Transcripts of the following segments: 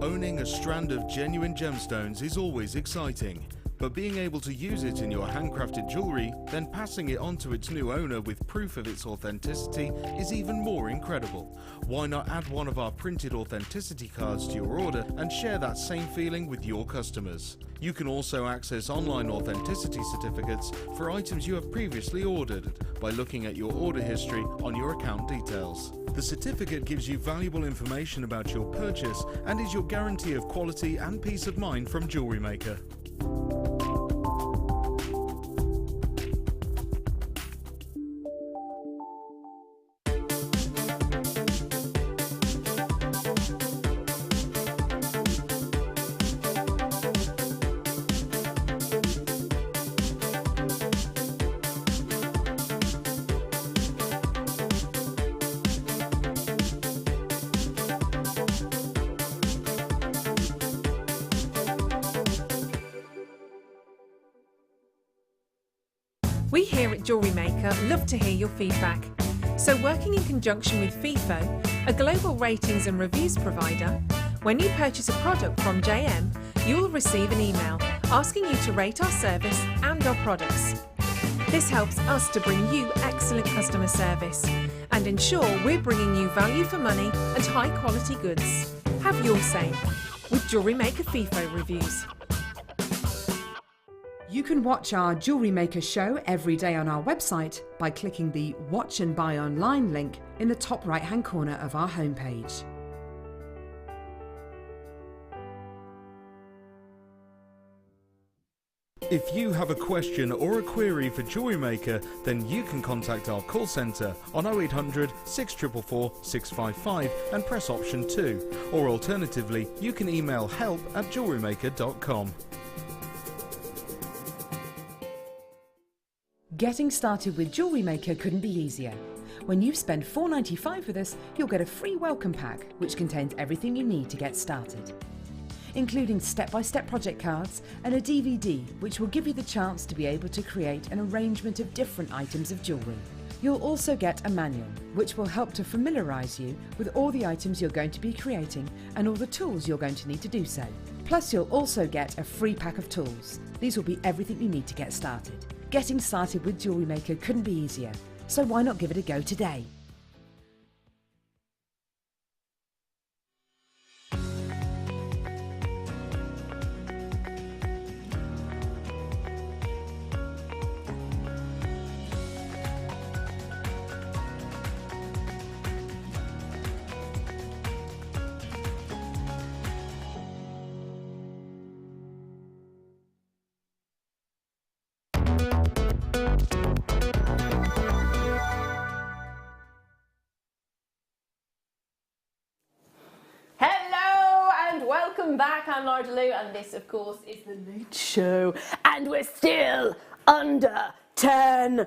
Owning a strand of genuine gemstones is always exciting, but being able to use it in your handcrafted jewellery, then passing it on to its new owner with proof of its authenticity is even more incredible. Why not add one of our printed authenticity cards to your order and share that same feeling with your customers? You can also access online authenticity certificates for items you have previously ordered by looking at your order history on your account details. The certificate gives you valuable information about your purchase and is your guarantee of quality and peace of mind from Jewellery Maker. We here at Jewellery Maker love to hear your feedback. So working in conjunction with FIFO, a global ratings and reviews provider, when you purchase a product from JM, you will receive an email asking you to rate our service and our products. This helps us to bring you excellent customer service and ensure we're bringing you value for money and high quality goods. Have your say with Jewellery Maker FIFO reviews. You can watch our Jewellery Maker show every day on our website by clicking the Watch and Buy Online link in the top right-hand corner of our homepage. If you have a question or a query for Jewellery Maker, then you can contact our call centre on 0800 644 655 and press option 2, or alternatively you can email help@jewellerymaker.com. Getting started with Jewellery Maker couldn't be easier. When you spend $4.95 with us, you'll get a free welcome pack which contains everything you need to get started, including step-by-step project cards and a DVD which will give you the chance to be able to create an arrangement of different items of jewellery. You'll also get a manual which will help to familiarise you with all the items you're going to be creating and all the tools you're going to need to do so. Plus you'll also get a free pack of tools. These will be everything you need to get started. Getting started with Jewellery Maker couldn't be easier, so why not give it a go today? Welcome back, I'm Lara-De-Leuw and this of course is The Late Show and we're still under £10.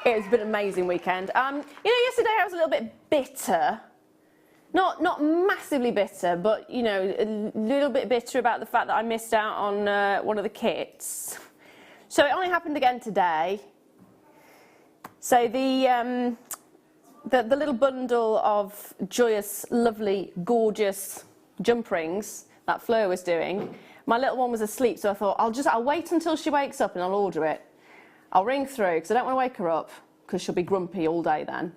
It's been an amazing weekend. You know, yesterday I was a little bit bitter. Not massively bitter, but you know, a little bit bitter about the fact that I missed out on one of the kits. So it only happened again today. So the little bundle of joyous, lovely, gorgeous jump rings that Fleur was doing, my little one was asleep, so I thought I'll wait until she wakes up and I'll order it. I'll ring through because I don't want to wake her up because she'll be grumpy all day then.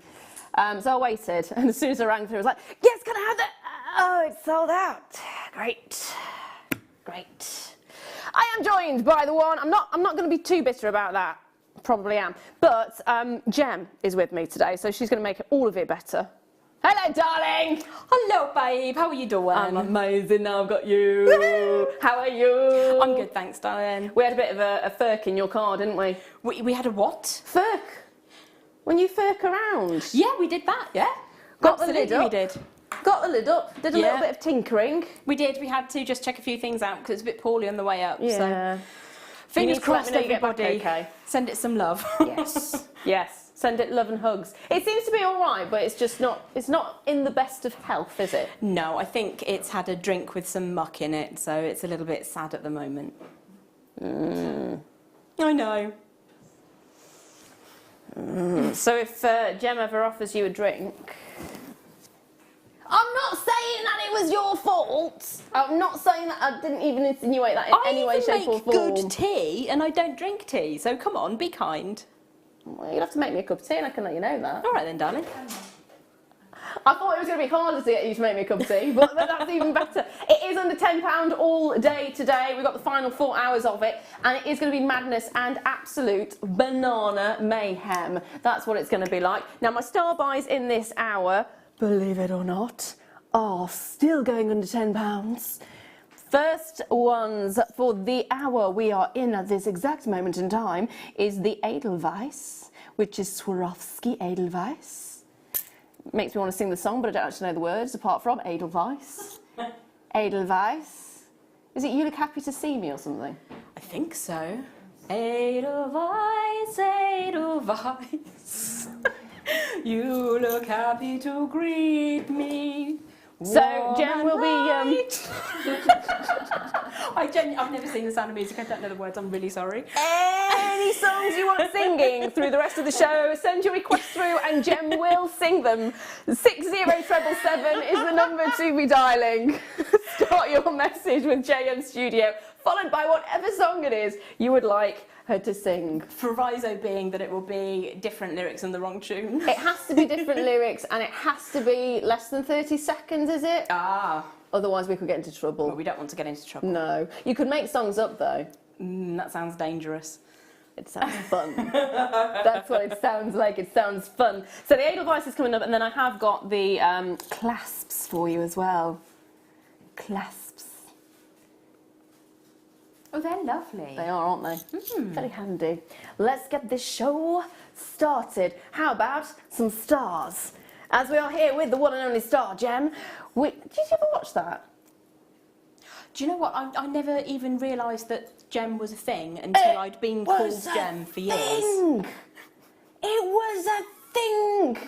So I waited, and as soon as I rang through, I was like, "Yes, can I have that? Oh, it's sold out. Great, great." I am joined by the one. I'm not going to be too bitter about that. Probably am. But Jem is with me today, so she's going to make all of it better. Hello, darling. Hello, babe. How are you doing? I'm amazing. Now I've got you. How are you? I'm good, thanks, darling. We had a bit of a firk in your car, didn't we? We had a what? Firk. When you firk around. Yeah, we did that, yeah. Got Absolutely, the lid up. we did. Got the lid up. Did a little bit of tinkering. We did. We had to just check a few things out because it was a bit poorly on the way up. Yeah. So. Fingers crossed, everybody. Okay. Send it some love. Yes. Yes. Send it love and hugs. It seems to be all right, but it's just not. It's not in the best of health, is it? No, I think it's had a drink with some muck in it, so it's a little bit sad at the moment. I know. So if Jem ever offers you a drink, I'm not was your fault. I'm not saying that. I didn't even insinuate that in any way, shape or form. I even make good tea and I don't drink tea, so come on, be kind. Well, you'll have to make me a cup of tea and I can let you know that. All right then, darling. I thought it was going to be harder to get you to make me a cup of tea, but that's even better. It is under £10 all day today. We've got the final 4 hours of it, and it is going to be madness and absolute banana mayhem. That's what it's going to be like. Now, my star buys in this hour, believe it or not, are still going under £10. First ones for the hour we are in at this exact moment in time is the Edelweiss, which is Swarovski Edelweiss. Makes me want to sing the song, but I don't actually know the words apart from Edelweiss. Edelweiss. Is it You Look Happy to See Me or something? I think so. Edelweiss, Edelweiss. You look happy to greet me. So Jen will be. I've never seen The Sound of Music. I don't know the words. I'm really sorry. Any songs you want singing through the rest of the show, send your request through and Jem will sing them. 60777 is the number to be dialing. Start your message with JM Studio, followed by whatever song it is you would like her to sing. Proviso being that it will be different lyrics and the wrong tune. It has to be different lyrics and it has to be less than 30 seconds, is it? Ah. Otherwise we could get into trouble. Well, we don't want to get into trouble. No. You could make songs up though. That sounds dangerous. It sounds fun. That's what it sounds like. It sounds fun. So the Edelweiss is coming up, and then I have got the clasps for you as well. Clasps. Oh, they're lovely. They are, aren't they? Very handy. Let's get this show started. How about some stars? As we are here with the one and only star, Jem. Did you ever watch that? Do you know what? I never even realised that Jem was a thing until I'd been called Jem for years. It was a thing!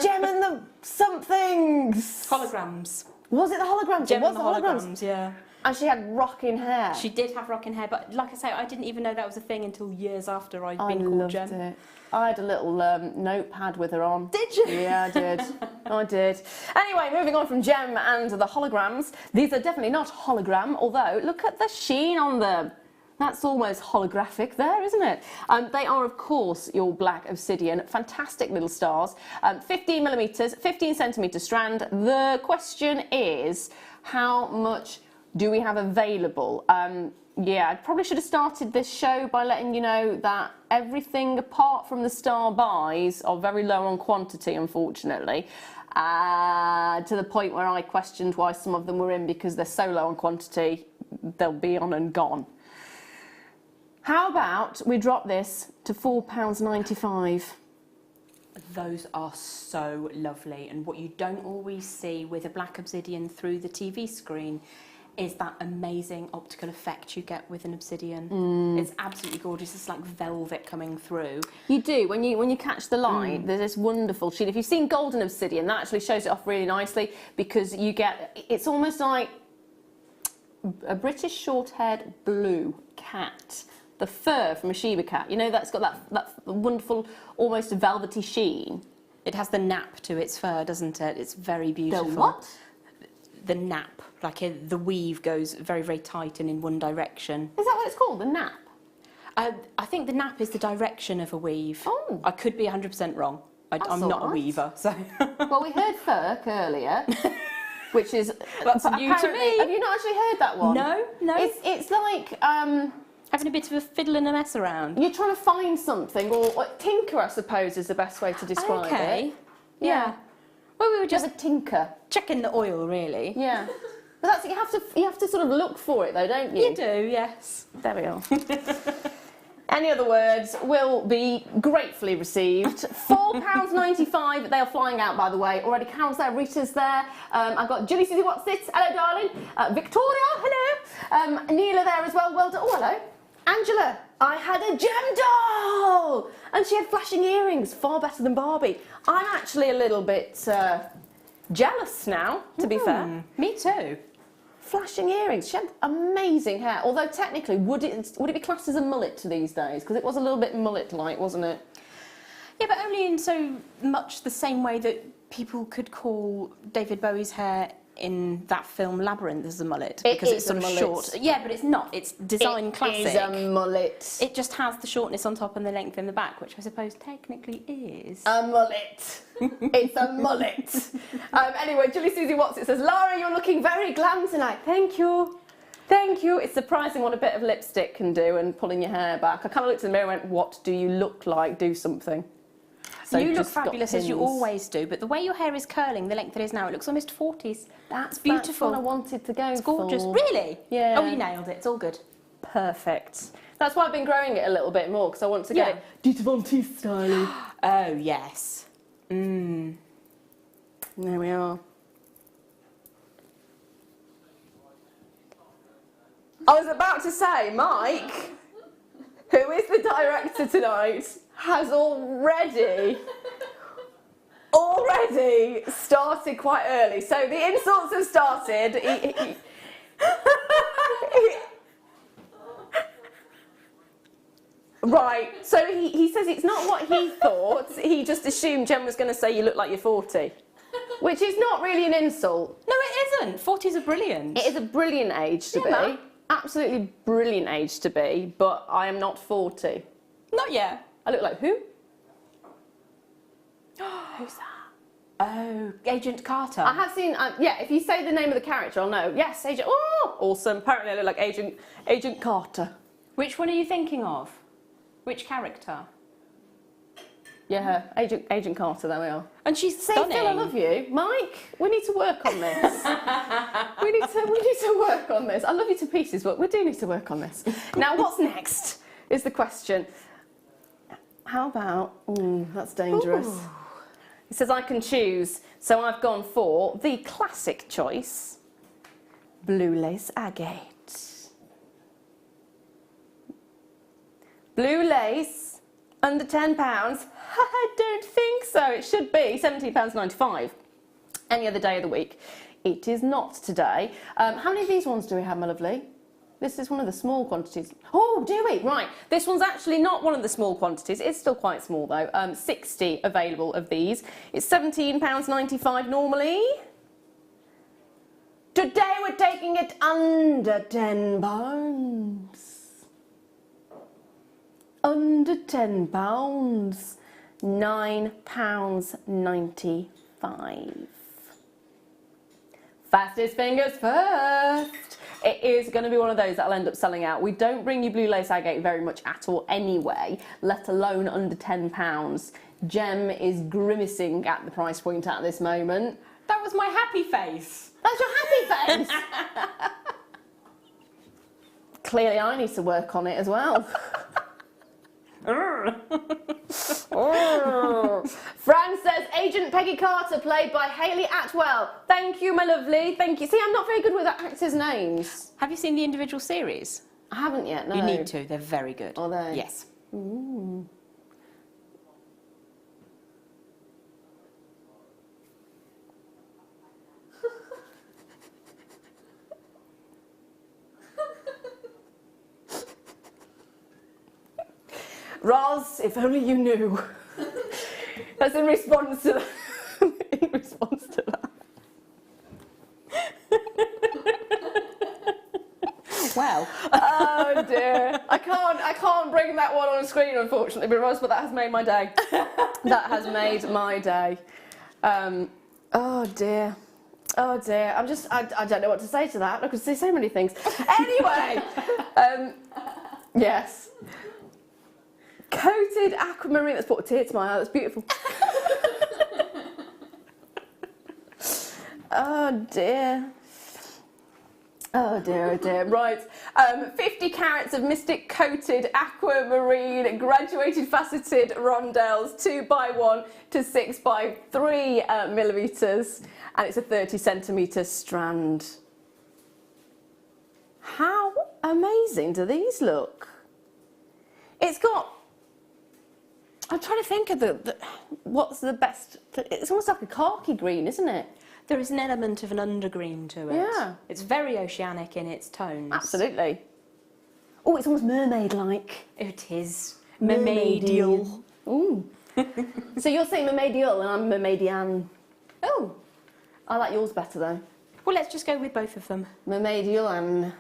Jem and the somethings! Holograms. Was it the holograms? Jem It was and the holograms, yeah. And she had rocking hair. She did have rocking hair, but like I say, I didn't even know that was a thing until years after I'd been called Jem. I loved it. I had a little notepad with her on. Did you? Yeah, I did. I did. Anyway, moving on from Jem and the holograms. These are definitely not hologram, although look at the sheen on them. That's almost holographic there, isn't it? They are, of course, your black obsidian. Fantastic little stars. 15 millimetres, 15 centimetre strand. The question is, how much do we have available? Yeah, I probably should have started this show by letting you know that everything apart from the star buys are very low on quantity, unfortunately. To the point where I questioned why some of them were in, because they're so low on quantity, they'll be on and gone. How about we drop this to £4.95? Those are so lovely, and what you don't always see with a black obsidian through the TV screen is that amazing optical effect you get with an obsidian. It's absolutely gorgeous. It's like velvet coming through. You do. When you catch the light, there's this wonderful sheen. If you've seen golden obsidian, that actually shows it off really nicely, because you get, it's almost like a British short-haired blue cat. The fur from a Shiba cat, you know, that's got that wonderful, almost velvety sheen. It has the nap to its fur, doesn't it? It's very beautiful. The what? The nap, like the weave goes very, very tight and in one direction. Is that what it's called, the nap? I think the nap is the direction of a weave. Oh. I could be 100% wrong. I'm not a weaver, so. Well, we heard Furk earlier, which is... That's new to me. Have you not actually heard that one? No. It's like... having a bit of a fiddle and a mess around. You're trying to find something, or tinker, I suppose, is the best way to describe it. Yeah. Well, we were Just just a tinker. checking the oil, really. Yeah. But that's, you have to sort of look for it, though, don't you? You do, yes. There we are. Any other words will be gratefully received. £4.95. They are flying out, by the way. Already Carol's there, Rita's there. I've got Julie Susie, what's this? Hello, darling. Victoria, hello. Neela there as well. Well done. Oh, hello. Angela, I had a Jem doll! And she had flashing earrings, far better than Barbie. I'm actually a little bit jealous now, to be fair. Me too. Flashing earrings. She had amazing hair. Although technically, would it be classed as a mullet these days? Because it was a little bit mullet-like, wasn't it? Yeah, but only in so much the same way that people could call David Bowie's hair in that film Labyrinth as a mullet because it's sort of short. Yeah, but it's not. It's design classic. It is a mullet. It just has the shortness on top and the length in the back, which I suppose technically is a mullet. It's a mullet. Anyway, Julie Susie Watts, it says, Lara, you're looking very glam tonight. Thank you. Thank you. It's surprising what a bit of lipstick can do and pulling your hair back. I kind of looked in the mirror and went, what do you look like? Do something. So you look fabulous as you always do, but the way your hair is curling, the length it is now, it looks almost 40s. That's beautiful. That's what I wanted to go It's gorgeous. for. Really? Yeah. Oh, you nailed it. It's all good. Perfect. That's why I've been growing it a little bit more, because I want to get it Dita Von Teese styling. Oh, yes. There we are. I was about to say, Mike, who is the director tonight, has already started quite early. So the insults have started. Right, so he says it's not what he thought. He just assumed Jen was going to say you look like you're 40. Which is not really an insult. No, it isn't. 40s are brilliant. It is a brilliant age to be. Man. Absolutely brilliant age to be, but I am not 40. Not yet. I look like who? Who's that? Oh, Agent Carter. I have seen, yeah, if you say the name of the character, I'll know. Yes, Agent, oh, awesome. Apparently I look like Agent Carter. Which one are you thinking of? Which character? Yeah, Agent Carter, there we are. And she's Say, stunning. Phil, I love you. Mike, we need to work on this. we need to work on this. I love you to pieces, but we do need to work on this. Now, what's next is the question. How about, that's dangerous. Ooh. It says I can choose, so I've gone for the classic choice, blue lace agate. Blue lace, under £10. I don't think so. It should be £17.95 any other day of the week. It is not today. How many of these ones do we have, my lovely? This is one of the small quantities. Oh, do we? Right. This one's actually not one of the small quantities. It's still quite small, though. 60 available of these. It's £17.95 normally. Today we're taking it under £10. Under £10. £9.95. Fastest fingers first. It is going to be one of those that'll end up selling out. We don't bring you blue lace agate very much at all anyway, let alone under £10. Gem is grimacing at the price point at this moment. That was my happy face. That's your happy face? Clearly I need to work on it as well. Fran says, Agent Peggy Carter, played by Hayley Atwell. Thank you, my lovely. Thank you. See, I'm not very good with actors' names. Have you seen the individual series? I haven't yet, no. You need to. They're very good. Are they? Yes. Ooh. Roz, if only you knew. That's in response to that. In response to that. Well. Oh dear. I can't bring that one on screen, unfortunately, but Roz, but that has made my day. That has made my day. Oh dear. Oh dear. I don't know what to say to that. I could say so many things. Anyway. Yes. Coated aquamarine. That's brought a tear to my eye. That's beautiful. Oh dear. Oh dear, oh dear. Right. 50 carats of Mystic Coated Aquamarine Graduated Faceted Rondelles, 2x1 to 6x3 millimetres, and it's a 30 centimetre strand. How amazing do these look? It's got, I'm trying to think of what's the best, it's almost like a khaki green, isn't it? There is an element of an undergreen to it. Yeah. It's very oceanic in its tones. Absolutely. Oh, it's almost mermaid-like. It is. Mermaidial. Ooh. So you're saying mermaidial and I'm mermaidian. Oh, I like yours better though. well, let's just go with both of them. Mermaid and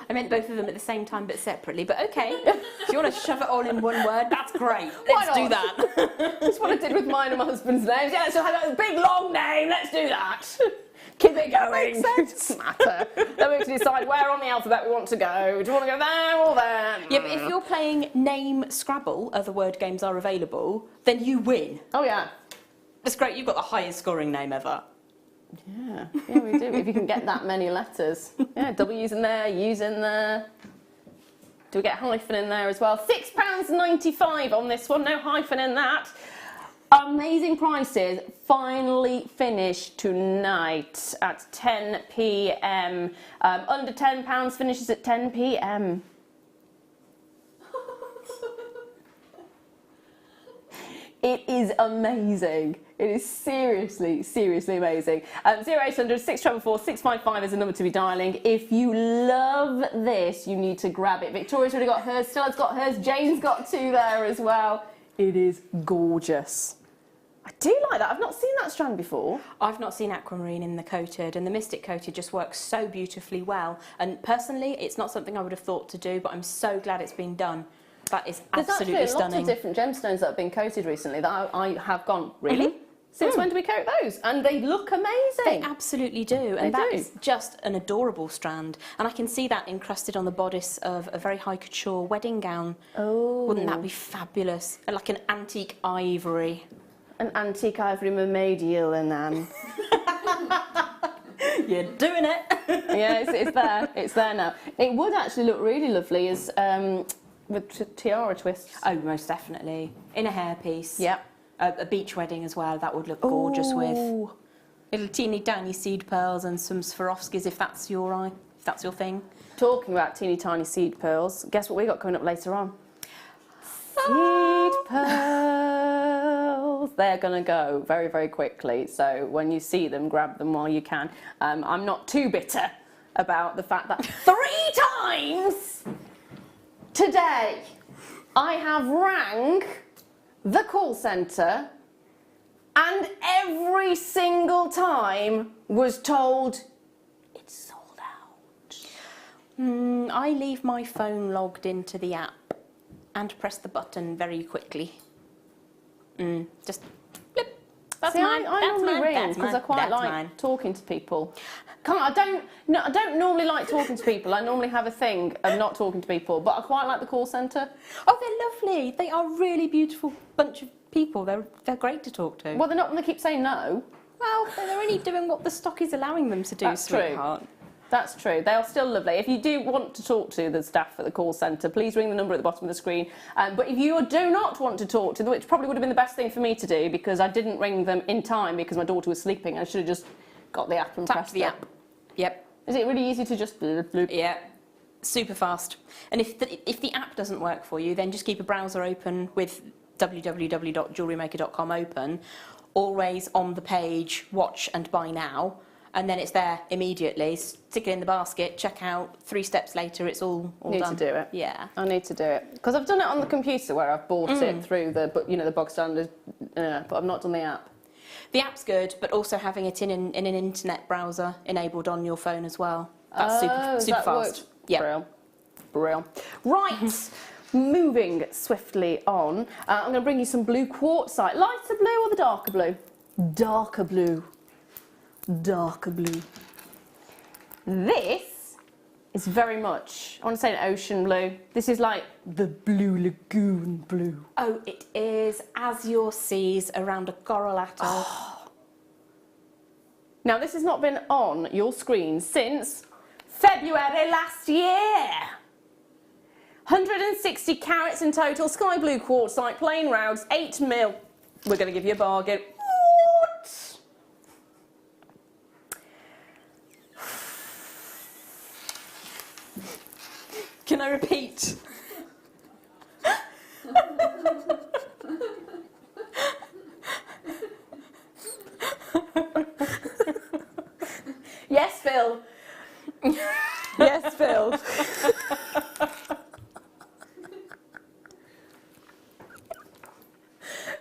I meant both of them at the same time, but separately. But okay, if you want to shove it all in one word, that's great. Let's do that. That's what I did with mine and my husband's names. Yeah, so I had a big long name. Let's do that. Keep it going. Doesn't matter. Then we have to decide where on the alphabet we want to go. Do you want to go there or there? Yeah, but if you're playing Name Scrabble, other word games are available, then you win. Oh yeah. That's great. You've got the highest scoring name ever. Yeah, we do. If you can get that many letters. Yeah, W's in there, U's in there. Do we get hyphen in there as well? £6.95 on this one, no hyphen in that. Amazing prices, finally finished tonight at 10 p.m. Under £10 finishes at 10 p.m. It is amazing. It is seriously, seriously amazing. 0800 644 655 is the number to be dialing. If you love this, you need to grab it. Victoria's already got hers, Stella's got hers, Jane's got two there as well. It is gorgeous. I do like that. I've not seen that strand before. I've not seen aquamarine in the coated, and the Mystic coated just works so beautifully well. And personally, it's not something I would have thought to do, but I'm so glad it's been done. That is absolutely There's actually stunning. lots of different gemstones that have been coated recently that I have gone, really? Since when do we coat those? And they look amazing. They absolutely do, and that do. is just an adorable strand. And I can see that encrusted on the bodice of a very high couture wedding gown. Oh. Wouldn't that be fabulous? Like an antique ivory. An antique ivory mermaid eel and Anne. You're doing it. Yeah, it's there. It's there now. It would actually look really lovely as with tiara twists. Oh, most definitely. In a hairpiece. Yep. A beach wedding as well, that would look gorgeous with little teeny tiny seed pearls and some Swarovskis if that's your thing. Talking about teeny tiny seed pearls, guess what we got coming up later on? Seed pearls. They're going to go very, very quickly. So when you see them, grab them while you can. I'm not too bitter about the fact that 3 times today I have rang the call centre and every single time was told it's sold out. I leave my phone logged into the app and press the button very quickly. Just blip. That's See, mine. I That's normally mine. ring That's because I mine. quite That's like mine. talking to people. I don't normally like talking to people. I normally have a thing of not talking to people, but I quite like the call centre. Oh, they're lovely. They are a really beautiful bunch of people. They're great to talk to. Well, they're not going to keep saying no. Well, they're only doing what the stock is allowing them to do, That's true. sweetheart. That's true. They are still lovely. If you do want to talk to the staff at the call centre, please ring the number at the bottom of the screen. But if you do not want to talk to them, which probably would have been the best thing for me to do because I didn't ring them in time because my daughter was sleeping, I should have just got the app and Tap pressed the app. Yep. Is it really easy to just bloop, bloop? Yeah. Super fast. And if the app doesn't work for you, then just keep a browser open with www.jewellerymaker.com open, always on the page, watch and buy now. And then it's there immediately. Stick it in the basket, check out. 3 steps later, it's all Need done. to do it. Yeah. I need to do it because I've done it on the computer where I've bought it through the the bog standard, but I've not done the app. The app's good, but also having it in an internet browser enabled on your phone as well. That's super that fast. works. Yeah. Brill. Right. Moving swiftly on, I'm going to bring you some blue quartzite. Lighter blue or the darker blue? Darker blue. Darker blue. This is very much, I want to say an ocean blue. This is like the blue lagoon blue. Oh, it is azure seas around a coral atoll. Now, this has not been on your screen since February last year. 160 carats in total, sky blue quartzite, plain rounds, 8mm. We're going to give you a bargain. What? Can I repeat? Yes, Phil. Yes, Phil.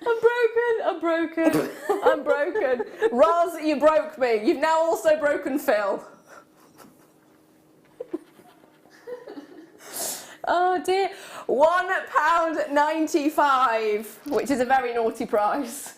I'm broken. you broke me. You've now also broken Phil. Oh dear. £1.95, which is a very naughty price.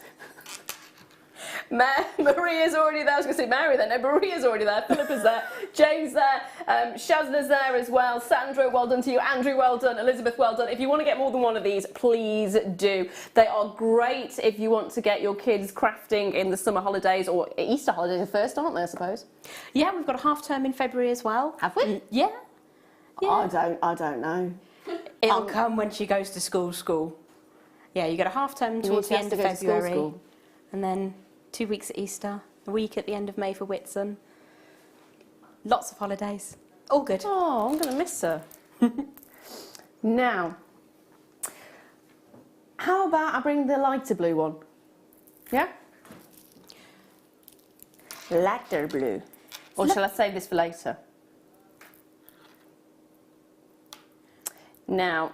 Maria's already there. I was going to say Mary then. No, Maria's already there. Philippa's there. Jane's there. Shazla's there as well. Sandra, well done to you. Andrew, well done. Elizabeth, well done. If you want to get more than one of these, please do. They are great if you want to get your kids crafting in the summer holidays, or Easter holidays are first, aren't they, I suppose? Yeah, we've got a half term in February as well. Have we? Yeah. I don't know. It'll come when she goes to school. Yeah, you get a half term towards the end of February, and then 2 weeks at Easter, a week at the end of May for Whitsun. Lots of holidays. All good. Oh, I'm going to miss her. Now, how about I bring the lighter blue one? Yeah? Lighter blue. Or shall I save this for later? Now,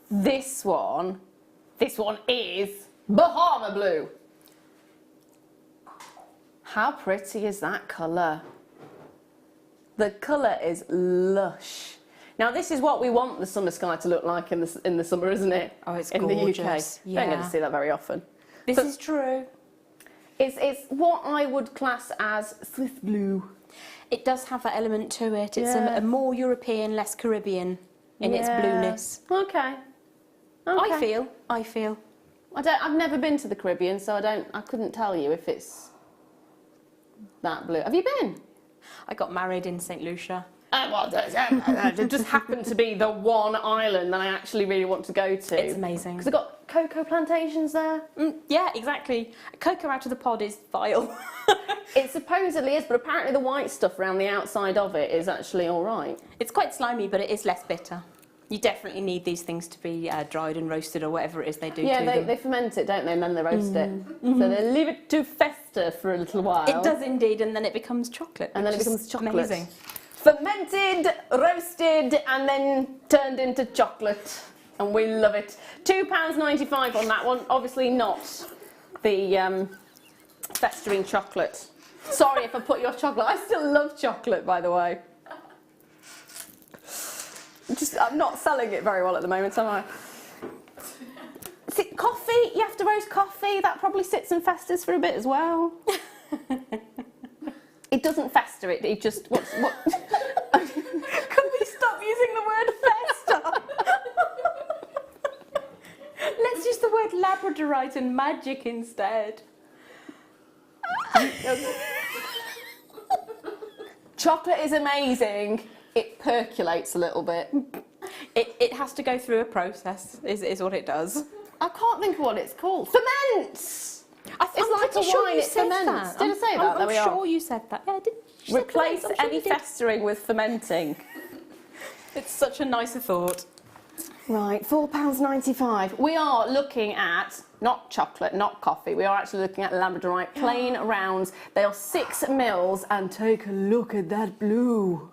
this one is Bahama blue. How pretty is that colour? The colour is lush. Now this is what we want the summer sky to look like in the summer, isn't it? Oh, it's in gorgeous. the UK. Yeah. Don't get to see that very often. This is true. It's what I would class as Swiss blue. It does have that element to it. It's Yeah. a more European, less Caribbean in its blueness. Okay. I feel. I've never been to the Caribbean, so I couldn't tell you if it's that blue. Have you been? I got married in St. Lucia. It just happened to be the one island that I actually really want to go to. It's amazing. Because they've got cocoa plantations there. Yeah, exactly. Cocoa out of the pod is vile. It supposedly is, but apparently the white stuff around the outside of it is actually all right. It's quite slimy, but it is less bitter. You definitely need these things to be dried and roasted or whatever it is they do to them. They ferment it, don't they, and then they roast it. So they leave it to fester for a little while. It does indeed, and then it becomes chocolate. And then it which becomes is chocolate. Amazing. Fermented, roasted, and then turned into chocolate. And we love it. £2.95 on that one. Obviously not the festering chocolate. Sorry if I put your chocolate. I still love chocolate, by the way. I'm not selling it very well at the moment, am I? See, coffee, you have to roast coffee. That probably sits and festers for a bit as well. It doesn't fester, it just... What? Can we stop using the word fester? Let's use the word labradorite and magic instead. Chocolate is amazing. It percolates a little bit. It has to go through a process, is what it does. I can't think of what it's called. Ferments! I'm like pretty a sure wine, you it said ferments. that. Did I say that? There we are. I'm sure you said that. Yeah, I did. You said Replace that. I'm sure any you did. festering with fermenting. It's such a nicer thought. Right, £4.95. We are looking at, not chocolate, not coffee, we are actually looking at labradorite, plain rounds. They are 6 mils, and take a look at that blue.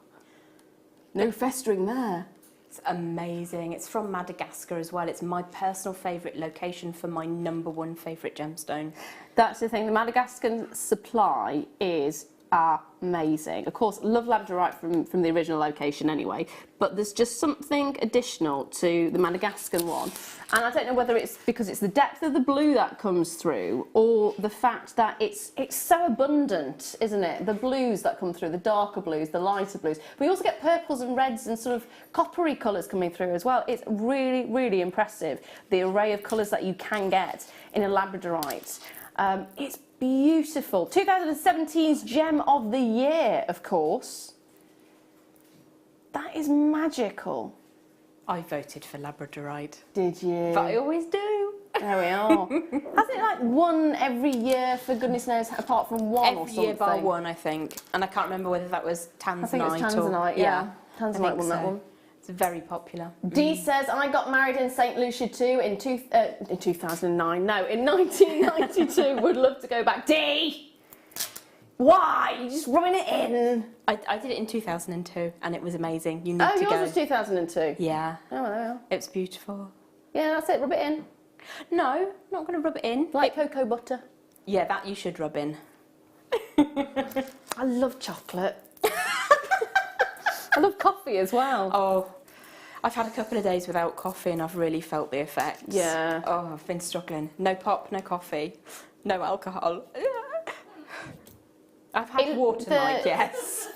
No festering there. It's amazing. It's from Madagascar as well. It's my personal favourite location for my #1 favourite gemstone. That's the thing, the Madagascan supply is amazing. Of course, love labradorite from the original location anyway, but there's just something additional to the Madagascan one. And I don't know whether it's because it's the depth of the blue that comes through, or the fact that it's so abundant, isn't it? The blues that come through, the darker blues, the lighter blues. We also get purples and reds and sort of coppery colours coming through as well. It's really, really impressive, the array of colours that you can get in a labradorite. It's beautiful. 2017's Gem of the Year, of course. That is magical. I voted for labradorite. Did you? But I always do. There we are. Hasn't it like won every year for goodness knows, apart from one or Every something? year bar one, I think. And I can't remember whether that was Tanzanite I think it's Tanzanite, yeah. Tanzanite won that one. It's very popular. Dee says, I got married in St. Lucia too in 2009. No, in 1992. Would love to go back. Dee! Why? You're just rubbing it in. I did it in 2002 and it was amazing. You need Oh, to yours go. was 2002? Yeah. Oh, well. It's beautiful. Yeah, that's it. Rub it in. No, not going to rub it in. Like cocoa butter. Yeah, that you should rub in. I love chocolate. I love coffee as well. Oh, I've had a couple of days without coffee and I've really felt the effects. Yeah. Oh, I've been struggling. No pop, no coffee, no alcohol. I've had water, Mike, yes.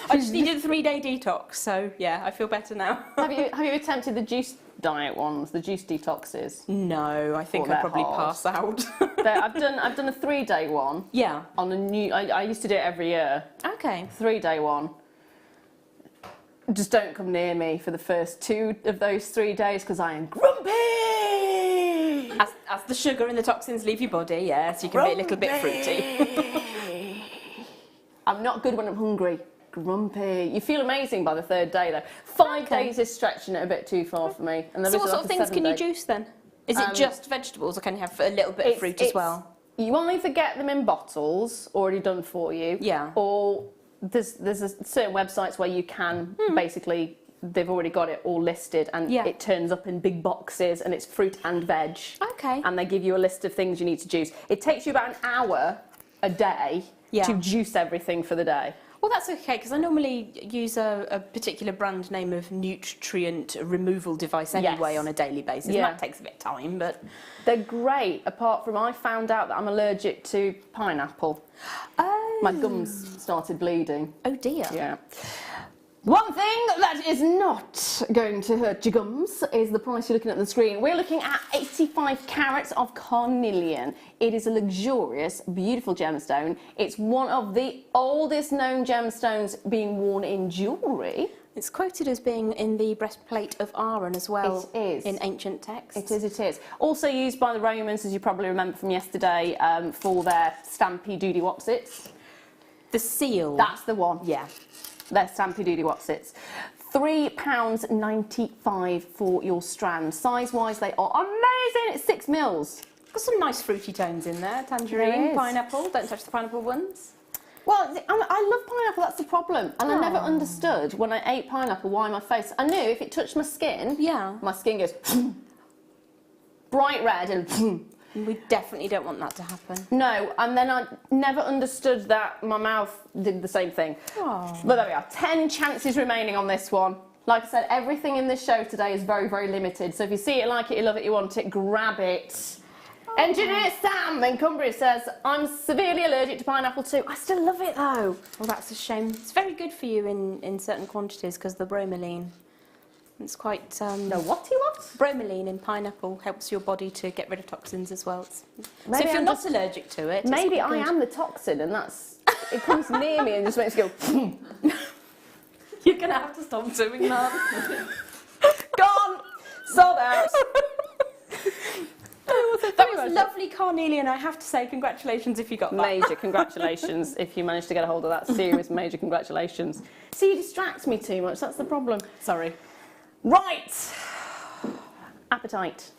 I just needed a 3-day detox, so yeah, I feel better now. Have you attempted the juice diet ones, the juice detoxes? No, I think I'd probably pass out. I've done a 3-day one. Yeah. On a new, I used to do it every year. Okay. 3-day one. Just don't come near me for the first 2 of those 3 days because I am grumpy. As the sugar and the toxins leave your body, yes, you can be a little bit fruity. I'm not good when I'm hungry. Grumpy. You feel amazing by the 3rd day though. 5 days is stretching it a bit too far for me. And So what sort of things can you juice then? Is it just vegetables or can you have a little bit of fruit as well? You either get them in bottles already done for you. Yeah. Or there's certain websites where you can basically, they've already got it all listed and it turns up in big boxes and it's fruit and veg. Okay. And they give you a list of things you need to juice. It takes you about an hour a day to juice everything for the day. Well, that's okay, because I normally use a particular brand name of nutrient removal device anyway on a daily basis. And that takes a bit of time, but... They're great, apart from I found out that I'm allergic to pineapple. Oh. My gums started bleeding. Oh, dear. Yeah. One thing that is not going to hurt your gums is the price you're looking at the screen. We're looking at 85 carats of carnelian. It is a luxurious, beautiful gemstone. It's one of the oldest known gemstones being worn in jewellery. It's quoted as being in the breastplate of Aaron as well. It is. In ancient texts. It is, it is. Also used by the Romans, as you probably remember from yesterday, for their stampy doody whatsits. The seal. That's the one. Yeah. Their stampy doody whatsits. £3.95 for your strand. Size-wise, they are amazing. It's 6 mils. Got some nice fruity tones in there. Tangerine, pineapple. Don't touch the pineapple ones. Well, I love pineapple, that's the problem. And I never understood when I ate pineapple why my face... I knew if it touched my skin, my skin goes bright red and... We definitely don't want that to happen. No, and then I never understood that my mouth did the same thing. Aww. But there we are, 10 chances remaining on this one. Like I said, everything in this show today is very, very limited. So if you see it, like it, you love it, you want it, grab it. Engineer Sam in Cumbria says, I'm severely allergic to pineapple too. I still love it though. Well, that's a shame. It's very good for you in certain quantities because the bromelain. It's quite... No, what? Bromelain in pineapple helps your body to get rid of toxins as well. So Maybe if you're I'm not just- allergic to it... Maybe it's I quite good. am the toxin and that's... It comes near me and just makes me go... You're going to have to stop doing that. Gone! Sold out! That was lovely carnelian, I have to say. Congratulations if you got that. Major congratulations if you managed to get a hold of that. Serious major congratulations. See, you distract me too much, that's the problem. Sorry. Right! Appetite.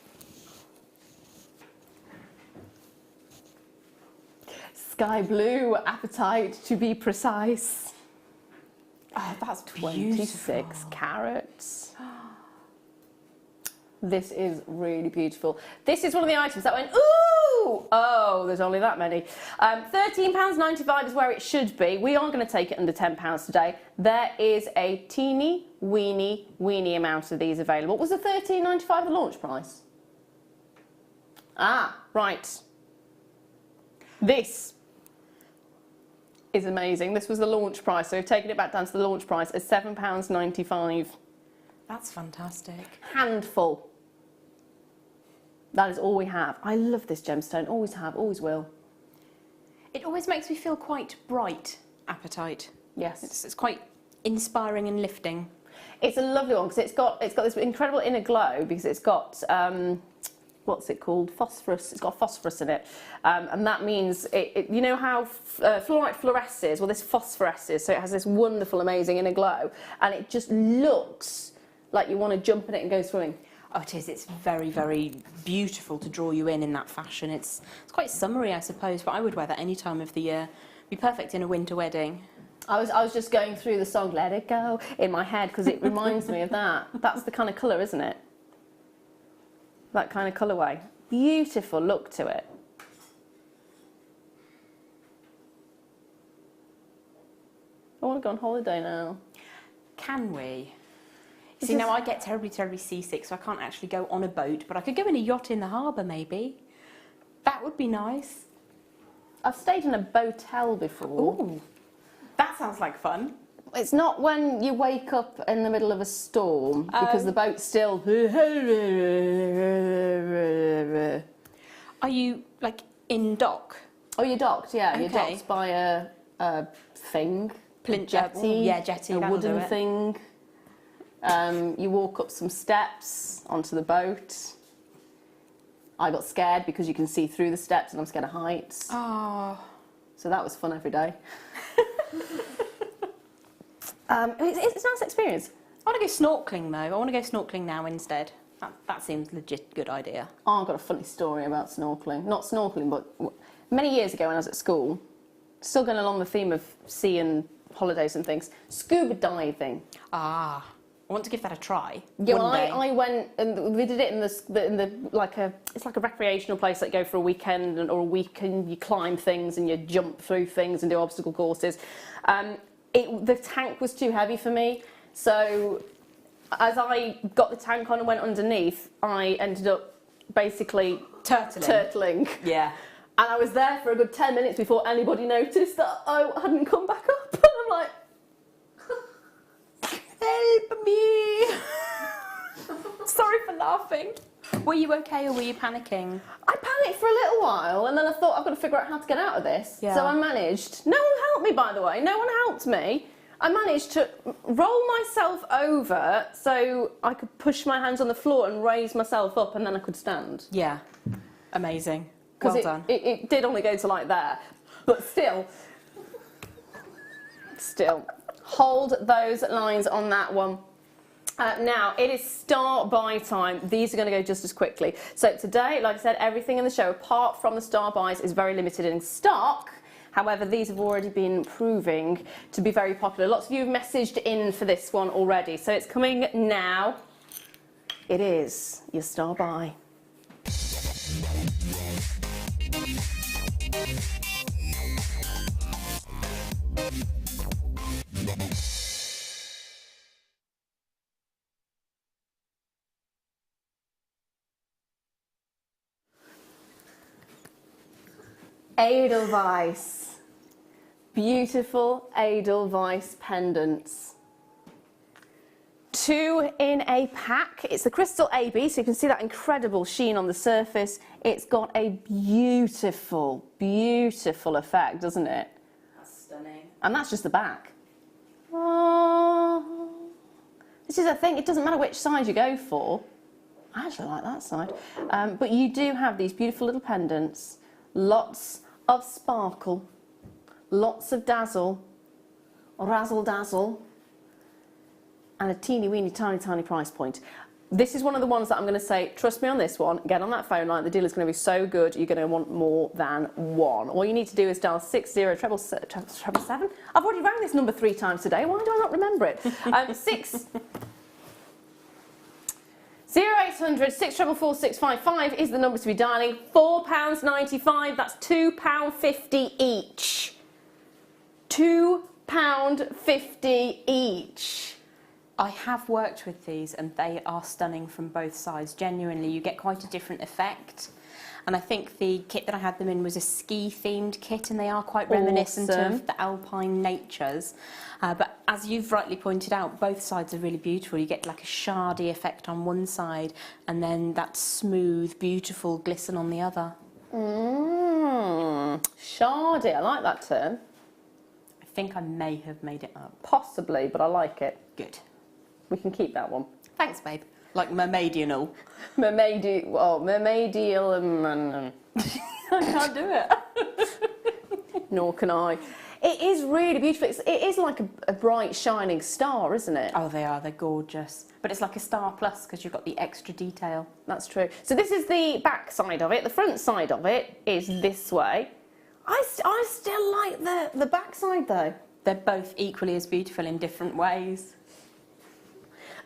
Sky blue appetite, to be precise. Oh, that's 26 carats. This is really beautiful. This is one of the items that went, ooh! Oh, there's only that many. £13.95 is where it should be. We are going to take it under £10 today. There is a teeny, weeny amount of these available. What was the £13.95 the launch price? Ah, right. This is amazing. This was the launch price, so we've taken it back down to the launch price as £7.95. That's fantastic. Handful. That is all we have. I love this gemstone. Always have, always will. It always makes me feel quite bright, appetite. Yes. It's quite inspiring and lifting. It's a lovely one because it's got this incredible inner glow because it's got what's it called? Phosphorus. It's got phosphorus in it, and that means it you know how fluorite fluoresces. Well, this phosphoresces, so it has this wonderful, amazing inner glow, and it just looks like you want to jump in it and go swimming. Oh, it is. It's very, very beautiful to draw you in that fashion. It's quite summery, I suppose, but I would wear that any time of the year. Be perfect in a winter wedding. I was just going through the song "Let It Go" in my head because it reminds me of that. That's the kind of colour, isn't it? that kind of colourway. Beautiful look to it. I want to go on holiday now. Can we? See, now I get terribly seasick, so I can't actually go on a boat, but I could go in a yacht in the harbour, maybe. That would be nice. I've stayed in a botel before. Ooh, that sounds like fun. It's not when you wake up in the middle of a storm, because the boat's still... Are you, like, in dock? Oh, you're docked, yeah. Okay. You're docked by a thing. Plinth, jetty. yeah, jetty, A that'll wooden do it. thing. You walk up some steps onto the boat. I got scared because you can see through the steps and I'm scared of heights. Oh. So that was fun every day. It's a nice experience. I want to go snorkeling, though. I want to go snorkeling now instead. That seems legit good idea. Oh, I've got a funny story about snorkeling. Not snorkeling, but many years ago when I was at school, still going along the theme of sea and holidays and things, scuba diving. Ah, I want to give that a try. Yeah, well, one day. I went and we did it in the it's like a recreational place that you go for a weekend or a week and you climb things and you jump through things and do obstacle courses. The tank was too heavy for me, so as I got the tank on and went underneath, I ended up basically turtling. Yeah. And I was there for a good 10 minutes before anybody noticed that I hadn't come back up. And I'm like, Help me! Sorry for laughing. Were you okay or were you panicking? I panicked for a little while and then I thought I've got to figure out how to get out of this. Yeah. So I managed. No one helped me, by the way. No one helped me. I managed to roll myself over so I could push my hands on the floor and raise myself up and then I could stand. Yeah. Amazing. Well done. It did only go to like there. But still, hold those lines on that one. Now, it is start buy time. These are going to go just as quickly. So today, like I said, everything in the show, apart from the star buys, is very limited in stock. However, these have already been proving to be very popular. Lots of you have messaged in for this one already. So it's coming now. It is your star buy. Edelweiss. Beautiful Edelweiss pendants. 2 in a pack. It's the crystal AB, so you can see that incredible sheen on the surface. It's got a beautiful, beautiful effect, doesn't it? That's stunning. And that's just the back. Oh, this is a thing, it doesn't matter which side you go for. I actually like that side. But you do have these beautiful little pendants, lots of sparkle, lots of dazzle, razzle dazzle, and a teeny weeny tiny price point. This is one of the ones that I'm going to say, trust me on this one, get on that phone line, the deal is going to be so good, you're going to want more than one. All you need to do is dial 607777. I've already rang this number 3 times today, why do I not remember it? 0800 644 655 is the number to be dialing. £4.95, that's £2.50 each. £2.50 each. I have worked with these and they are stunning from both sides. Genuinely, you get quite a different effect. And I think the kit that I had them in was a ski-themed kit and they are quite reminiscent of the alpine natures. But as you've rightly pointed out, both sides are really beautiful. You get like a shardy effect on one side and then that smooth, beautiful glisten on the other. Shardy, I like that term. I think I may have made it up. Possibly, but I like it. Good. We can keep that one. Thanks, babe. Like mermaidianal. Mermaidial. I can't do it. Nor can I. It is really beautiful. It is like a bright, shining star, isn't it? Oh, they are. They're gorgeous. But it's like a star plus because you've got the extra detail. That's true. So this is the back side of it. The front side of it is this way. I still like the back side, though. They're both equally as beautiful in different ways.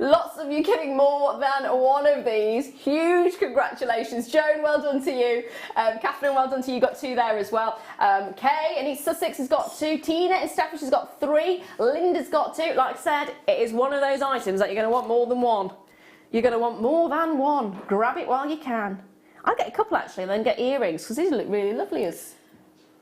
Lots of you getting more than one of these. Huge congratulations. Joan, well done to you. Catherine, well done to you. Got 2 there as well. Kay in East Sussex has got 2. Tina in Staffordshire has got 3. Linda's got 2. Like I said, it is one of those items that you're going to want more than one. You're going to want more than one. Grab it while you can. I'll get a couple actually and then get earrings because these look really lovely as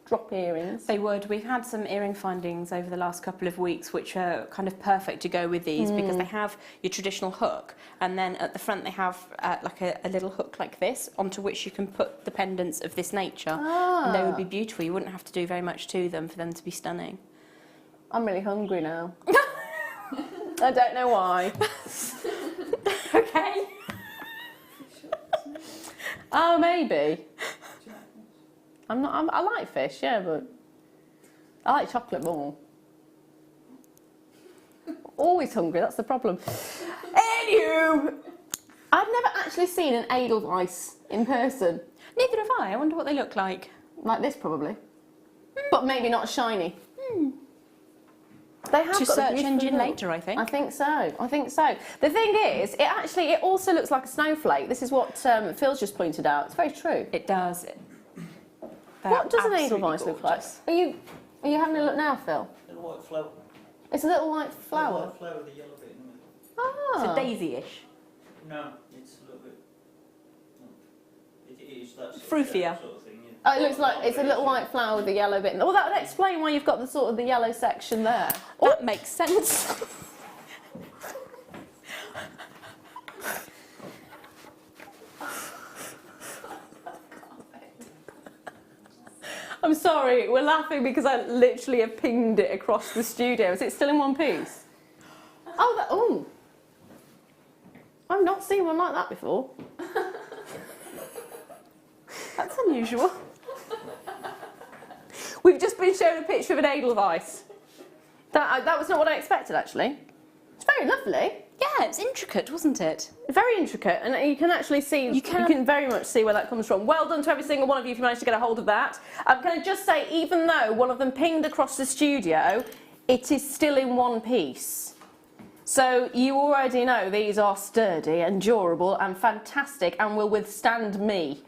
drop earrings. They would. We've had some earring findings over the last couple of weeks which are kind of perfect to go with these because they have your traditional hook and then at the front they have like a little hook like this onto which you can put the pendants of this nature. And they would be beautiful. You wouldn't have to do very much to them for them to be stunning. I'm really hungry now. I don't know why. Okay. Oh, maybe. I like fish, yeah, but I like chocolate more. Always hungry, that's the problem. Anywho, I've never actually seen an Edelweiss in person. Neither have I. I wonder what they look like. Like this, probably. But maybe not shiny. They have To got a search beautiful engine look. later, I think. I think so. I think so. The thing is, it also looks like a snowflake. This is what Phil's just pointed out. It's very true. It does. What does an absolutely Edelweiss look like? gorgeous. Are you having a look now, Phil? Little white flower. It's a little white Little flower. white flower with a yellow bit in the middle. Ah. It's a daisy-ish. No, it's a little bit. It is that sort Fruffier. Sort of thing. Yeah. Oh, it looks like it's a little white flower with a yellow bit. Well, that would explain why you've got the sort of the yellow section there. That makes sense. I'm sorry, we're laughing because I literally have pinged it across the studio. Is it still in one piece? Oh, I've not seen one like that before. That's unusual. We've just been shown a picture of an Edelweiss. That was not what I expected, actually. It's very lovely. Yeah, it's intricate, wasn't it? Very intricate, and you can actually see, you can very much see where that comes from. Well done to every single one of you if you managed to get a hold of that. Can I just say, even though one of them pinged across the studio, it is still in one piece. So you already know these are sturdy and durable and fantastic and will withstand me,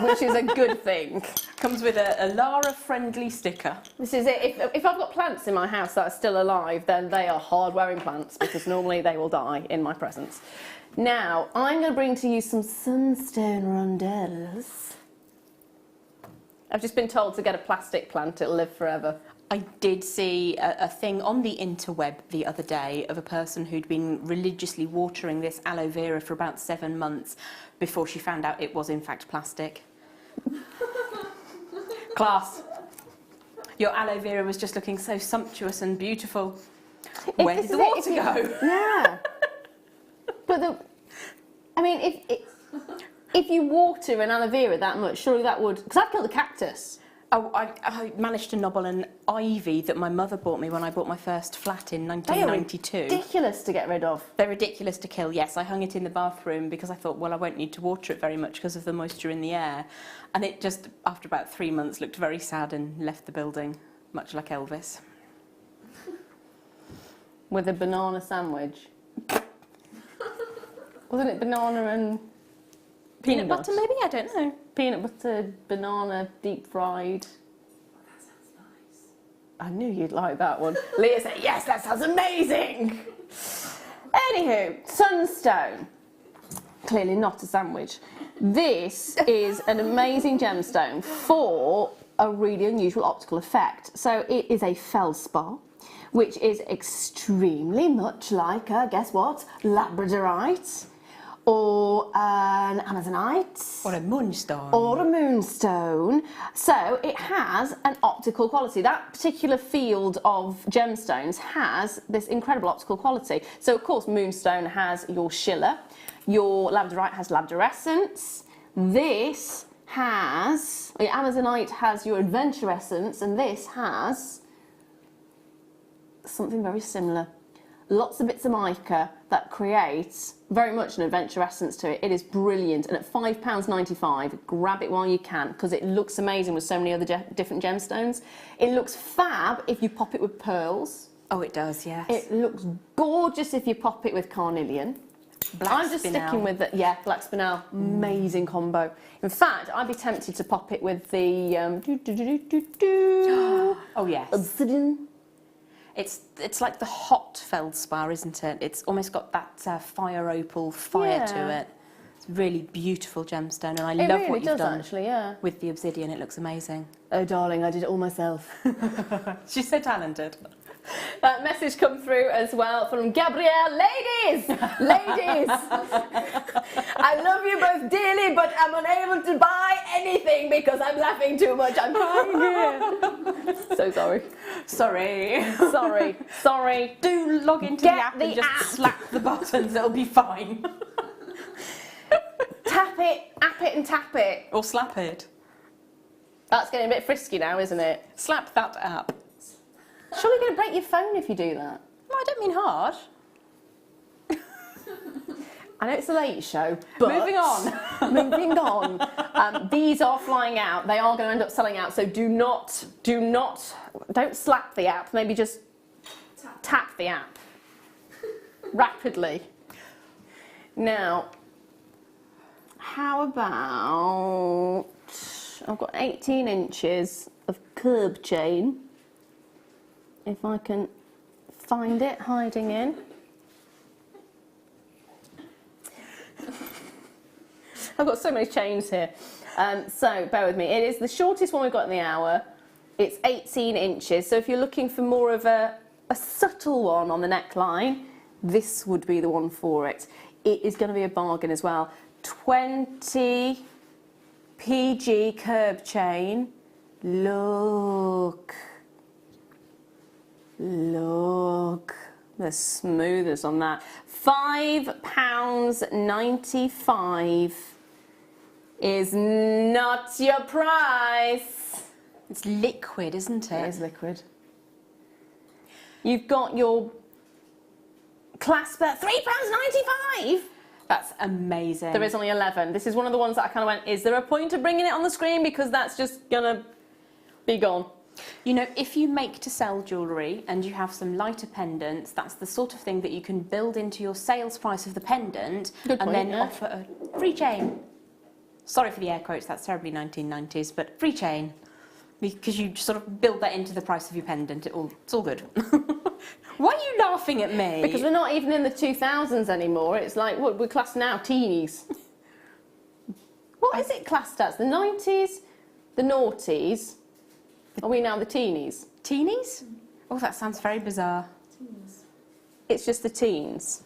which is a good thing. Comes with a Lara-friendly sticker. This is it. If I've got plants in my house that are still alive, then they are hard-wearing plants because normally they will die in my presence. Now, I'm going to bring to you some sunstone rondelles. I've just been told to get a plastic plant, it'll live forever. I did see a thing on the interweb the other day of a person who'd been religiously watering this aloe vera for about 7 months before she found out it was in fact plastic. Class. Your aloe vera was just looking so sumptuous and beautiful. Where did the water go? Yeah. But I mean, if you water an aloe vera that much, surely that would... Because I've killed a cactus. Oh, I managed to nobble an ivy that my mother bought me when I bought my first flat in They are 1992. ridiculous to get rid of. They're ridiculous to kill, yes. I hung it in the bathroom because I thought, well, I won't need to water it very much because of the moisture in the air. And it just, after about 3 months, looked very sad and left the building, much like Elvis. With a banana sandwich. Wasn't it banana and... Peanut butter, maybe? I don't know. Peanut butter, banana, deep fried. That sounds nice. I knew you'd like that one. Leah said, yes, that sounds amazing. Anywho, sunstone. Clearly not a sandwich. This is an amazing gemstone for a really unusual optical effect. So it is a feldspar, which is extremely much like, guess what, labradorite, or an amazonite. Or a moonstone. Or a moonstone. So it has an optical quality. That particular field of gemstones has this incredible optical quality. So of course moonstone has your schiller, your labradorite has labdorescence, this has, the amazonite has your adventurescence, and this has something very similar. Lots of bits of mica that creates very much an adventure essence to it. It is brilliant, and at £5.95, grab it while you can because it looks amazing with so many other different gemstones. It looks fab if you pop it with pearls. Oh, it does, yes. It looks gorgeous if you pop it with carnelian. I'm just sticking with the, black spinel, amazing combo. In fact, I'd be tempted to pop it with the oh yes, obsidian. It's like the hot feldspar, isn't it? It's almost got that fire opal fire to it. It's a really beautiful gemstone, and I love really what you've done actually, with the obsidian. It looks amazing. Oh, darling, I did it all myself. She's so talented. That message come through as well from Gabrielle. Ladies! Ladies! I love you both dearly, but I'm unable to buy anything because I'm laughing too much. I'm crying here. So sorry. Sorry. Do log into the app and just slap the buttons, it'll be fine. Tap it, app it and tap it. Or slap it. That's getting a bit frisky now, isn't it? Slap that app. Surely you're going to break your phone if you do that. No, I don't mean hard. I know it's a late show, but... Moving on. Moving on. These are flying out. They are going to end up selling out, so don't slap the app. Maybe just tap the app rapidly. Now, how about... I've got 18 inches of curb chain. If I can find it hiding in. I've got so many chains here. So bear with me. It is the shortest one we've got in the hour. It's 18 inches. So if you're looking for more of a subtle one on the neckline, this would be the one for it. It is going to be a bargain as well. 20 PG curb chain. Look, the smoothness on that. £5.95 is not your price. It's liquid, isn't it? It is liquid. You've got your clasper, £3.95. That's amazing. There is only 11. This is one of the ones that I kind of went, is there a point of bringing it on the screen? Because that's just gonna be gone. You know, if you make to sell jewellery and you have some lighter pendants, that's the sort of thing that you can build into your sales price of the pendant then offer a free chain. Sorry for the air quotes, that's terribly 1990s, but free chain. Because you sort of build that into the price of your pendant, it's all good. Why are you laughing at me? Because we're not even in the 2000s anymore. It's like, what we're classed now, teenies. What is it classed as? The 90s, the noughties? Are we now the teenies? Teenies? Oh, that sounds very bizarre. It's just the teens.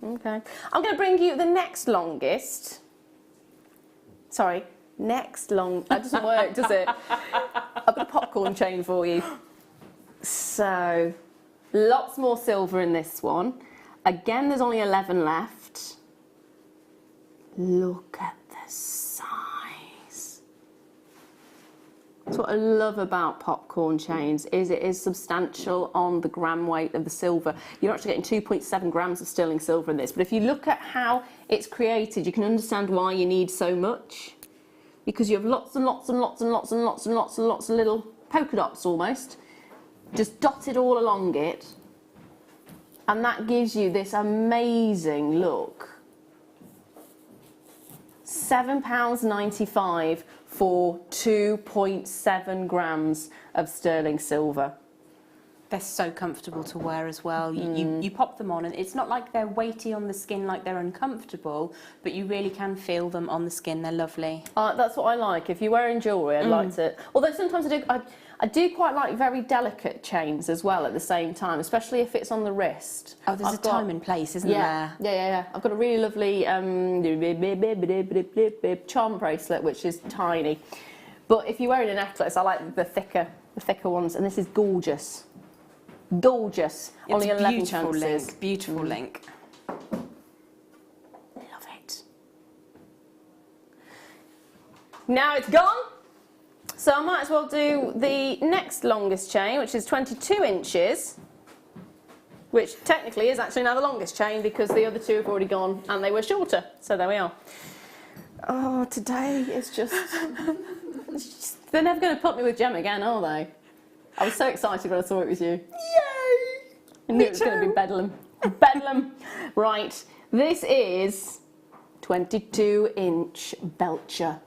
Okay. I'm going to bring you the next longest. Sorry, next long... That doesn't work, does it? I've got a popcorn chain for you. So, lots more silver in this one. Again, there's only 11 left. Look at the size. That's what I love about popcorn chains, is it is substantial on the gram weight of the silver. You're actually getting 2.7 grams of sterling silver in this, but if you look at how it's created, you can understand why you need so much. Because you have lots and lots and lots and lots and lots and lots and lots of little polka dots almost, just dotted all along it. And that gives you this amazing look. £7.95 for 2.7 grams of sterling silver. They're so comfortable to wear as well. You pop them on and it's not like they're weighty on the skin, like they're uncomfortable, but you really can feel them on the skin. They're lovely. That's what I like. If you're wearing jewellery, I'd like to... Although sometimes I do quite like very delicate chains as well at the same time, especially if it's on the wrist. Oh, there's a time and place, isn't there? Yeah. I've got a really lovely charm bracelet, which is tiny. But if you're wearing a necklace, I like the thicker ones, and this is gorgeous. Gorgeous. It's only 11 beautiful chances. link. Beautiful link. Love it. Now it's gone. So I might as well do the next longest chain, which is 22 inches, which technically is actually now the longest chain because the other two have already gone and they were shorter. So there we are. Oh, today is just... they're never going to put me with Gem again, are they? I was so excited when I saw it with you. Yay! I knew it was going to be bedlam. Bedlam. Right, this is 22-inch Belcher.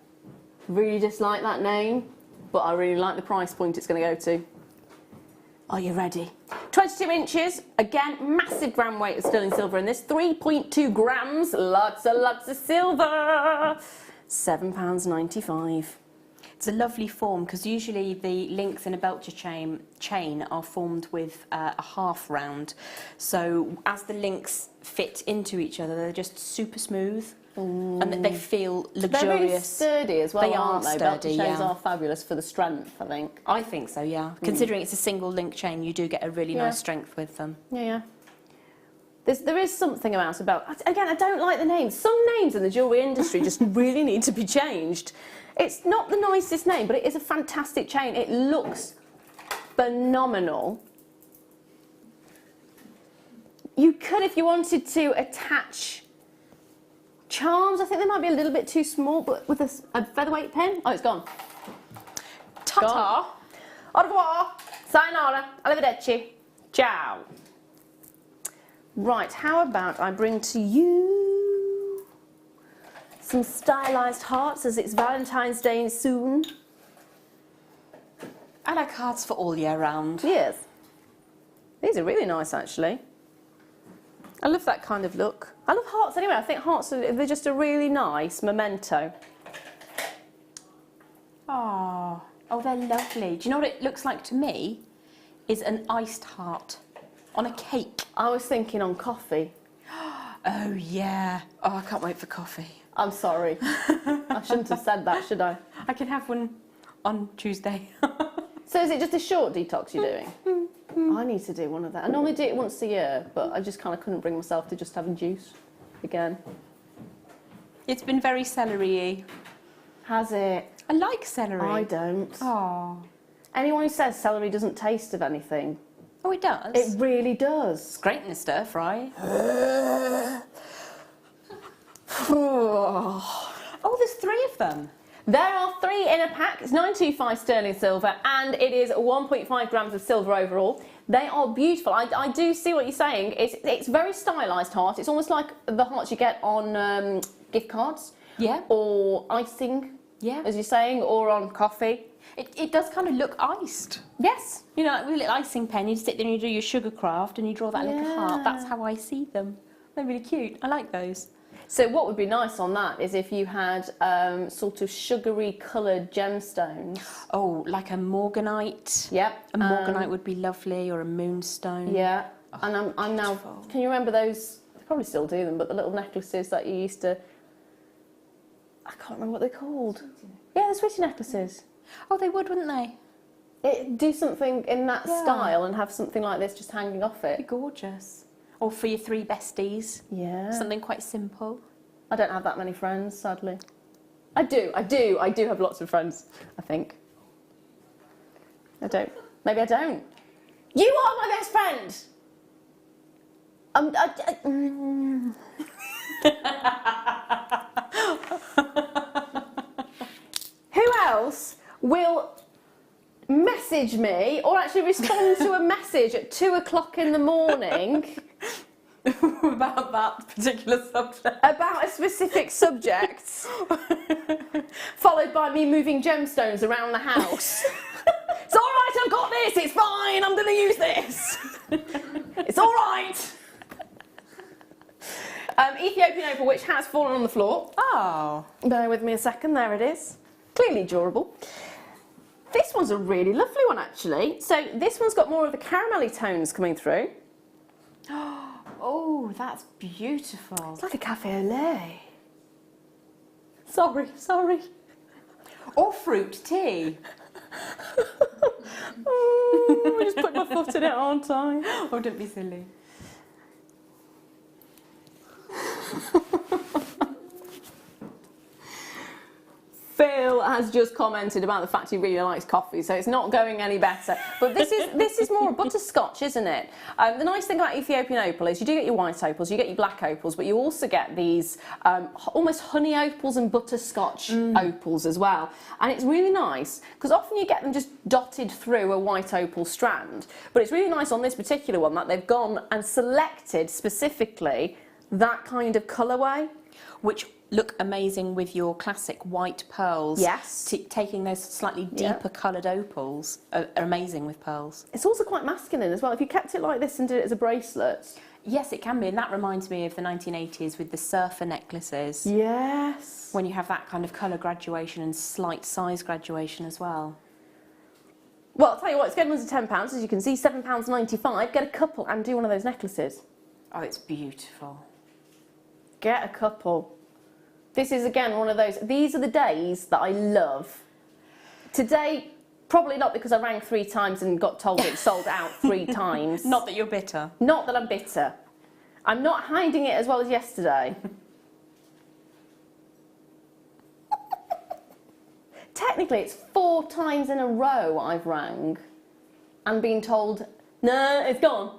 Really dislike that name, but I really like the price point it's going to go to. Are you ready? 22 inches, again, massive gram weight of sterling silver in this, 3.2 grams, lots of silver. £7.95. It's a lovely form because usually the links in a Belcher chain are formed with a half round. So as the links fit into each other, they're just super smooth and they feel luxurious. They're really sturdy as well, They aren't are they? sturdy, Belcher chains yeah. are fabulous for the strength, I think. I think so, yeah. Considering it's a single link chain, you do get a really nice strength with them. Yeah. There is something about again, I don't like the names. Some names in the jewellery industry just really need to be changed. It's not the nicest name, but it is a fantastic chain. It looks phenomenal. You could, if you wanted to, attach charms. I think they might be a little bit too small, but with a featherweight pin. Oh, it's gone. Ta-ta! Au revoir. Sayonara. Arrivederci. Ciao. Right, how about I bring to you some stylised hearts as it's Valentine's Day soon. I like hearts for all year round. Yes. These are really nice, actually. I love that kind of look. I love hearts anyway. I think hearts they're just a really nice memento. Oh, they're lovely. Do you know what it looks like to me? Is an iced heart on a cake. I was thinking on coffee. Oh, yeah. Oh, I can't wait for coffee. I'm sorry. I shouldn't have said that, should I? I can have one on Tuesday. So is it just a short detox you're doing? I need to do one of that. I normally do it once a year, but I just kind of couldn't bring myself to just having juice again. It's been very celery-y. Has it? I like celery. I don't. Oh. Anyone who says celery doesn't taste of anything, Oh, it does? it really does. It's great in a stir fry. Oh, there's 3 of them. There are 3 in a pack. It's 925 sterling silver, and it is 1.5 grams of silver overall. They are beautiful. I do see what you're saying. It's very stylised heart. It's almost like the hearts you get on gift cards. Yeah. Or icing, Yeah. as you're saying, or on coffee. It does kind of look iced. Yes. You know, like with a little icing pen, you sit there and you do your sugar craft and you draw that little heart. That's how I see them. They're really cute. I like those. So what would be nice on that is if you had sort of sugary coloured gemstones. Oh, like a morganite. Yep. A morganite would be lovely, or a moonstone. Yeah. And I'm now. beautiful. Can you remember those? They probably still do them, but the little necklaces that you used to. I can't remember what they're called. Yeah, the sweetie necklaces. Oh, they would, wouldn't they? Do something in that Yeah. style and have something like this just hanging off They're it. gorgeous. Or for your 3 besties. Yeah. Something quite simple. I don't have that many friends, sadly. I do have lots of friends, I think. I don't. Maybe I don't. You are my best friend! Who else will message me or actually respond to a message at 2 o'clock in the morning About that particular subject. about a specific subject, followed by me moving gemstones around the house? It's all right, I've got this, it's fine, I'm going to use this. It's all right. Ethiopian opal, which has fallen on the floor. Oh. Bear with me a second, there it is. Clearly durable. This one's a really lovely one, actually. So this one's got more of the caramelly tones coming through. Oh, that's beautiful. It's like a cafe au lait. Sorry. Or fruit tea. I just put my foot in it, aren't I? Oh, don't be silly. Phil has just commented about the fact he really likes coffee, so it's not going any better. But this is more butterscotch, isn't it? The nice thing about Ethiopian opal is you do get your white opals, you get your black opals, but you also get these almost honey opals and butterscotch opals as well. And it's really nice, because often you get them just dotted through a white opal strand. But it's really nice on this particular one that they've gone and selected specifically that kind of colourway. Which look amazing with your classic white pearls. Yes. Taking those slightly deeper coloured opals are amazing with pearls. It's also quite masculine as well. If you kept it like this and did it as a bracelet. Yes, it can be, and that reminds me of the 1980s with the surfer necklaces. Yes. When you have that kind of colour graduation and slight size graduation as well. Well, I'll tell you what, it's going under £10, as you can see, £7.95. Get a couple and do one of those necklaces. Oh, it's beautiful. Get a couple. This is, again, one of those, these are the days that I love. Today, probably not because I rang 3 times and got told it sold out 3 times. Not that you're bitter. Not that I'm bitter. I'm not hiding it as well as yesterday. Technically, it's 4 times in a row I've rang and been told, no, it's gone.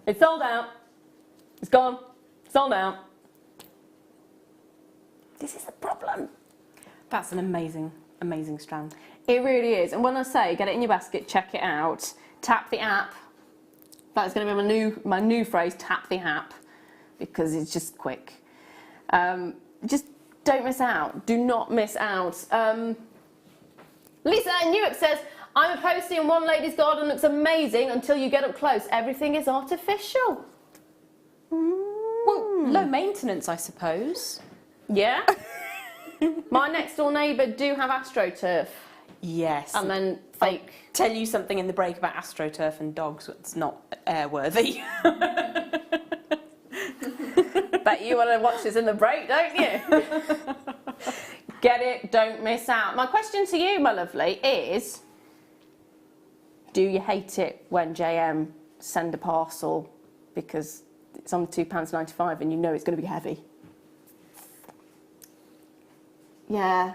It's sold out. It's gone. Sold out. This is the problem. That's an amazing, amazing strand. It really is. And when I say get it in your basket, check it out, tap the app. That's going to be my new phrase, tap the app, because it's just quick. Just don't miss out. Do not miss out. Lisa in Newark says, I'm a postie and one lady's garden looks amazing until you get up close. Everything is artificial. Well, low maintenance, I suppose. Yeah. My next door neighbour do have AstroTurf. Yes. And then fake. I'll tell you something in the break about AstroTurf and dogs. It's not airworthy. Bet you want to watch this in the break, don't you? Get it, don't miss out. My question to you, my lovely, is do you hate it when JM send a parcel because it's on £2.95 and you know it's going to be heavy? Yeah.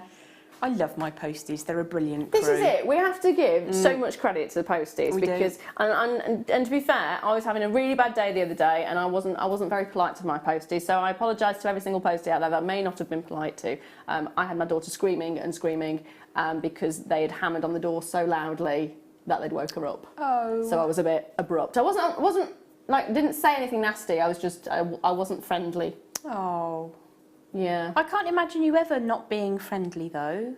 I love my posties. They're a brilliant crew. This is it. We have to give so much credit to the posties because, and to be fair, I was having a really bad day the other day, and I wasn't very polite to my posties. So I apologise to every single postie out there that may not have been polite to. I had my daughter screaming and screaming because they had hammered on the door so loudly that they'd woke her up. Oh. So I was a bit abrupt. I wasn't like didn't say anything nasty. I was just I wasn't friendly. Oh. Yeah. I can't imagine you ever not being friendly, though.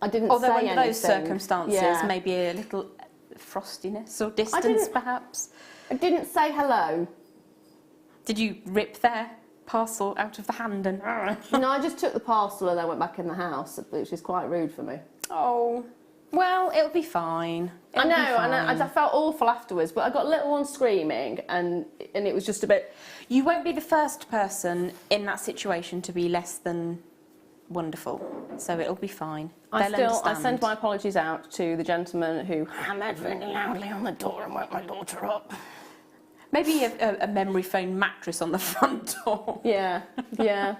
I didn't Although say under anything. those circumstances, Yeah. maybe a little frostiness or distance, perhaps. I didn't say hello. Did you rip their parcel out of the hand and... No, I just took the parcel and then went back in the house, which is quite rude for me. Oh, well, it'll be fine. I know, and I felt awful afterwards, but I got little one screaming, and it was just a bit... You won't be the first person in that situation to be less than wonderful, so it'll be fine. I send my apologies out to the gentleman who hammered really loudly on the door and woke my daughter up. Maybe a memory foam mattress on the front door. Yeah, yeah.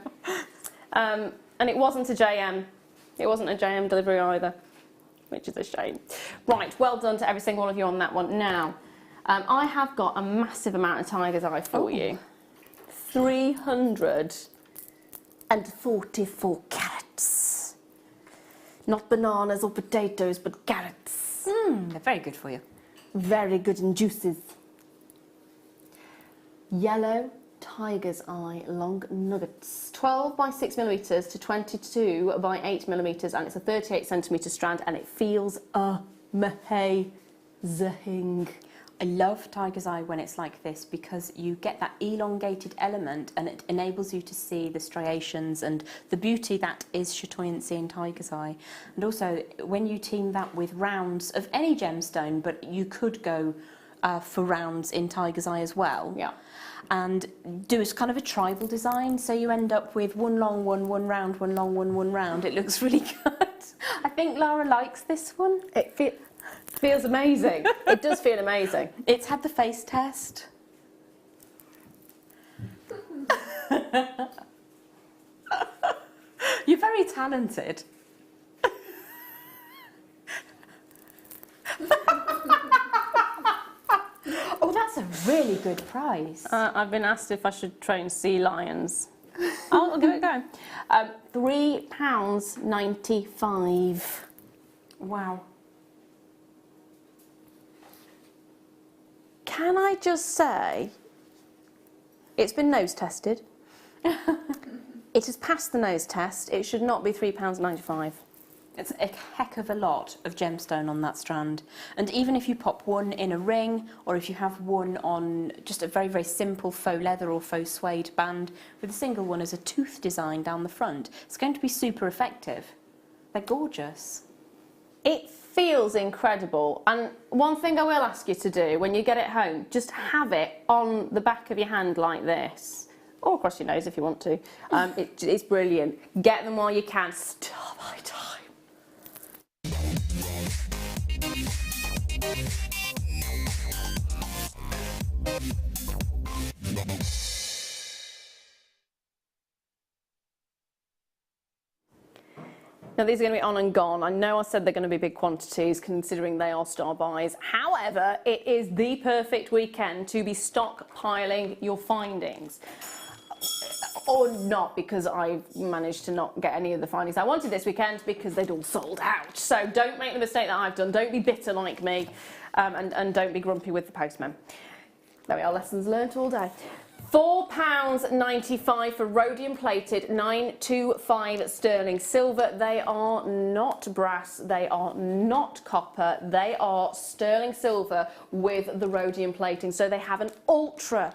And it wasn't a JM. It wasn't a JM delivery either, which is a shame. Right, well done to every single one of you on that one. Now, I have got a massive amount of Tiger's Eye for you. 344 carats. Not bananas or potatoes, but carrots. They're very good for you. Very good in juices. Yellow Tiger's Eye long nuggets. 12 by 6 millimetres to 22 by 8 millimetres, and it's a 38 centimetre strand, and it feels amazing. I love Tiger's Eye when it's like this because you get that elongated element and it enables you to see the striations and the beauty that is chatoyancy in Tiger's Eye. And also when you team that with rounds of any gemstone, but you could go for rounds in Tiger's Eye as well. Yeah. And do as kind of a tribal design, so you end up with one long one, one round, one long one, one round. It looks really good. I think Lara likes this one. It feels amazing. It does feel amazing. It's had the face test. You're very talented. Oh, that's a really good price. I've been asked if I should train sea lions. I'll give it a go. £3.95. Wow. Can I just say, it's been nose tested. It has passed the nose test. It should not be £3.95. It's a heck of a lot of gemstone on that strand. And even if you pop one in a ring, or if you have one on just a very, very simple faux leather or faux suede band with a single one as a tooth design down the front, it's going to be super effective. They're gorgeous. It feels incredible. And one thing I will ask you to do when you get it home, just have it on the back of your hand like this. Or across your nose if you want to. It's brilliant. Get them while you can. Still by time. Now these are going to be on and gone. I know I said they're going to be big quantities considering they are star buys. However, it is the perfect weekend to be stockpiling your findings. Or not, because I've managed to not get any of the findings I wanted this weekend because they'd all sold out. So don't make the mistake that I've done. Don't be bitter like me, and don't be grumpy with the postman. There we are, lessons learnt all day. £4.95 for rhodium plated 925 sterling silver. They are not brass, they are not copper, they are sterling silver with the rhodium plating. So they have an ultra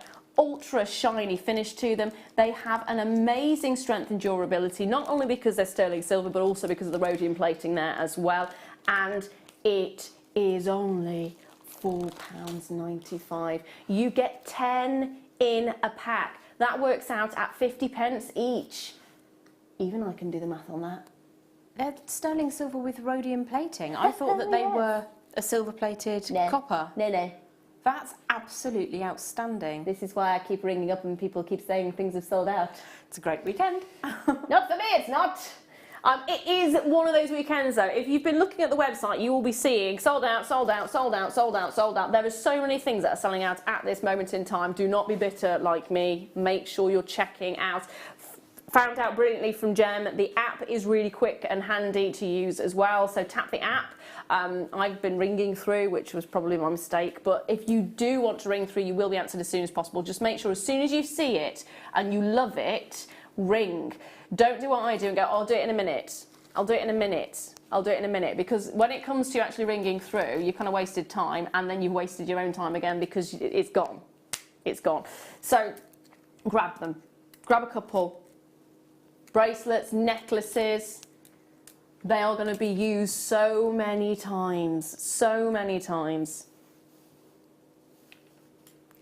shiny finish to them. They have an amazing strength and durability, not only because they're sterling silver, but also because of the rhodium plating there as well. And it is only £4.95. You get 10 in a pack. That works out at 50p each. Even I can do the math on that. They're sterling silver with rhodium plating. I thought that they were a silver plated copper. No. That's absolutely outstanding. This is why I keep ringing up and people keep saying things have sold out. It's a great weekend. Not for me, it's not. It is one of those weekends though. If you've been looking at the website, you will be seeing sold out, sold out, sold out, sold out, sold out. There are so many things that are selling out at this moment in time. Do not be bitter like me. Make sure you're checking out. Found out brilliantly from Jem, the app is really quick and handy to use as well. So tap the app. I've been ringing through, which was probably my mistake, but if you do want to ring through, you will be answered as soon as possible. Just make sure as soon as you see it and you love it, ring. Don't do what I do and go, oh, I'll do it in a minute. I'll do it in a minute. I'll do it in a minute. Because when it comes to actually ringing through, you kind of wasted time and then you've wasted your own time again because it's gone. It's gone. So grab them. Grab a couple. Bracelets, necklaces. They are going to be used so many times. So many times.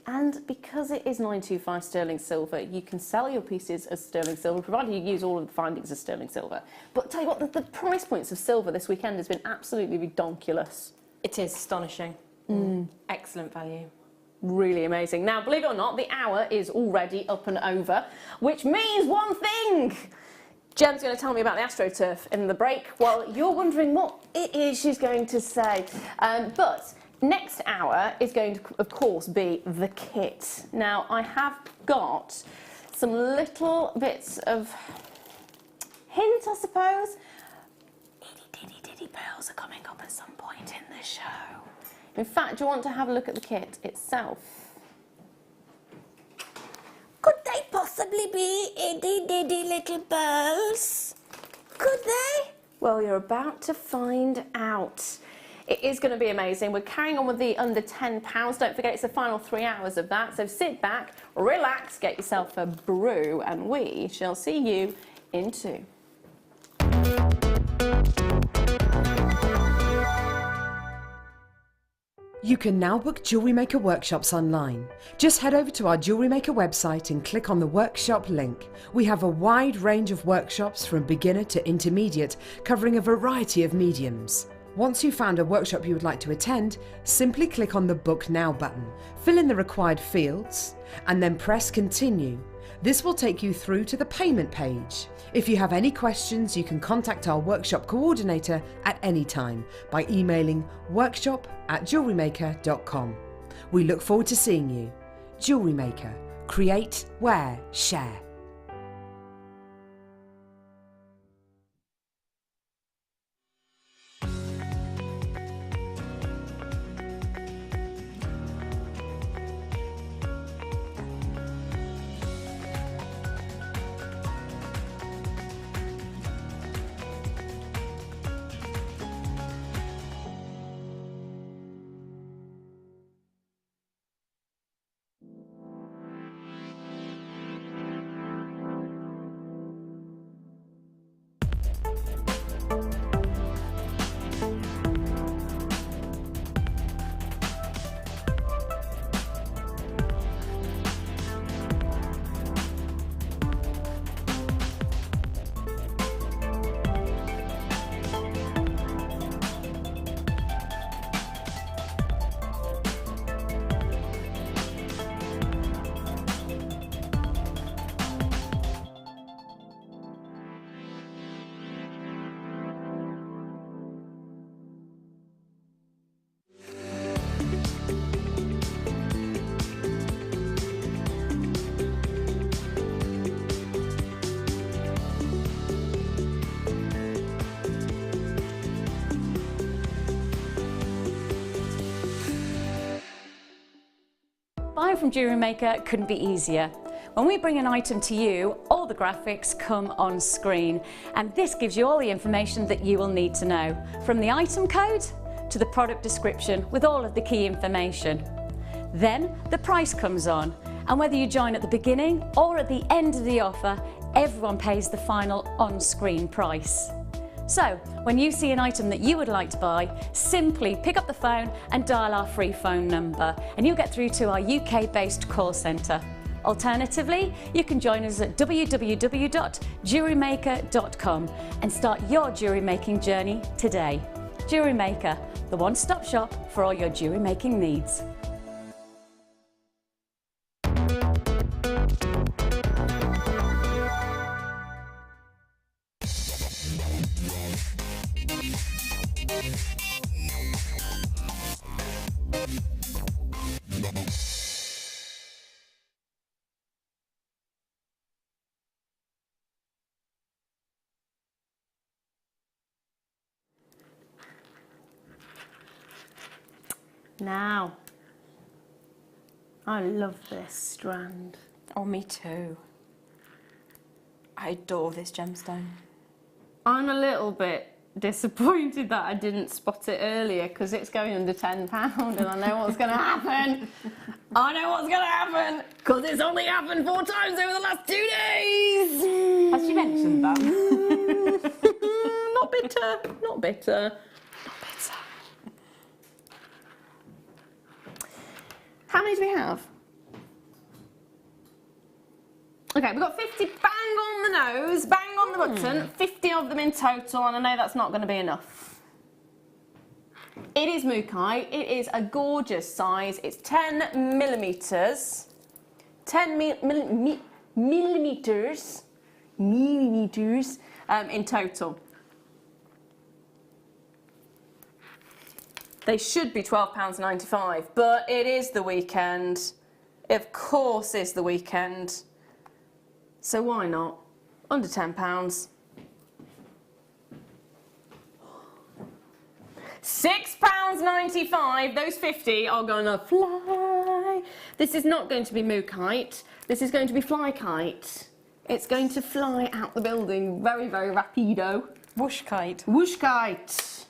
And because it is 925 sterling silver, you can sell your pieces as sterling silver, provided you use all of the findings as sterling silver. But tell you what, the price points of silver this weekend has been absolutely redonkulous. It is astonishing. Excellent value. Really amazing. Now, believe it or not, the hour is already up and over, which means one thing. Jem's going to tell me about the AstroTurf in the break while you're wondering what it is she's going to say. But next hour is going to, of course, be the kit. Now, I have got some little bits of hint, I suppose. Itty pearls are coming up at some point in the show. In fact, do you want to have a look at the kit itself? Could they possibly be itty-ditty little pearls? Could they? Well, you're about to find out. It is going to be amazing. We're carrying on with the under £10. Don't forget, it's the final 3 hours of that. So sit back, relax, get yourself a brew, and we shall see you in 2. You can now book Jewellery Maker workshops online. Just head over to our Jewellery Maker website and click on the workshop link. We have a wide range of workshops from beginner to intermediate, covering a variety of mediums. Once you've found a workshop you would like to attend, simply click on the Book Now button, fill in the required fields, and then press Continue. This will take you through to the payment page. If you have any questions, you can contact our workshop coordinator at any time by emailing workshop@jewellerymaker.com. We look forward to seeing you. Jewellery Maker. Create, wear, share. Buying from Jewellery Maker couldn't be easier. When we bring an item to you, all the graphics come on screen, and this gives you all the information that you will need to know, from the item code to the product description with all of the key information. Then the price comes on, and whether you join at the beginning or at the end of the offer, everyone pays the final on-screen price. So, when you see an item that you would like to buy, simply pick up the phone and dial our free phone number, and you'll get through to our UK-based call centre. Alternatively, you can join us at www.jewellerymaker.com and start your jewellery making journey today. Jewellery Maker, the one-stop shop for all your jewellery making needs. Now, I love this strand. Oh, me too. I adore this gemstone. I'm a little bit disappointed that I didn't spot it earlier because it's going under £10 and I know what's going to happen. I know what's going to happen because it's only happened 4 times over the last 2 days. Has she mentioned that? Not bitter, not bitter, not bitter. How many do we have? Okay, we've got 50 bang on the nose, bang on the button, 50 of them in total, and I know that's not going to be enough. It is Mukai. It is a gorgeous size. It's 10 millimetres. 10 millimetres in total. They should be £12.95, but it is the weekend. Of course it's the weekend. So why not? Under £10. £6.95. Those 50 are gonna fly. This is not going to be Mookite. This is going to be Fly Kite. It's going to fly out the building very, very rapido. Whoosh kite. Whoosh Kite.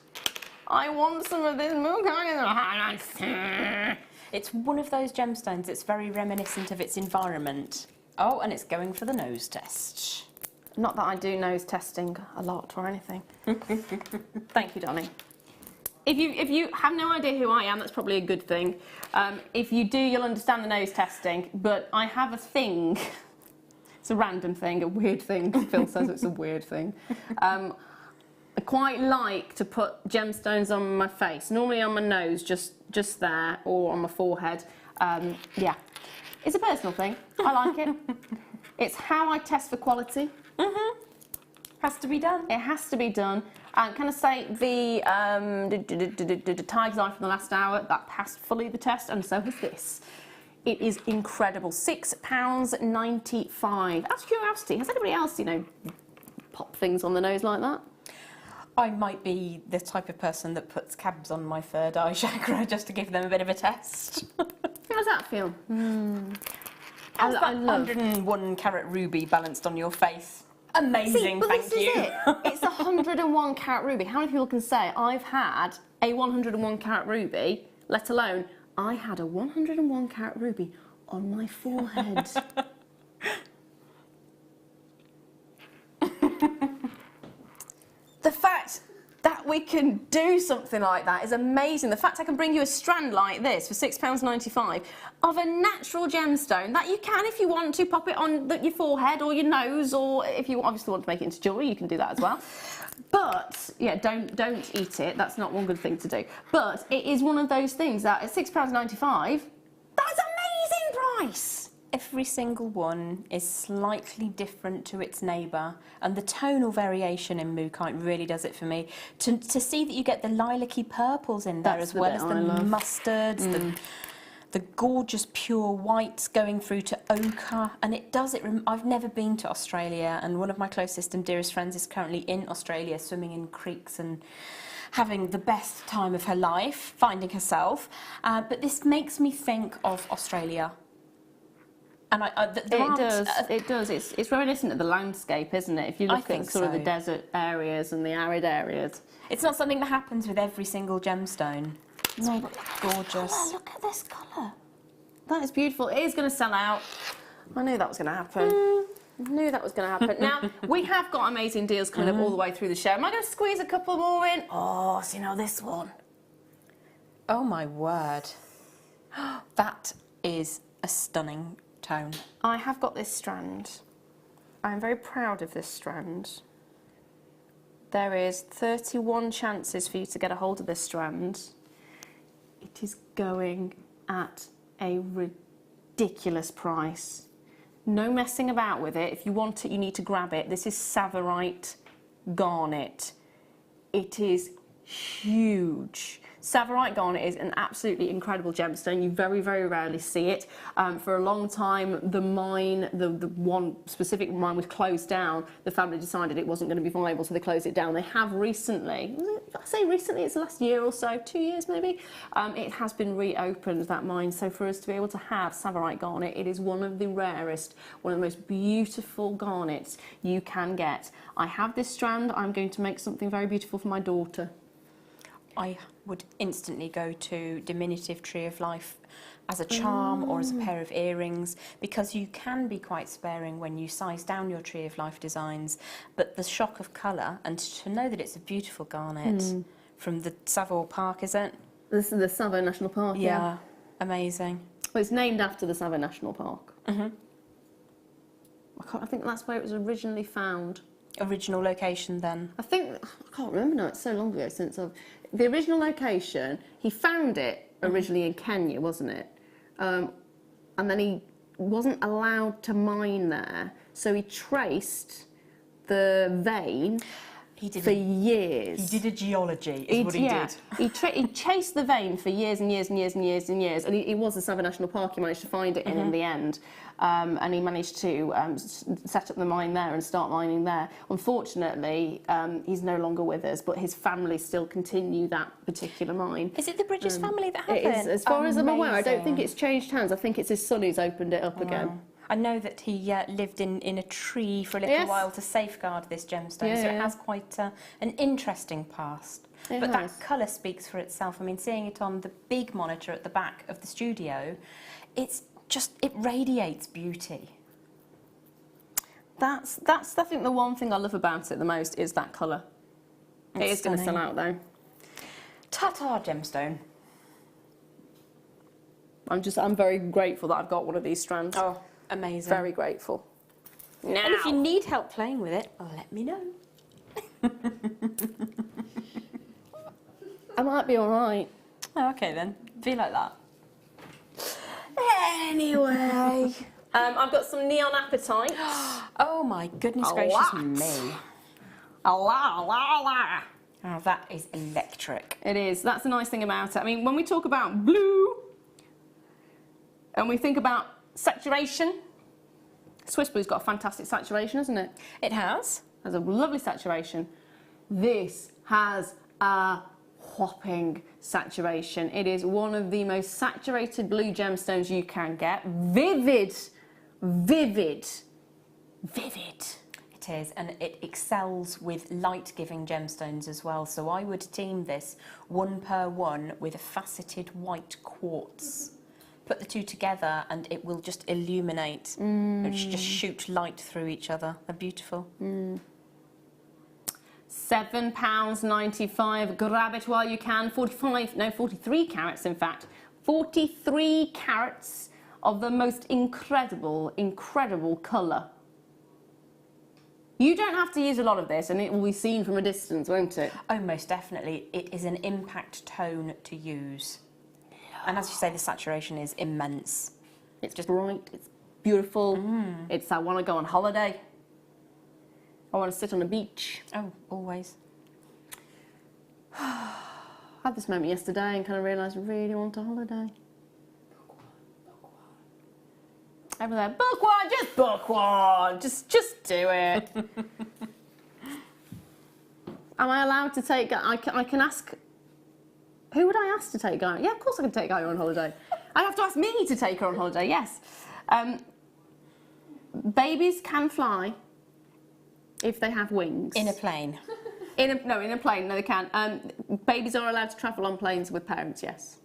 I want some of this Mookite. It's one of those gemstones that's very reminiscent of its environment. Oh, and it's going for the nose test. Not that I do nose testing a lot or anything. Thank you, darling. If you have no idea who I am, that's probably a good thing. If you do, you'll understand the nose testing. But I have a thing. It's a random thing, a weird thing. Phil says it's a weird thing. I quite like to put gemstones on my face, normally on my nose, just there, or on my forehead. Yeah, it's a personal thing. I like it. It's how I test for quality. Has to be done. It has to be done. Can I say the tiger's eye from the last hour, that passed fully the test, and so has this. It is incredible. £6.95. Out of curiosity, has anybody else, you know, pop things on the nose like that? I might be the type of person that puts cabs on my third eye chakra just to give them a bit of a test. How does that feel? How's that 101 carat ruby balanced on your face? Amazing, thank you. Is it. It's a 101 carat ruby. How many people can say, I've had a 101 carat ruby, let alone, I had a 101 carat ruby on my forehead. The fact that we can do something like that is amazing. The fact I can bring you a strand like this for £6.95 of a natural gemstone that you can, if you want to, pop it on your forehead or your nose, or if you obviously want to make it into jewellery, you can do that as well. But, yeah, don't eat it. That's not one good thing to do. But it is one of those things that at £6.95, that's an amazing price. Every single one is slightly different to its neighbour, and the tonal variation in Mookite really does it for me. To see that you get the lilac-y purples in there, as well as the mustards, the gorgeous pure whites going through to ochre, and it does it. I've never been to Australia, and one of my closest and dearest friends is currently in Australia, swimming in creeks and having the best time of her life, finding herself. But this makes me think of Australia. And it does. It's reminiscent of the landscape, isn't it? If you look at sort of the desert areas and the arid areas. It's not something that happens with every single gemstone. No, but gorgeous. Look at this colour. That is beautiful. It is going to sell out. I knew that was going to happen. I knew that was going to happen. Now, we have got amazing deals coming up all the way through the show. Am I going to squeeze a couple more in? Oh, so you know this one. Oh, my word. That is a stunning tone. I have got this strand. I am very proud of this strand. There is 31 chances for you to get a hold of this strand. It is going at a ridiculous price. No messing about with it. If you want it, you need to grab it. This is Tsavorite Garnet. It is huge. Tsavorite Garnet is an absolutely incredible gemstone. You very, very rarely see it. For a long time, the mine, the one specific mine was closed down. The family decided it wasn't going to be viable, so they closed it down. They have recently, I say recently, it's the last year or so, 2 years maybe, it has been reopened, that mine. So for us to be able to have Tsavorite Garnet, it is one of the rarest, one of the most beautiful garnets you can get. I have this strand. I'm going to make something very beautiful for my daughter. I would instantly go to diminutive Tree of Life as a charm or as a pair of earrings, because you can be quite sparing when you size down your Tree of Life designs, but the shock of colour, and to know that it's a beautiful garnet from the Tsavo Park, is it? This is the Tsavo National Park, yeah. Amazing. Well, it's named after the Tsavo National Park. I think that's where it was originally found. Original location then? I can't remember now, it's so long ago since the original location, he found it originally in Kenya, wasn't it? And then he wasn't allowed to mine there, so he traced the vein for years. He did a geology, is what he did. He chased the vein for years and years and years and years and years, and it was the Tsavo National Park he managed to find it in the end. And he managed to set up the mine there and start mining there. Unfortunately, he's no longer with us, but his family still continue that particular mine. Is it the Bridges family that have it? It is, as far as I'm aware. I don't think it's changed hands. I think it's his son who's opened it up again. I know that he lived in a tree for a little while to safeguard this gemstone, so it has quite an interesting past. But that colour speaks for itself. I mean, seeing it on the big monitor at the back of the studio, it radiates beauty. That's I think the one thing I love about it the most is that colour. It is going to sell out though. Ta-ta gemstone. I'm very grateful that I've got one of these strands. Oh, amazing. Very grateful. Now, and if you need help playing with it, let me know. I might be all right. Oh, okay then. Be like that. Anyway, I've got some neon apatite. Oh my goodness gracious me. A lot. Oh, that is electric. It is. That's the nice thing about it. I mean, when we talk about blue and we think about saturation, Swiss Blue's got a fantastic saturation, hasn't it? It has. Has a lovely saturation. This has a whopping saturation. It is one of the most saturated blue gemstones you can get. Vivid. It is, and it excels with light-giving gemstones as well. So I would team this 1 per 1 with a faceted white quartz. Put the two together and it will just illuminate. It just shoot light through each other. They're beautiful. £7.95. Grab it while you can. 43 carats, in fact. 43 carats of the most incredible colour. You don't have to use a lot of this, and it will be seen from a distance, won't it? Oh, most definitely. It is an impact tone to use. And as you say, the saturation is immense. It's just bright, it's beautiful. It's I want to go on holiday. I want to sit on a beach. Oh, always. I had this moment yesterday and kind of realised I really want a holiday. Over there, book one, just book one. Just do it. Am I allowed to take, I can ask, who would I ask to take Gaia? Yeah, of course I can take Gaia on holiday. I have to ask me to take her on holiday, yes. Babies can fly if they have wings. In a plane. In a plane, no they can't. Babies are allowed to travel on planes with parents, yes.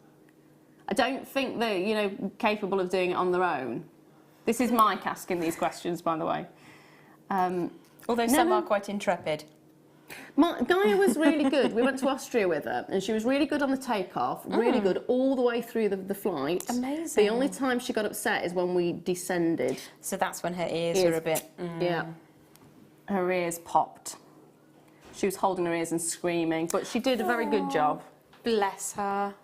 I don't think they're, capable of doing it on their own. This is Mike asking these questions, by the way. Although some are quite intrepid. Gaia was really good. We went to Austria with her, and she was really good on the takeoff, really good all the way through the flight. Amazing. The only time she got upset is when we descended. So that's when her ears were a bit... Yeah. Her ears popped. She was holding her ears and screaming, but she did a very good job. Bless her.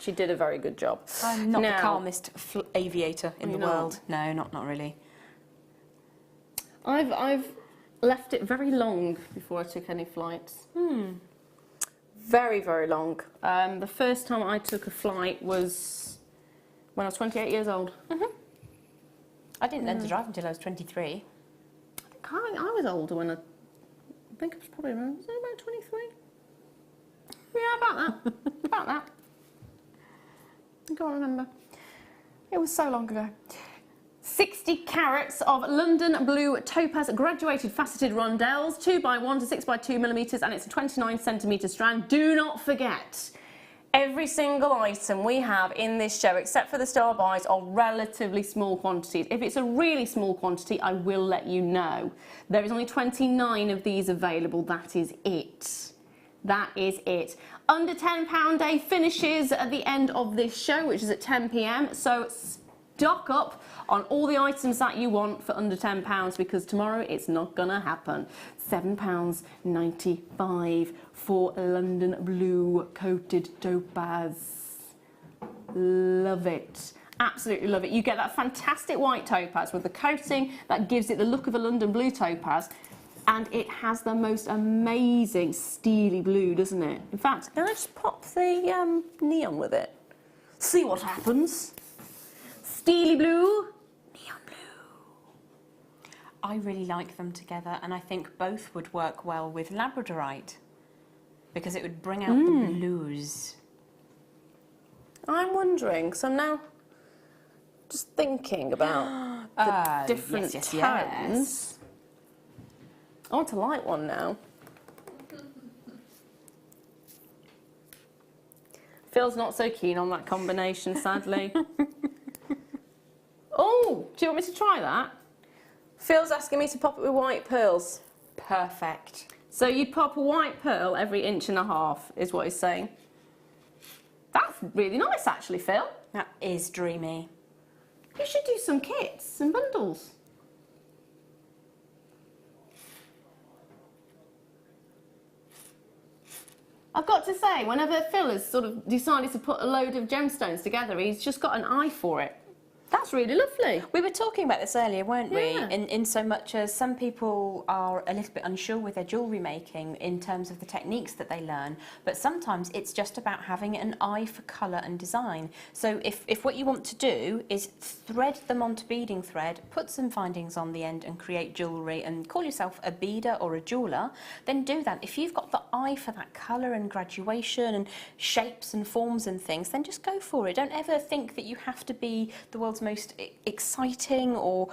She did a very good job. I'm not the calmest aviator in the world. No, not really. I've left it very long before I took any flights. Very, very long. The first time I took a flight was when I was 28 years old. I didn't learn to drive until I was 23. I was older when I think I was probably around, was I about 23? Yeah, about that. I can't remember. It was so long ago. 60 carats of London blue topaz graduated faceted rondelles, 2x1 to 6x2 millimetres, and it's a 29 centimetre strand. Do not forget, every single item we have in this show, except for the star buys, are relatively small quantities. If it's a really small quantity, I will let you know. There is only 29 of these available. That is it. That is it. Under £10 day finishes at the end of this show, which is at 10 p.m. So stock up on all the items that you want for under £10, because tomorrow it's not gonna happen. £7.95 for London blue coated topaz. Love it. Absolutely love it. You get that fantastic white topaz with the coating that gives it the look of a London blue topaz. And it has the most amazing steely blue, doesn't it? In fact, can I just pop the neon with it? See what happens. Steely blue, neon blue. I really like them together, and I think both would work well with labradorite because it would bring out the blues. I'm wondering, so I'm now just thinking about the different tones. Yes. I want a light one now. Phil's not so keen on that combination, sadly. Oh, do you want me to try that? Phil's asking me to pop it with white pearls. Perfect. So you'd pop a white pearl every 1.5 inches, is what he's saying. That's really nice, actually, Phil. That is dreamy. You should do some kits and bundles. I've got to say, whenever Phil has sort of decided to put a load of gemstones together, he's just got an eye for it. That's That's really lovely. We were talking about this earlier, weren't we? Yeah. In so much as some people are a little bit unsure with their jewellery making in terms of the techniques that they learn, but sometimes it's just about having an eye for colour and design. So if what you want to do is thread them onto beading thread, put some findings on the end and create jewellery and call yourself a beader or a jeweller, then do that. If you've got the eye for that colour and graduation and shapes and forms and things, then just go for it. Don't ever think that you have to be the world's most exciting, or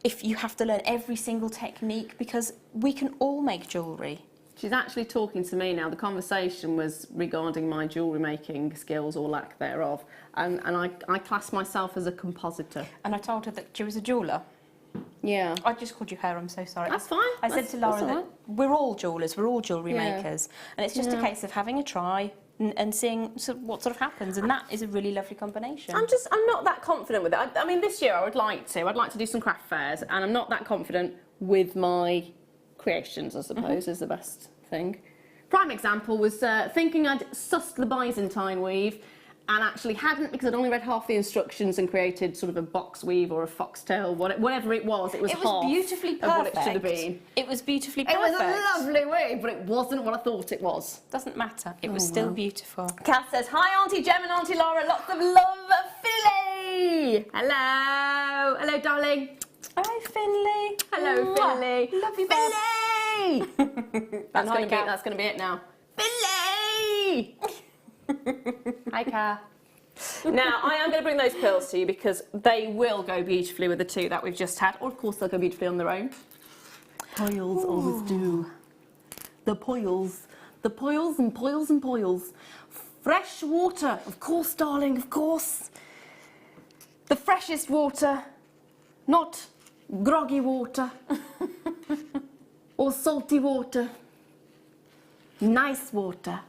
if you have to learn every single technique, because we can all make jewellery. She's actually talking to me now. The conversation was regarding my jewellery making skills or lack thereof, and I class myself as a compositor. And I told her that she was a jeweller. Yeah. I just called you her, I'm so sorry. That's fine. I said to Lara that's all that right. we're all jewellers, we're all jewellery Yeah. makers, and it's just a case of having a try and seeing what sort of happens, and that is a really lovely combination. I'm not that confident with it. I mean, this year I'd like to do some craft fairs, and I'm not that confident with my creations, I suppose, is the best thing. Prime example was thinking I'd sussed the Byzantine weave, and actually hadn't, because I'd only read half the instructions and created sort of a box weave or a foxtail, whatever it was. It was half beautifully perfect. of what it should have been. It was beautifully It perfect. was a lovely weave, but it wasn't what I thought it was. Doesn't matter. It was still beautiful. Kath says, hi Auntie Gem and Auntie Laura, lots of love, Philly! Hello! Hello, darling. Hi, Finley. Hello, Philly. Love you, Philly! That's going to be it now. Philly! Hi, Kath. Now, I am going to bring those pearls to you because they will go beautifully with the two that we've just had, or of course they'll go beautifully on their own. Poils always do. The poils and poils and poils. Fresh water, of course, darling, of course. The freshest water, not groggy water or salty water. Nice water.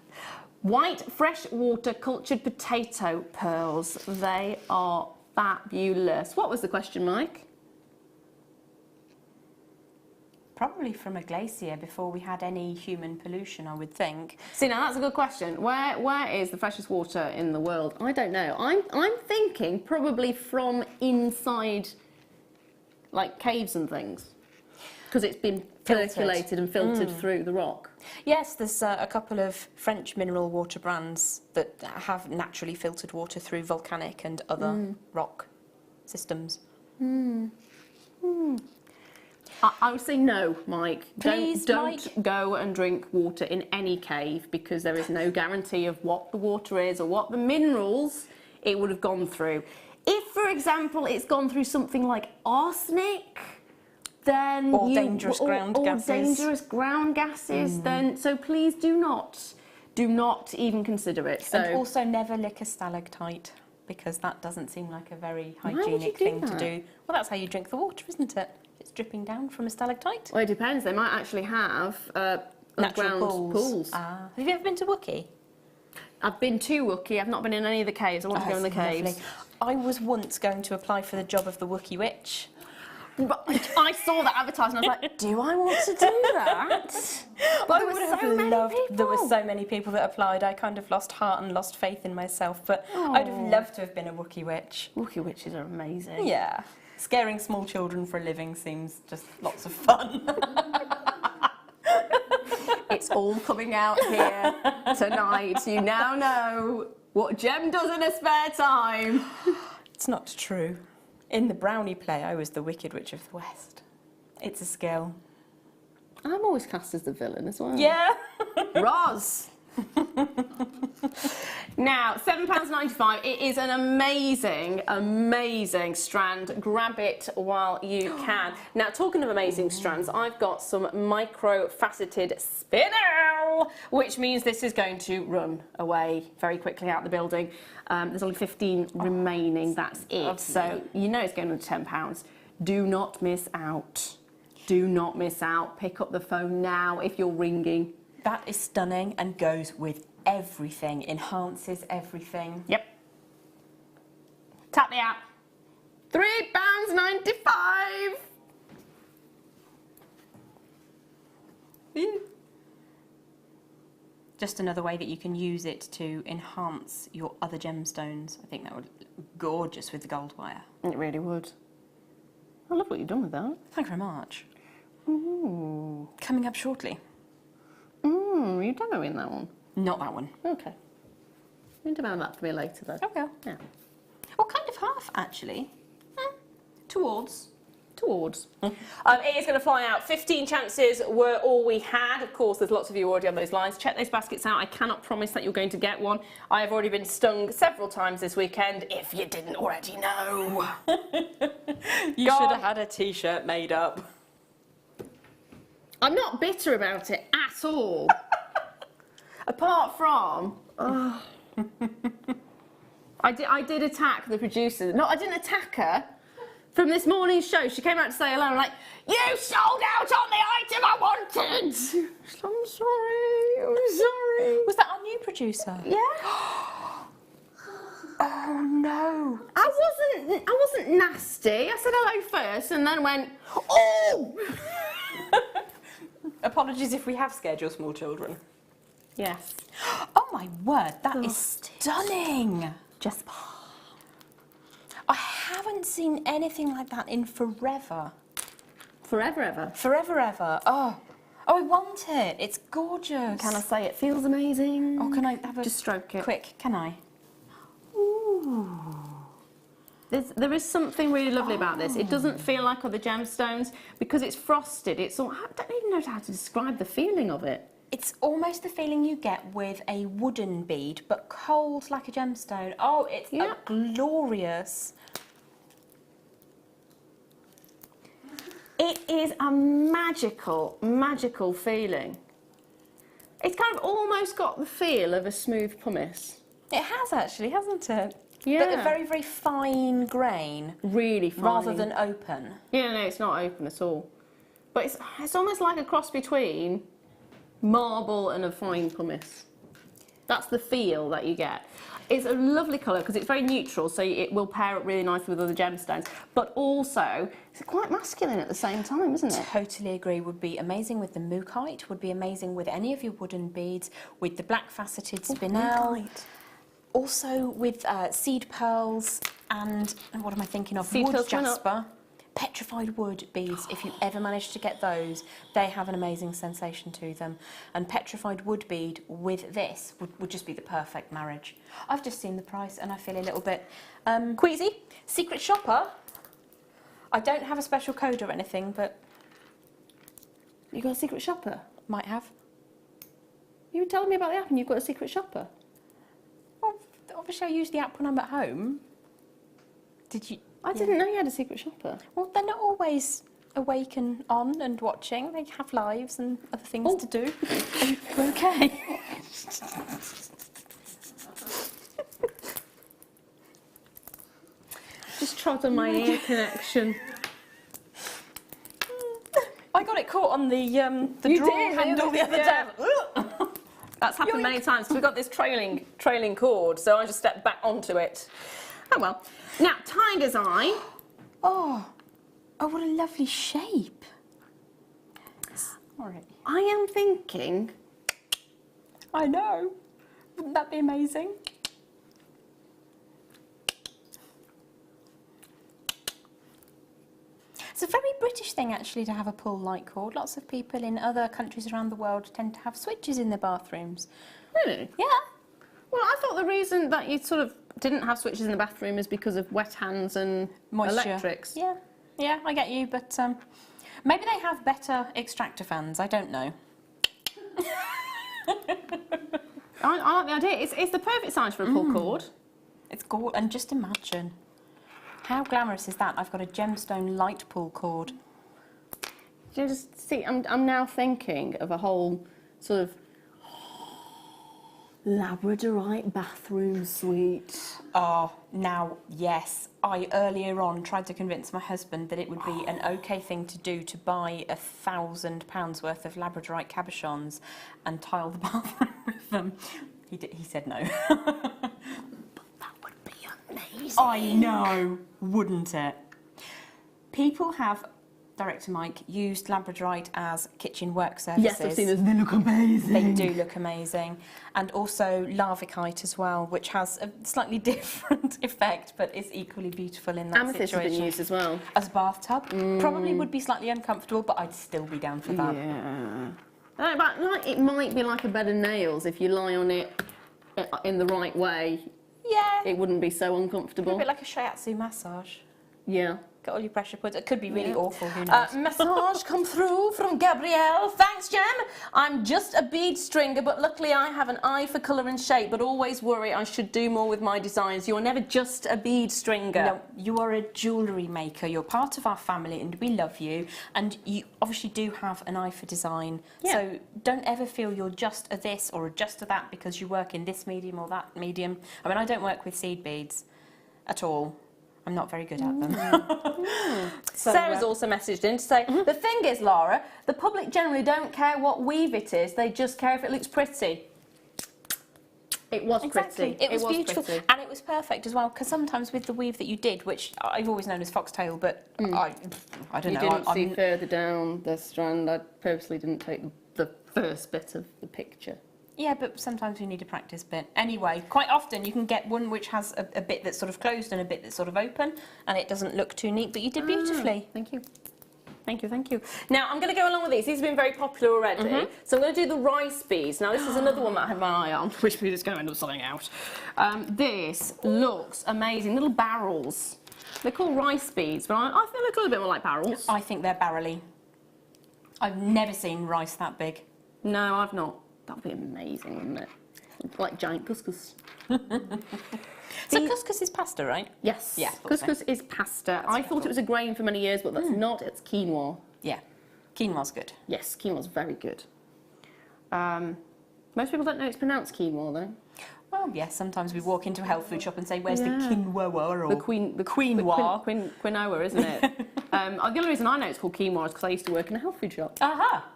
White fresh water cultured potato pearls. They are fabulous. What was the question, Mike? Probably from a glacier before we had any human pollution, I would think. See, now that's a good question. Where is the freshest water in the world? I don't know. I'm thinking probably from inside, like caves and things, because it's been percolated and filtered through the rock. Yes, there's a couple of French mineral water brands that have naturally filtered water through volcanic and other rock systems. I would say no, Mike. Please, don't Mike. go and drink water in any cave, because there is no guarantee of what the water is or what the minerals it would have gone through. If, for example, it's gone through something like arsenic, then or dangerous ground gases. Dangerous ground gases. Then so please do not even consider it. So And also never lick a stalactite, because that doesn't seem like a very would you hygienic do thing to that? do. Well, that's how you drink the water, isn't it? It's dripping down from a stalactite. well, it depends. They might actually have Natural underground pools. Ah. Have you ever been to Wookey? I've been to Wookey. I've not been in any of the caves. I want to go in the It's caves. lovely. I was once going to apply for the job of the Wookey Witch. But I saw that advertisement. I was like, do I want to do that? But I would have loved. There were so many people that applied. I kind of lost heart and lost faith in myself. But I'd have loved to have been a Wookey Witch. Wookey witches are amazing. Yeah, scaring small children for a living seems just lots of fun. It's all coming out here tonight. You now know what Jem does in her spare time. It's not true. In the Brownie play, I was the Wicked Witch of the West. It's a skill. I'm always cast as the villain as well. Yeah. Roz. Now, £7.95. It is an amazing, amazing strand. Grab it while you can. Now, talking of amazing strands, I've got some micro-faceted spinel, which means this is going to run away very quickly out the building. There's only 15 remaining, that's it. So, you know it's going under £10. Do not miss out. Do not miss out. Pick up the phone now if you're ringing. That is stunning and goes with everything, enhances everything. Yep. Tap the app. £3.95. just another way that you can use it to enhance your other gemstones. I think that would look gorgeous with the gold wire. It really would. I love what you've done with that. Thank you very much. Ooh. Coming up shortly. You demoing that one? Not that one. Okay. You demo that for me later though. Okay. Yeah. Well, kind of half, actually. Towards. It is going to fly out. 15 chances were all we had. Of course, there's lots of you already on those lines. Check those baskets out. I cannot promise that you're going to get one. I have already been stung several times this weekend, if you didn't already know. You should have had a t-shirt made up. I'm not bitter about it at all. Apart from... Oh. I did attack the producer. No, I didn't attack her. From this morning's show, she came out to say hello. I'm like, you sold out on the item I wanted. I'm sorry. Was that our new producer? Yeah. Oh no. I wasn't nasty. I said hello first and then went, oh. Apologies if we have scared your small children. Yes. Oh my word, that is stunning. Just. I haven't seen anything like that in forever. Forever ever. Forever ever. Oh, I want it. It's gorgeous. Can I say it feels amazing? Oh, can I have a... Just stroke it. Quick, can I? Ooh. There is something really lovely about this. It doesn't feel like other gemstones because it's frosted. It's all, I don't even know how to describe the feeling of it. It's almost the feeling you get with a wooden bead, but cold like a gemstone. Oh, it's glorious. It is a magical, magical feeling. It's kind of almost got the feel of a smooth pumice. It has actually, hasn't it? Yeah. But a very, very fine grain. Really fine. Rather than open. Yeah, no, it's not open at all. But it's almost like a cross between marble and a fine pumice. That's the feel that you get. It's a lovely colour because it's very neutral, so it will pair up really nicely with other gemstones. But also, it's quite masculine at the same time, isn't it? Totally agree. Would be amazing with the mookaite. Would be amazing with any of your wooden beads. With the black faceted spinel. Mookaite. Also with seed pearls and what am I thinking of? Seed Wood pearls went jasper. up. Petrified wood beads, if you ever manage to get those, they have an amazing sensation to them. And petrified wood bead with this would just be the perfect marriage. I've just seen the price and I feel a little bit queasy. Secret shopper. I don't have a special code or anything, but... You got a secret shopper? Might have. You were telling me about the app and you've got a secret shopper? Well, obviously I use the app when I'm at home. Did you... I didn't know you had a secret shopper. Well, they're not always awake and on and watching. They have lives and other things to do. Okay. Just trod on my ear connection. I got it caught on the You drawer did, handle the other day. That's happened many times. We've got this trailing cord, so I just stepped back onto it. Oh well. Now, tiger's eye. Oh, what a lovely shape. All right. I am thinking. I know. Wouldn't that be amazing? It's a very British thing actually to have a pull light cord. Lots of people in other countries around the world tend to have switches in their bathrooms. Really? Yeah. Well, I thought the reason that you sort of didn't have switches in the bathroom is because of wet hands and Moisture. electrics. Yeah, I get you, but maybe they have better extractor fans. I don't know. I like the idea. It's the perfect size for a pull cord. It's gorgeous, and just imagine how glamorous is that? I've got a gemstone light pull cord. You just see, I'm now thinking of a whole sort of Labradorite bathroom suite. Oh, now, yes. I earlier on tried to convince my husband that it would be an okay thing to do to buy £1,000 worth of Labradorite cabochons and tile the bathroom with them. He said no. But that would be amazing. I know, wouldn't it? People have Director Mike, used labradorite as kitchen work surfaces. Yes, I've seen those. They look amazing. They do look amazing. And also larvicite as well, which has a slightly different effect, but is equally beautiful in that Amethyst situation. has been used as well. As a bathtub. Probably would be slightly uncomfortable, but I'd still be down for that. Yeah. But like, it might be like a bed of nails if you lie on it in the right way. Yeah. It wouldn't be so A uncomfortable. bit like a shiatsu massage. Yeah. Get all your pressure points. It could be really awful, who knows? Message come through from Gabrielle. Thanks, Jem. I'm just a bead stringer, but luckily I have an eye for colour and shape, but always worry I should do more with my designs. You're never just a bead stringer. No, you are a jewellery maker. You're part of our family and we love you. And you obviously do have an eye for design. Yeah. So don't ever feel you're just a this or a just a that because you work in this medium or that medium. I mean, I don't work with seed beads at all. I'm not very good at them. So, Sarah's also messaged in to say, the thing is, Lara, the public generally don't care what weave it is, they just care if it looks pretty. It was pretty. It was beautiful. Pretty. And it was perfect as well, because sometimes with the weave that you did, which I've always known as foxtail, but I don't know. You didn't see further down the strand. I purposely didn't take the first bit of the picture. Yeah, but sometimes you need a practice bit. Anyway, quite often you can get one which has a bit that's sort of closed and a bit that's sort of open, and it doesn't look too neat, but you did beautifully. Thank you. Thank you, thank you. Now, I'm going to go along with these. These have been very popular already. So I'm going to do the rice beads. Now, this is another one that I had my eye on, which is going to end up selling out. This looks amazing. Little barrels. They're called rice beads, but I think they look a little bit more like barrels. I think they're barrelly. I've never seen rice that big. No, I've not. That would be amazing, wouldn't it? Like giant couscous. So couscous is pasta, right? Yes. Yeah. Couscous is pasta. I thought it was a grain for many years, but that's not. It's quinoa. Yeah. Quinoa's good. Yes, quinoa's very good. Most people don't know it's pronounced quinoa, though. Well, yes, sometimes we walk into a health food shop and say, where's the quinoa or The quinoa, isn't it? The only reason I know it's called quinoa is because I used to work in a health food shop. Aha!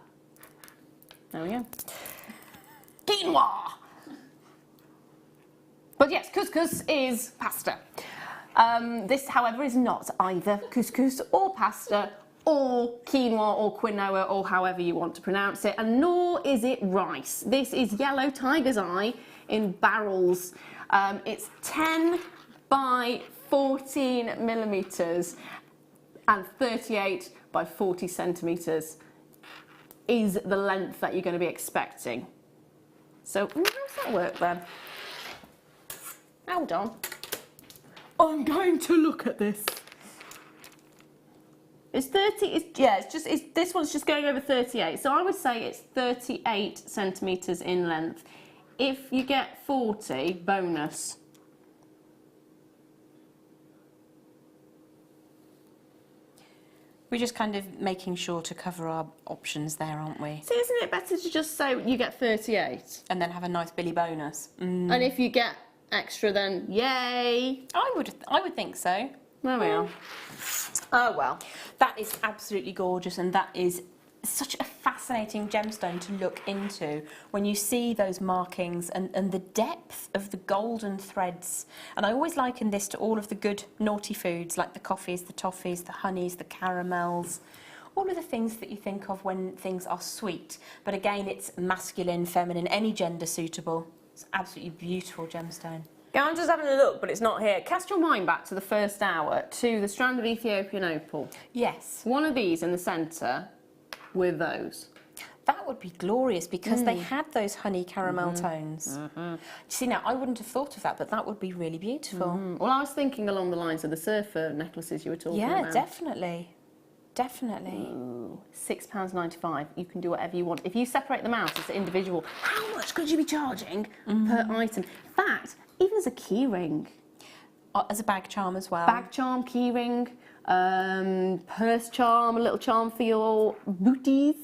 There we go. Quinoa! But yes, couscous is pasta. This, however, is not either couscous or pasta or quinoa or quinoa or however you want to pronounce it, and nor is it rice. This is yellow tiger's eye in barrels. It's 10 by 14 millimetres and 38 by 40 centimetres is the length that you're going to be expecting. So how does that work then? Hold on. I'm going to look at this. It's 30, this one's just going over 38. So I would say it's 38 centimetres in length. If you get 40, bonus. We're just kind of making sure to cover our options there, aren't we? So isn't it better to just say you get 38? And then have a nice Billy bonus. And if you get extra, then yay! I would think so. There we are. Oh well. That is absolutely gorgeous, and that is such a fascinating gemstone to look into when you see those markings and the depth of the golden threads. And I always liken this to all of the good naughty foods like the coffees, the toffees, the honeys, the caramels, all of the things that you think of when things are sweet. But again, it's masculine, feminine, any gender suitable. It's absolutely beautiful gemstone. Yeah, I'm just having a look, but it's not here. Cast your mind back to the first hour, to the strand of Ethiopian opal. Yes. One of these in the centre with those. That would be glorious because they had those honey caramel tones. You see, now I wouldn't have thought of that, but that would be really beautiful. Well, I was thinking along the lines of the surfer necklaces you were talking about. Yeah, definitely. Definitely. Ooh, £6.95. You can do whatever you want. If you separate them out as individual, how much could you be charging per item? In fact, even as a key ring. As a bag charm as well. Bag charm, key ring, purse charm, a little charm for your booties.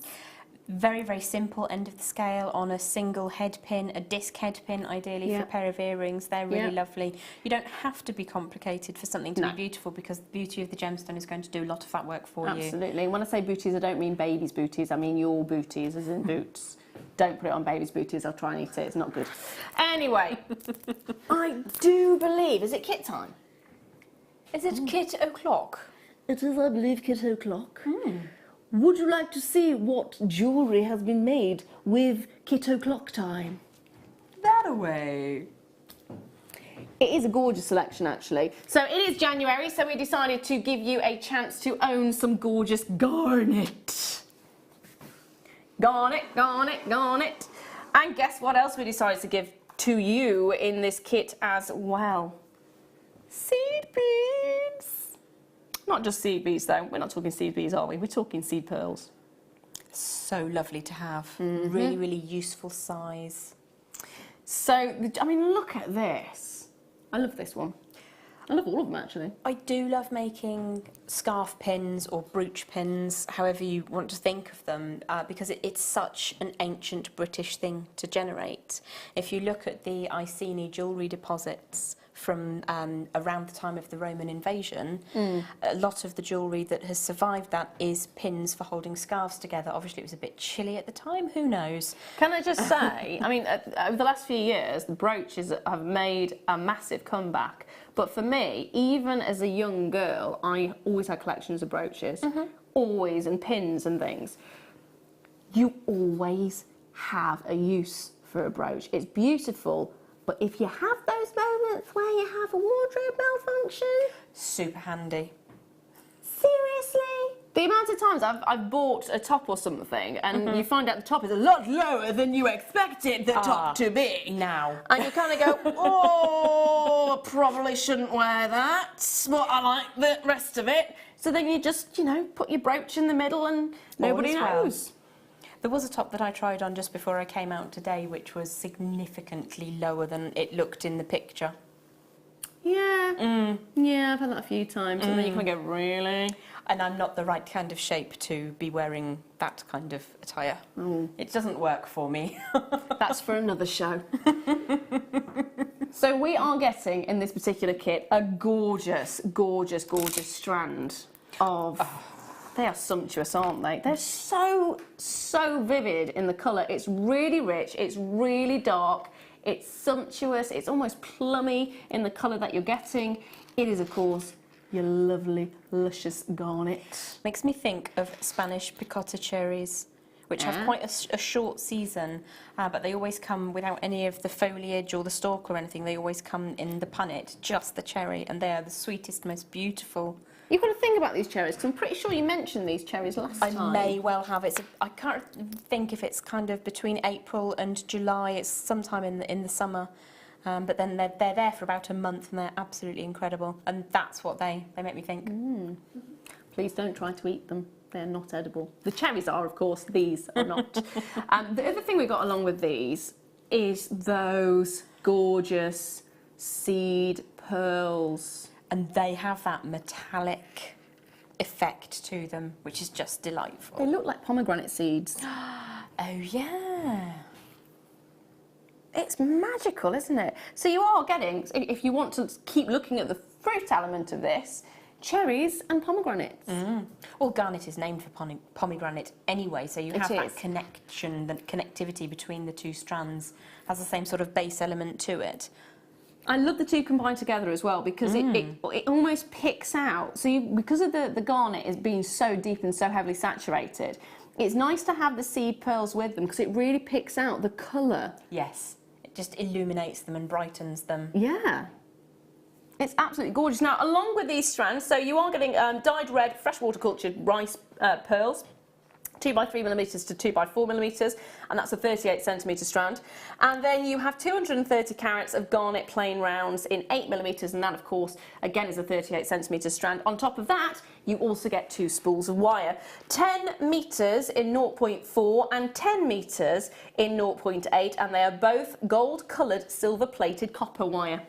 Very, very simple end of the scale on a single head pin, a disc head pin ideally for a pair of earrings. They're really lovely. You don't have to be complicated for something to be beautiful because the beauty of the gemstone is going to do a lot of that work for you. Absolutely. When I say booties, I don't mean babies' booties, I mean your booties, as in boots. Don't put it on babies' booties, I'll try and eat it, it's not good. Anyway, I do believe, is it kit time? Is it kit o'clock? It is, I believe, Kit O'Clock. Would you like to see what jewellery has been made with Kit O'Clock time? That away. It is a gorgeous selection, actually. So it is January, so we decided to give you a chance to own some gorgeous garnet. Garnet, garnet, garnet. And guess what else we decided to give to you in this kit as well? Seed beads. Not just seed beads, though. We're not talking seed beads, are we? We're talking seed pearls. So lovely to have. Really, really useful size. So, I mean, look at this. I love this one. I love all of them, actually. I do love making scarf pins or brooch pins, however you want to think of them, because it's such an ancient British thing to generate. If you look at the Iceni jewellery deposits from around the time of the Roman invasion, a lot of the jewellery that has survived that is pins for holding scarves together. Obviously, it was a bit chilly at the time, who knows? Can I just say, I mean, over the last few years, the brooches have made a massive comeback. But for me, even as a young girl, I always had collections of brooches, always, and pins and things. You always have a use for a brooch. It's beautiful, but if you have those moments where you have a wardrobe malfunction... Super handy. Seriously? The amount of times I've bought a top or something and you find out the top is a lot lower than you expected the top to be. Now. And you kind of go, oh, probably shouldn't wear that, but I like the rest of it. So then you just, you know, put your brooch in the middle and nobody knows. There was a top that I tried on just before I came out today, which was significantly lower than it looked in the picture. Yeah, yeah, I've had that a few times, and then you kind of go, really? And I'm not the right kind of shape to be wearing that kind of attire. It doesn't work for me. That's for another show. So we are getting, in this particular kit, a gorgeous, gorgeous, gorgeous strand of... They are sumptuous, aren't they? They're so, so vivid in the colour. It's really rich, it's really dark, it's sumptuous, it's almost plummy in the colour that you're getting. It is, of course, your lovely, luscious garnet. Makes me think of Spanish picotta cherries, which have quite a short season, but they always come without any of the foliage or the stalk or anything. They always come in the punnet, just the cherry, and they are the sweetest, most beautiful. You've got to think about these cherries, because I'm pretty sure you mentioned these cherries last time. I may well have. I can't think if it's kind of between April and July. It's sometime in the summer. But then they're there for about a month, and they're absolutely incredible. And that's what they make me think. Please don't try to eat them. They're not edible. The cherries are, of course. These are not. The other thing we got along with these is those gorgeous seed pearls. And they have that metallic effect to them, which is just delightful. They look like pomegranate seeds. Oh, yeah. It's magical, isn't it? So you are getting, if you want to keep looking at the fruit element of this, cherries and pomegranates. Well, garnet is named for pomegranate anyway, so you have that connection, the connectivity between the two strands has the same sort of base element to it. I love the two combined together as well, because it almost picks out. So because of the garnet is being so deep and so heavily saturated, it's nice to have the seed pearls with them, because it really picks out the colour. Yes, it just illuminates them and brightens them. Yeah. It's absolutely gorgeous. Now, along with these strands, so you are getting dyed red freshwater cultured rice pearls, 2 by 3 millimetres to 2 by 4 millimetres, and that's a 38 centimetre strand. And then you have 230 carats of garnet plain rounds in 8 millimetres, and that, of course, again is a 38 centimetre strand. On top of that, you also get 2 spools of wire, 10 metres in 0.4 and 10 metres in 0.8, and they are both gold-coloured silver-plated copper wire.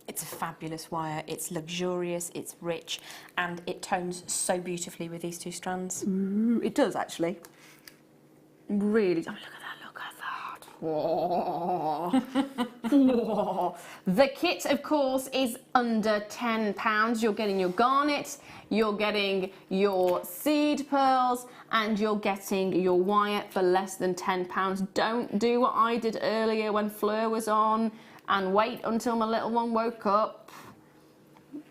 It's a fabulous wire, it's luxurious, it's rich, and it tones so beautifully with these 2 strands. It does, actually. Really. Oh, look at that. Whoa. The kit, of course, is under £10. You're getting your garnet, you're getting your seed pearls, and you're getting your wire for less than £10. Don't do what I did earlier when Fleur was on and wait until my little one woke up.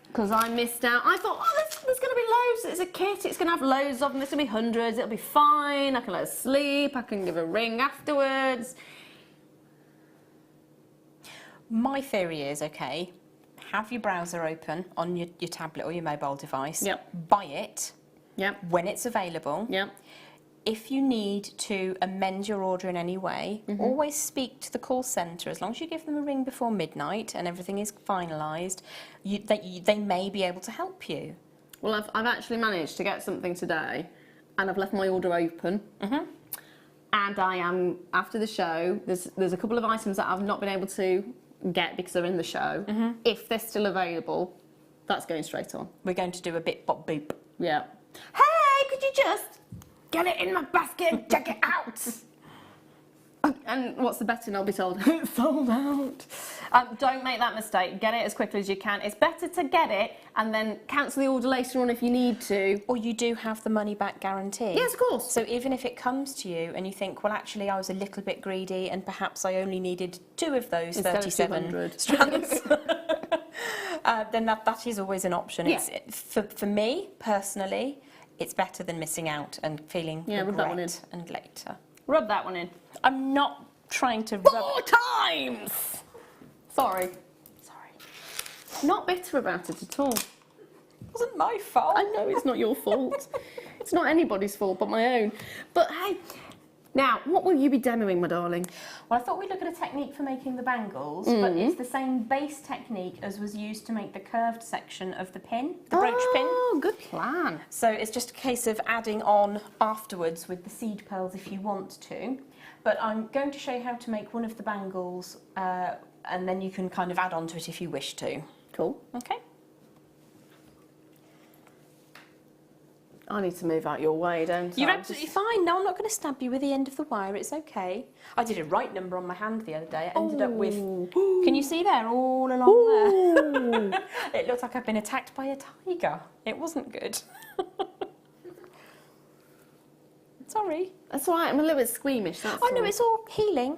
because I missed out. I thought, oh, there's going to be loads. It's a kit. It's going to have loads of them. There's going to be hundreds. It'll be fine. I can let her sleep. I can give her a ring afterwards. My theory is, okay, have your browser open on your tablet or your mobile device. Yep. Buy it. Yep. When it's available. Yep. If you need to amend your order in any way, always speak to the call centre. As long as you give them a ring before midnight and everything is finalised, they may be able to help you. Well, I've actually managed to get something today, and I've left my order open. And I am, after the show, there's a couple of items that I've not been able to get because they're in the show. If they're still available, that's going straight on. We're going to do a bit bop boop. Yeah. Hey, could you just get it in my basket and check it out? And what's the betting? I'll be told it's sold out. Don't make that mistake. Get it as quickly as you can. It's better to get it and then cancel the order later on if you need to. Or you do have the money back guarantee. Yes, of course. So even if it comes to you and you think, well, actually, I was a little bit greedy and perhaps I only needed 2 of those Instead of 37 200. strands, then that is always an option. Yeah. For me, personally, it's better than missing out and feeling rub that one in. regret and later. Rub that one in. I'm not trying to 4 times! Sorry. Not bitter about it at all. It wasn't my fault. I know it's not your fault. It's not anybody's fault but my own. But hey, now, what will you be demoing, my darling? Well, I thought we'd look at a technique for making the bangles, but it's the same base technique as was used to make the curved section of the pin, the brooch pin. Oh, good plan. So it's just a case of adding on afterwards with the seed pearls if you want to. But I'm going to show you how to make one of the bangles, and then you can kind of add on to it if you wish to. Cool. Okay. I need to move out your way, don't I? You're absolutely fine. No, I'm not going to stab you with the end of the wire. It's okay. I did a right number on my hand the other day. I ended up with... Can you see there? All along there. It looked like I'd been attacked by a tiger. It wasn't good. Sorry. That's all right. I'm a little bit squeamish, that's Oh, no, all. it's all healing.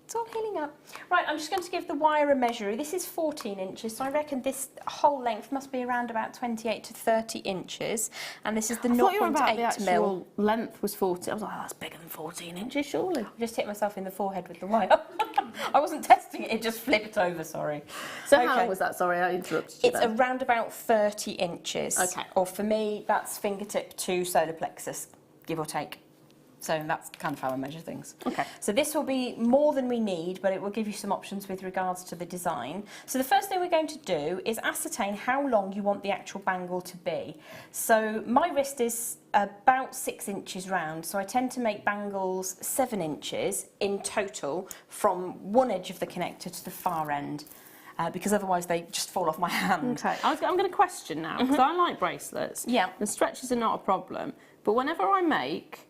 It's all healing up. Right, I'm just going to give the wire a measure. This is 14 inches, so I reckon this whole length must be around about 28 to 30 inches. And this is the 0.8 I thought you were about the mil. actual length was 40. I was like, oh, that's bigger than 14 inches, surely. I just hit myself in the forehead with the wire. I wasn't testing it, it just flipped over, sorry. So how long was that? Sorry, I interrupted you It's then. around about 30 inches. Okay. Or for me, that's fingertip to solar plexus, give or take. So that's kind of how I measure things. Okay. So this will be more than we need, but it will give you some options with regards to the design. So the first thing we're going to do is ascertain how long you want the actual bangle to be. So my wrist is about 6 inches round, so I tend to make bangles 7 inches in total from one edge of the connector to the far end. Because otherwise they just fall off my hand. Okay, I'm going to question now, because I like bracelets. Yeah. The stretches are not a problem, but whenever I make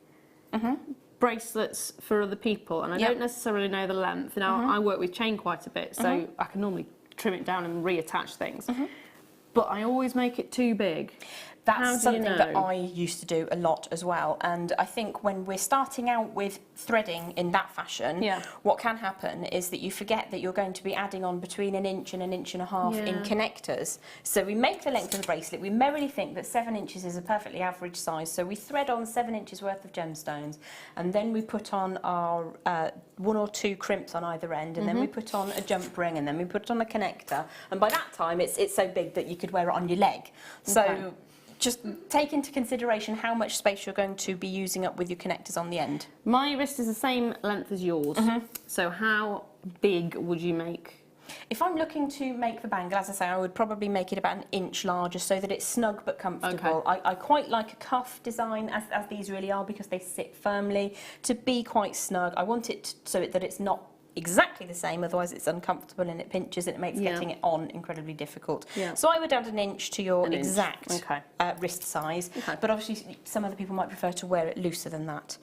bracelets for other people, and I don't necessarily know the length. Now, I work with chain quite a bit, so I can normally trim it down and reattach things. But I always make it too big. That's something that I used to do a lot as well. And I think when we're starting out with threading in that fashion, what can happen is that you forget that you're going to be adding on between 1 inch and 1.5 inches in connectors. So we make the length of the bracelet. We merrily think that 7 inches is a perfectly average size. So we thread on 7 inches worth of gemstones, and then we put on our 1 or 2 crimps on either end, and then we put on a jump ring, and then we put on a connector. And by that time, it's so big that you could wear it on your leg. So just take into consideration how much space you're going to be using up with your connectors on the end. My wrist is the same length as yours. So how big would you make? If I'm looking to make the bangle, as I say, I would probably make it about 1 inch larger so that it's snug but comfortable. Okay. I quite like a cuff design, as these really are, because they sit firmly, to be quite snug. I want it so that it's not exactly the same, otherwise it's uncomfortable and it pinches and it makes getting it on incredibly difficult. So I would add 1 inch to your exact wrist size, but obviously some other people might prefer to wear it looser than that.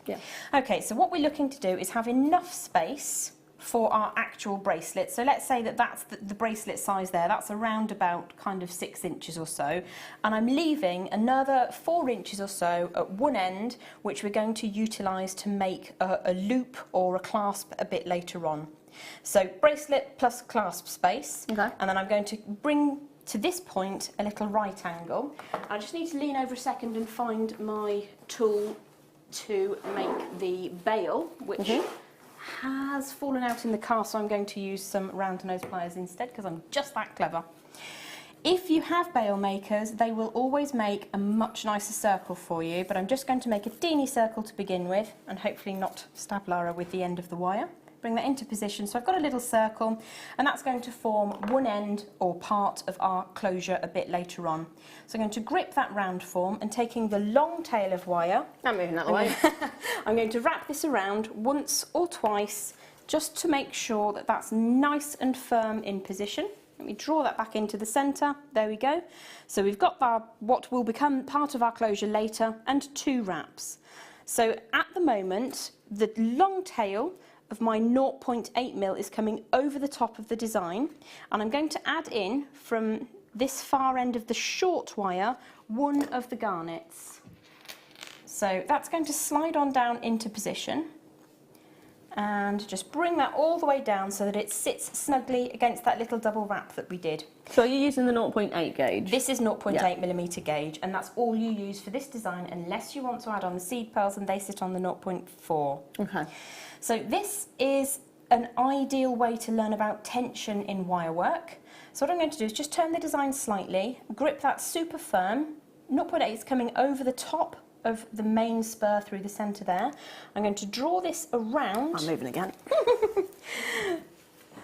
Okay, so what we're looking to do is have enough space for our actual bracelet. So let's say that that's the bracelet size there. That's around about kind of 6 inches or so. And I'm leaving another 4 inches or so at one end, which we're going to utilise to make a loop or a clasp a bit later on. So bracelet plus clasp space. And then I'm going to bring to this point a little right angle. I just need to lean over a second and find my tool to make the bail, which has fallen out in the car, so I'm going to use some round nose pliers instead because I'm just that clever. If you have bail makers, they will always make a much nicer circle for you, but I'm just going to make a teeny circle to begin with and hopefully not stab Lara with the end of the wire. Bring that into position. So I've got a little circle, and that's going to form one end or part of our closure a bit later on. So I'm going to grip that round form and taking the long tail of wire. I'm moving that way. I'm going to wrap this around once or twice just to make sure that that's nice and firm in position. Let me draw that back into the centre. There we go. So we've got our, what will become part of our closure later, and 2 wraps. So at the moment, the long tail of my 0.8mm is coming over the top of the design, and I'm going to add in from this far end of the short wire one of the garnets. So that's going to slide on down into position, and just bring that all the way down so that it sits snugly against that little double wrap that we did. So you're using the 0.8 gauge? This is 0.8mm gauge, and that's all you use for this design unless you want to add on the seed pearls, and they sit on the 0.4. Okay. So this is an ideal way to learn about tension in wire work. So what I'm going to do is just turn the design slightly, grip that super firm. 0.8 is coming over the top of the main spur through the centre there. I'm going to draw this around. I'm moving again.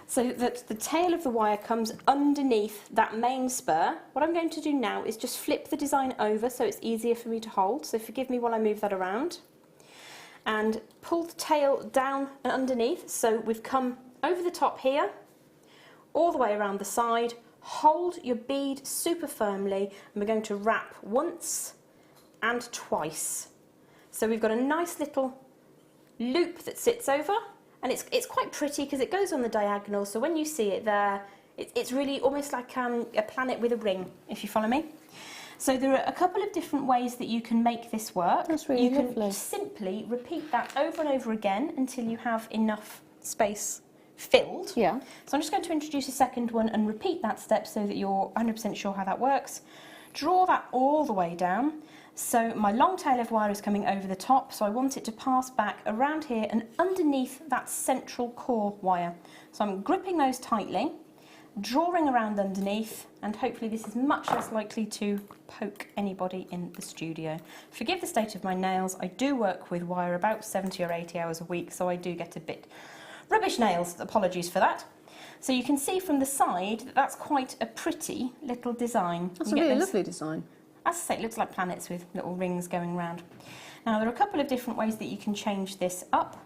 So that the tail of the wire comes underneath that main spur. What I'm going to do now is just flip the design over so it's easier for me to hold. So forgive me while I move that around. And pull the tail down and underneath. So we've come over the top here, all the way around the side. Hold your bead super firmly, and we're going to wrap once and twice. So we've got a nice little loop that sits over, and it's quite pretty because it goes on the diagonal, so when you see it there, it's really almost like a planet with a ring, if you follow me. So there are a couple of different ways that you can make this work. That's really lovely. You can simply repeat that over and over again until you have enough space filled. Yeah. So I'm just going to introduce a second one and repeat that step so that you're 100% sure how that works. Draw that all the way down. So my long tail of wire is coming over the top, so I want it to pass back around here and underneath that central core wire. So I'm gripping those tightly, drawing around underneath, and hopefully this is much less likely to poke anybody in the studio. Forgive the state of my nails. I do work with wire about 70 or 80 hours a week, so I do get a bit rubbish nails. Apologies for that. So you can see from the side that that's quite a pretty little design. That's a really lovely design. As I say, it looks like planets with little rings going round. Now there are a couple of different ways that you can change this up.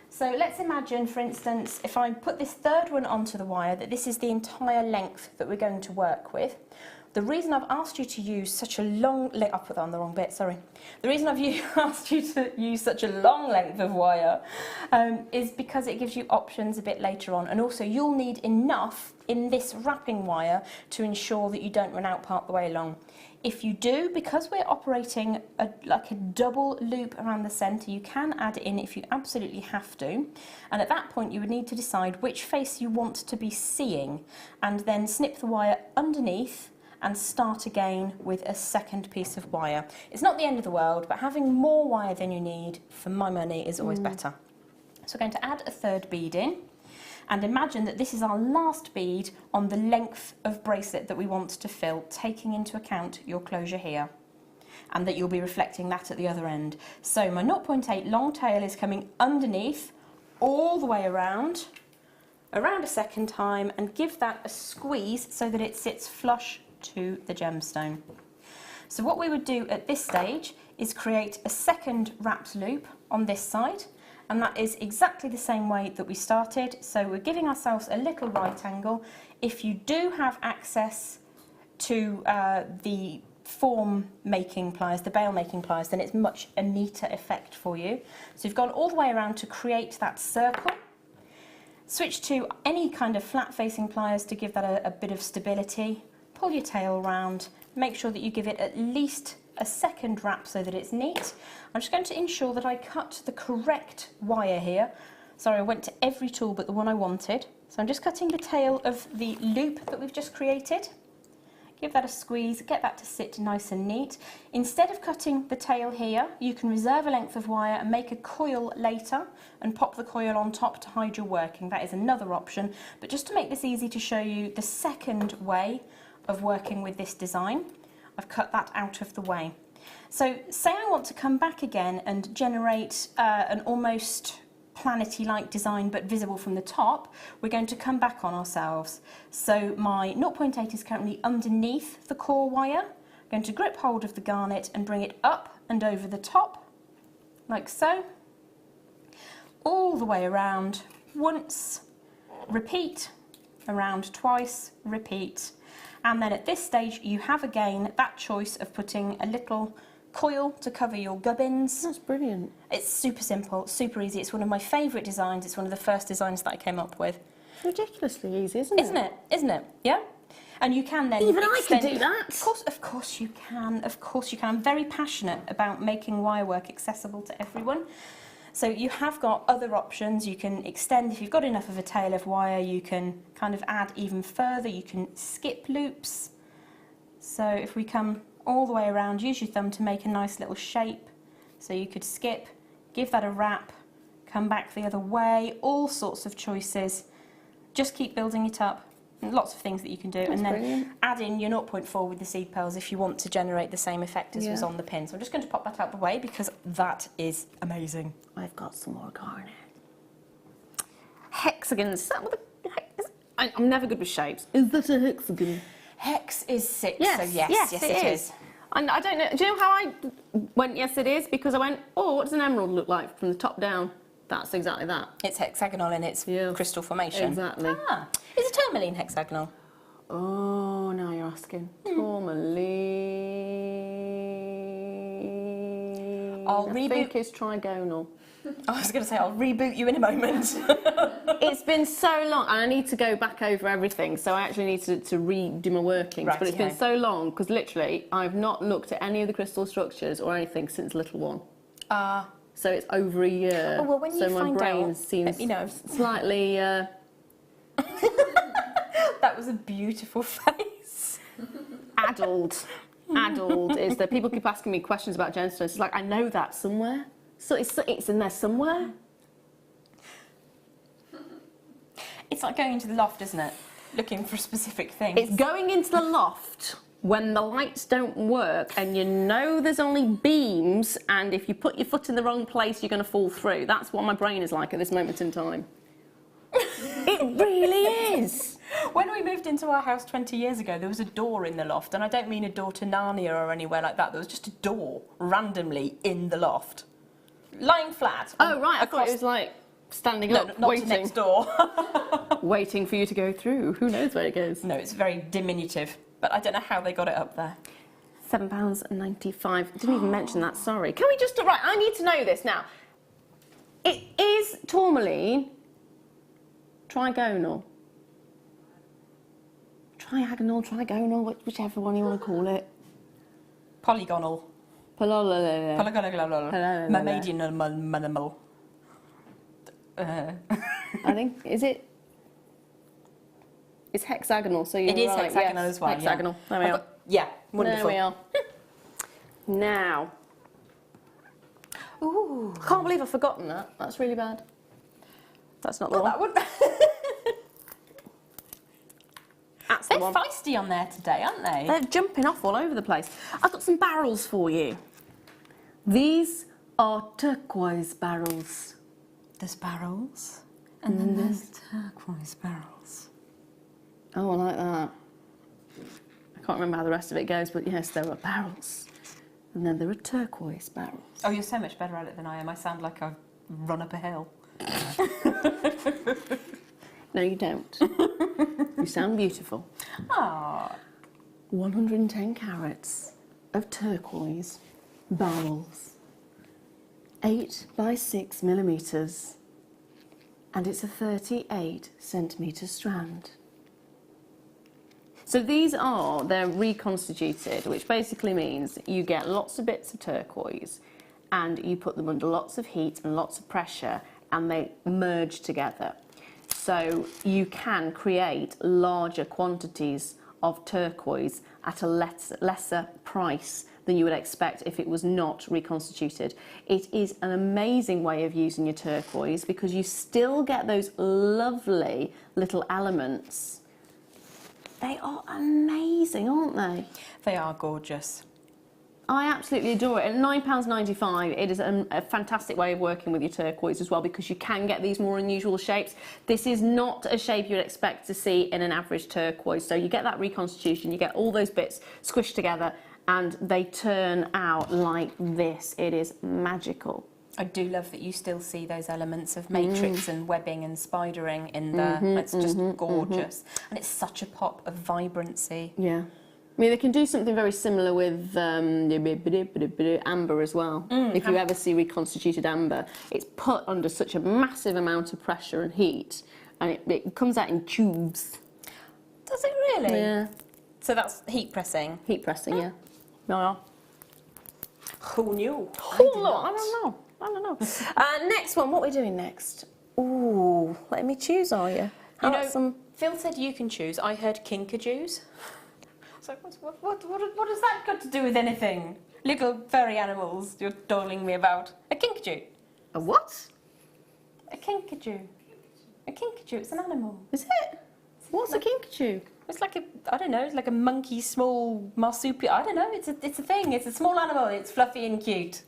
So let's imagine, for instance, if I put this third one onto the wire, that this is the entire length that we're going to work with. The reason I've asked you to use such a long length, I'll put that on the wrong bit, sorry. The reason I've asked you to use such a long length of wire is because it gives you options a bit later on, and also you'll need enough in this wrapping wire to ensure that you don't run out part the way along. If you do, because we're operating like a double loop around the centre, you can add it in if you absolutely have to. And at that point, you would need to decide which face you want to be seeing, and then snip the wire underneath and start again with a second piece of wire. It's not the end of the world, but having more wire than you need, for my money, is always better. So we're going to add a third bead in. And imagine that this is our last bead on the length of bracelet that we want to fill, taking into account your closure here, and that you'll be reflecting that at the other end. So my 0.8 long tail is coming underneath, all the way around a second time, and give that a squeeze so that it sits flush to the gemstone. So what we would do at this stage is create a second wrapped loop on this side, and that is exactly the same way that we started. So we're giving ourselves a little right angle. If you do have access to the form making pliers, the bail making pliers, then it's much a neater effect for you. So you've gone all the way around to create that circle. Switch to any kind of flat facing pliers to give that a bit of stability. Pull your tail round, make sure that you give it at least a second wrap so that it's neat. I'm just going to ensure that I cut the correct wire here. Sorry, I went to every tool but the one I wanted. So I'm just cutting the tail of the loop that we've just created. give that a squeeze, get that to sit nice and neat. Instead of cutting the tail here, you can reserve a length of wire and make a coil later and pop the coil on top to hide your working. That is another option. But just to make this easy to show you the second way of working with this design, I've cut that out of the way. So say I want to come back again and generate an almost planety-like design but visible from the top, we're going to come back on ourselves. So my 0.8 is currently underneath the core wire. I'm going to grip hold of the garnet and bring it up and over the top, like so, all the way around, once, repeat, around twice, repeat. And then at this stage you have again that choice of putting a little coil to cover your gubbins. That's brilliant. It's super simple, super easy. It's one of my favourite designs. It's one of the first designs that I came up with. It's ridiculously easy, isn't it? Isn't it? Isn't it? Yeah? And you can then Even I can extend... do that. Of course you can. Of course you can. I'm very passionate about making wire work accessible to everyone. So you have got other options. You can extend, if you've got enough of a tail of wire, you can kind of add even further. You can skip loops. So if we come all the way around, use your thumb to make a nice little shape. So you could skip, give that a wrap, come back the other way, all sorts of choices. Just keep building it up. Lots of things that you can do. That's and then brilliant. add in your 0.4 with the seed pearls if you want to generate the same effect as was on the pin. So I'm just going to pop that out the way because that is amazing. I've got some more garnet. Hexagons. Is that what the I'm never good with shapes. Is that a hexagon? Hex is 6, Yes, so yes, it is. And I don't know. Do you know how I went? Yes, it is, because I went, oh, what does an emerald look like from the top down? That's exactly that. It's hexagonal in its crystal formation. Exactly. Ah, is a tourmaline hexagonal? Oh, now you're asking. Tourmaline. I'll I reboot. think it's trigonal. I was going to say I'll reboot you in a moment. It's been so long, and I need to go back over everything, so I actually need to redo my workings. Right, but it's been okay. so long, because literally I've not looked at any of the crystal structures or anything since little one. So it's over a year. Oh, well, when so you my find brain out, seems let me know. slightly... That was a beautiful face. addled. Addled is that people keep asking me questions about gemstones. It's like, I know that somewhere. So it's in there somewhere. It's like going into the loft, isn't it? Looking for specific things. It's going into the loft when the lights don't work and you know there's only beams, and if you put your foot in the wrong place, you're going to fall through. That's what my brain is like at this moment in time. It really is. When we moved into our house 20 years ago, there was a door in the loft, and I don't mean a door to Narnia or anywhere like that. There was just a door randomly in the loft, lying flat. Oh, right. I thought it was like standing up, not waiting. to next door. Waiting for you to go through. Who knows where it goes? No, it's very diminutive, but I don't know how they got it up there. £7.95. Didn't even mention that, sorry. Can we just... Right, I need to know this now. It is tourmaline trigonal. Trigonal, whichever one you want to call it. Polygonal. Polygonal. Mammalian. I think, is it? It's hexagonal, so you're It is right. hexagonal Yes, as well. Hexagonal. Yeah. There we are. Yeah, wonderful. There we are. Now. Ooh. I can't believe I've forgotten that. That's really bad. That's not the one. That would... That's the They're one. feisty on there today, aren't they? They're jumping off all over the place. I've got some barrels for you. These are turquoise barrels. There's barrels, and then there's turquoise barrels. Oh, I like that. I can't remember how the rest of it goes, but yes, there are barrels. And then there are turquoise barrels. Oh, you're so much better at it than I am. I sound like I've run up a hill. No, you don't. You sound beautiful. Ah. 110 carats of turquoise barrels. 8 by 6 millimetres. And it's a 38 centimetre strand. So they're reconstituted, which basically means you get lots of bits of turquoise and you put them under lots of heat and lots of pressure and they merge together. So you can create larger quantities of turquoise at a lesser price than you would expect if it was not reconstituted. It is an amazing way of using your turquoise because you still get those lovely little elements. They are amazing, aren't they? They are gorgeous. I absolutely adore it. At £9.95, it is a fantastic way of working with your turquoise as well because you can get these more unusual shapes. This is not a shape you'd expect to see in an average turquoise. So you get that reconstitution, you get all those bits squished together and they turn out like this. It is magical. I do love that you still see those elements of matrix and webbing and spidering in there. It's just gorgeous. And it's such a pop of vibrancy. Yeah. I mean, they can do something very similar with amber as well. If you ever see reconstituted amber, it's put under such a massive amount of pressure and heat, and it comes out in tubes. Does it really? Yeah. So that's heat pressing? Heat pressing, yeah. Yeah. Who knew? I don't know. Next one, what are we doing next? Ooh, letting me choose, are you? You know, Phil said you can choose. I heard kinkajous. So what has that got to do with anything? Little furry animals you're darling me about. A kinkajou. A what? A kinkajou. A kinkajou, it's an animal. Is it? What's a kinkajou? It's like a, I don't know, it's like a monkey, small marsupial. I don't know, it's a thing. It's a small animal. It's fluffy and cute.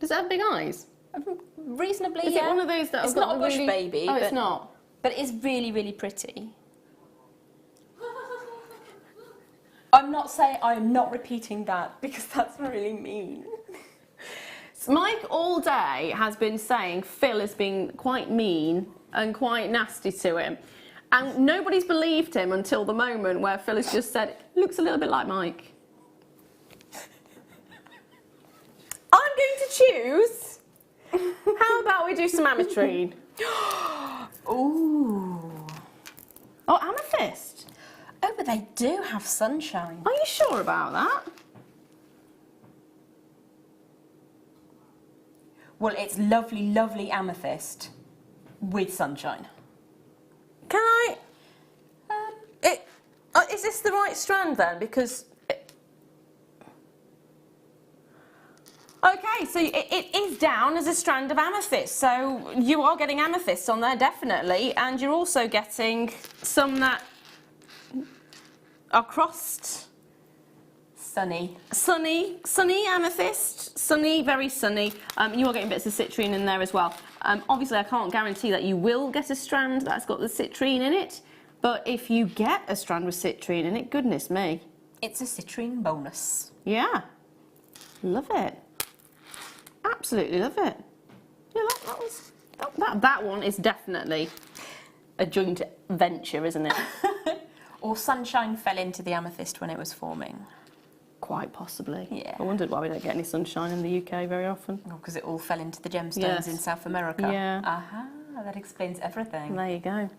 Does it have big eyes? Reasonably, Is it one of those that it's have got not a the bush really... baby. Oh, it's not. But it is really, really pretty. I'm not repeating that because that's really mean. Mike all day has been saying Phil has been quite mean and quite nasty to him. And nobody's believed him until the moment where Phil has just said, looks a little bit like Mike. I'm going to choose. How about we do some ametrine? Ooh. Oh, amethyst. Oh, but they do have sunshine. Are you sure about that? Well, it's lovely, lovely amethyst with sunshine. Can I? Is this the right strand then? Because. Okay, so it is down as a strand of amethyst. So you are getting amethyst on there, definitely. And you're also getting some that are crossed. Sunny. Sunny amethyst. Sunny, very sunny. You are getting bits of citrine in there as well. Obviously, I can't guarantee that you will get a strand that's got the citrine in it. But if you get a strand with citrine in it, goodness me. It's a citrine bonus. Yeah. Love it. Absolutely love it. Yeah, that one is definitely a joint venture, isn't it? Or sunshine fell into the amethyst when it was forming. Quite possibly. Yeah. I wondered why we don't get any sunshine in the UK very often. Oh, because it all fell into the gemstones Yes. in South America. Yeah. Aha, that explains everything. There you go.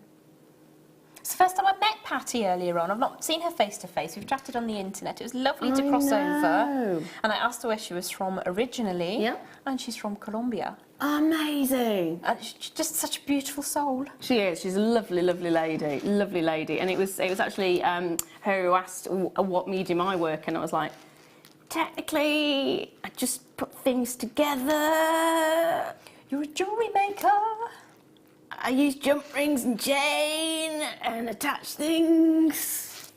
It's the first time I met Patty earlier on. I've not seen her face to face. We've chatted on the internet. It was lovely to cross over. And I asked her where she was from originally. Yep. And she's from Colombia. Amazing. And she's just such a beautiful soul. She is. She's a lovely, lovely lady. Lovely lady. And it was actually her who asked what medium I work in. I was like, technically, I just put things together. You're a jewellery maker. I use jump rings and chain and attach things.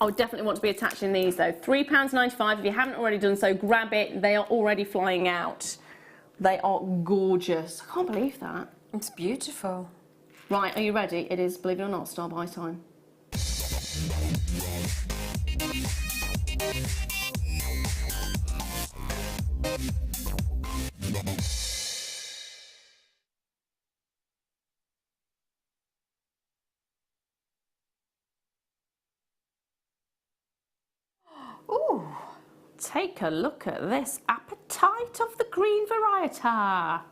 I would definitely want to be attaching these though. £3.95. If you haven't already done so, grab it. They are already flying out. They are gorgeous. I can't believe that. It's beautiful. Right, are you ready? It is, believe it or not, star buy time. Ooh, take a look at this apatite of the green variety.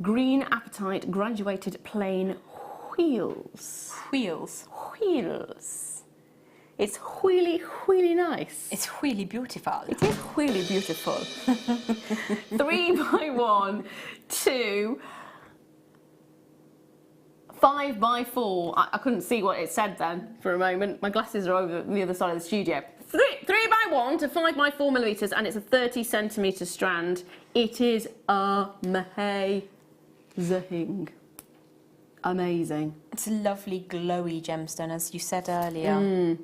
Green apatite graduated plain wheels. Wheels. Wheels. It's wheelie, wheelie nice. It's really beautiful. It is really beautiful. 3 by 1, 2, 5x4. I couldn't see what it said then for a moment. My glasses are over the other side of the studio. 3x1 to 5x4 millimetres, and it's a 30 centimetre strand. It is amazing. Amazing. It's a lovely glowy gemstone, as you said earlier.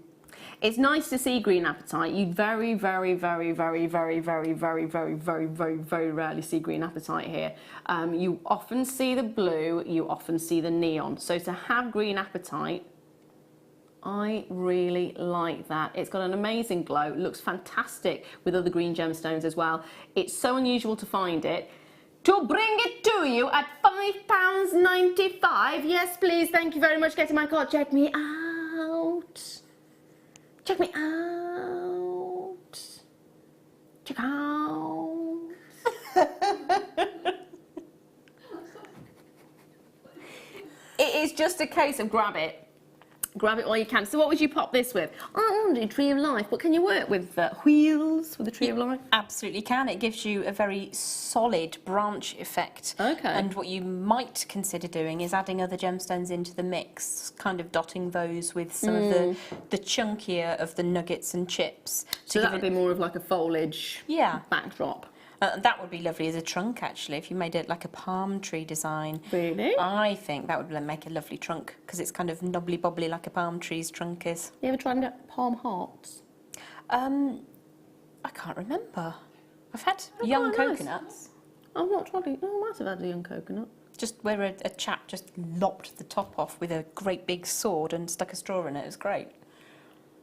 It's nice to see green apatite. You very, very, very, very, very, very, very, very, very, very, very rarely see green apatite here. You often see the blue, you often see the neon. So to have green apatite, I really like that. It's got an amazing glow. It looks fantastic with other green gemstones as well. It's so unusual to find it. To bring it to you at £5.95. Yes, please. Thank you very much. Get to my card. Check me out. Check me out. Check out. It is just a case of grab it. Grab it while you can. So what would you pop this with? I want to do Tree of Life, but can you work with wheels with the Tree of Life? Absolutely can. It gives you a very solid branch effect. Okay. And what you might consider doing is adding other gemstones into the mix, kind of dotting those with some of the chunkier of the nuggets and chips. So that would be more of like a foliage backdrop. That would be lovely as a trunk, actually, if you made it like a palm tree design. Really? I think that would make a lovely trunk, because it's kind of knobbly-bobbly like a palm tree's trunk is. You ever tried palm hearts? I can't remember. I've had young coconuts. I've not tried it. Oh, I might have had a young coconut. Just where a chap just lopped the top off with a great big sword and stuck a straw in it. It was great.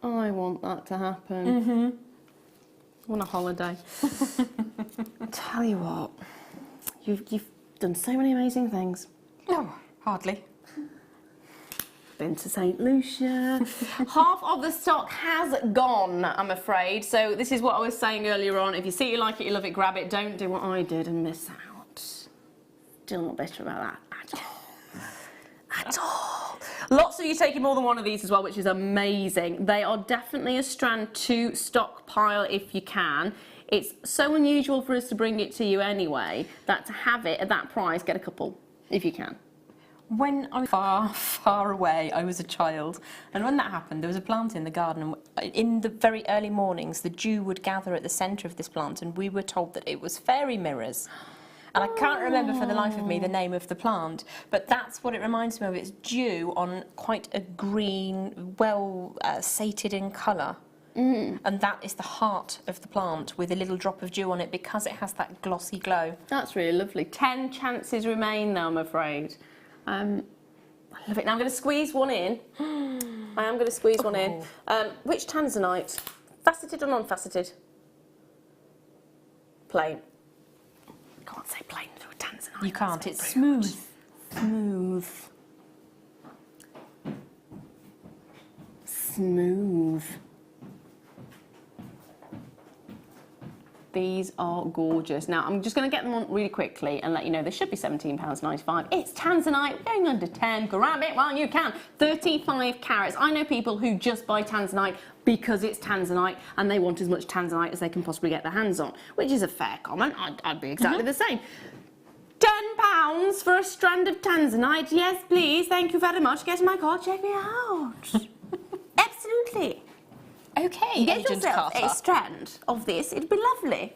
I want that to happen. On a holiday. Tell you what, you've done so many amazing things. No, hardly. Been to St. Lucia. Half of the stock has gone, I'm afraid. So this is what I was saying earlier on. If you see it, you like it, you love it, grab it. Don't do what I did and miss out. Still not bitter about that at all. At all. Lots of you taking more than one of these as well, which is amazing. They are definitely a strand to stockpile if you can. It's so unusual for us to bring it to you anyway, that to have it at that price, get a couple, if you can. When I was far, far away, I was a child, and when that happened, there was a plant in the garden. In the very early mornings, the dew would gather at the centre of this plant, and we were told that it was fairy mirrors. And I can't remember for the life of me the name of the plant, but that's what it reminds me of. It's dew on quite a green, well sated in colour. And that is the heart of the plant with a little drop of dew on it because it has that glossy glow. That's really lovely. 10 chances remain now, I'm afraid. I love it. Now I'm going to squeeze one in. I am going to squeeze one in. Which tanzanite? Faceted or non-faceted? Plain. I can't say plain through a tanzanite. You can't. It's smooth. Smooth. Smooth. These are gorgeous. Now, I'm just going to get them on really quickly and let you know they should be £17.95. It's tanzanite, going under 10. Grab it while you can. 35 carats. I know people who just buy tanzanite because it's tanzanite and they want as much tanzanite as they can possibly get their hands on, which is a fair comment. I'd be exactly the same. £10 for a strand of tanzanite. Yes, please. Thank you very much. Get my card. Check me out. Absolutely. Okay, Get Agent yourself Carter. a strand of this. It'd be lovely.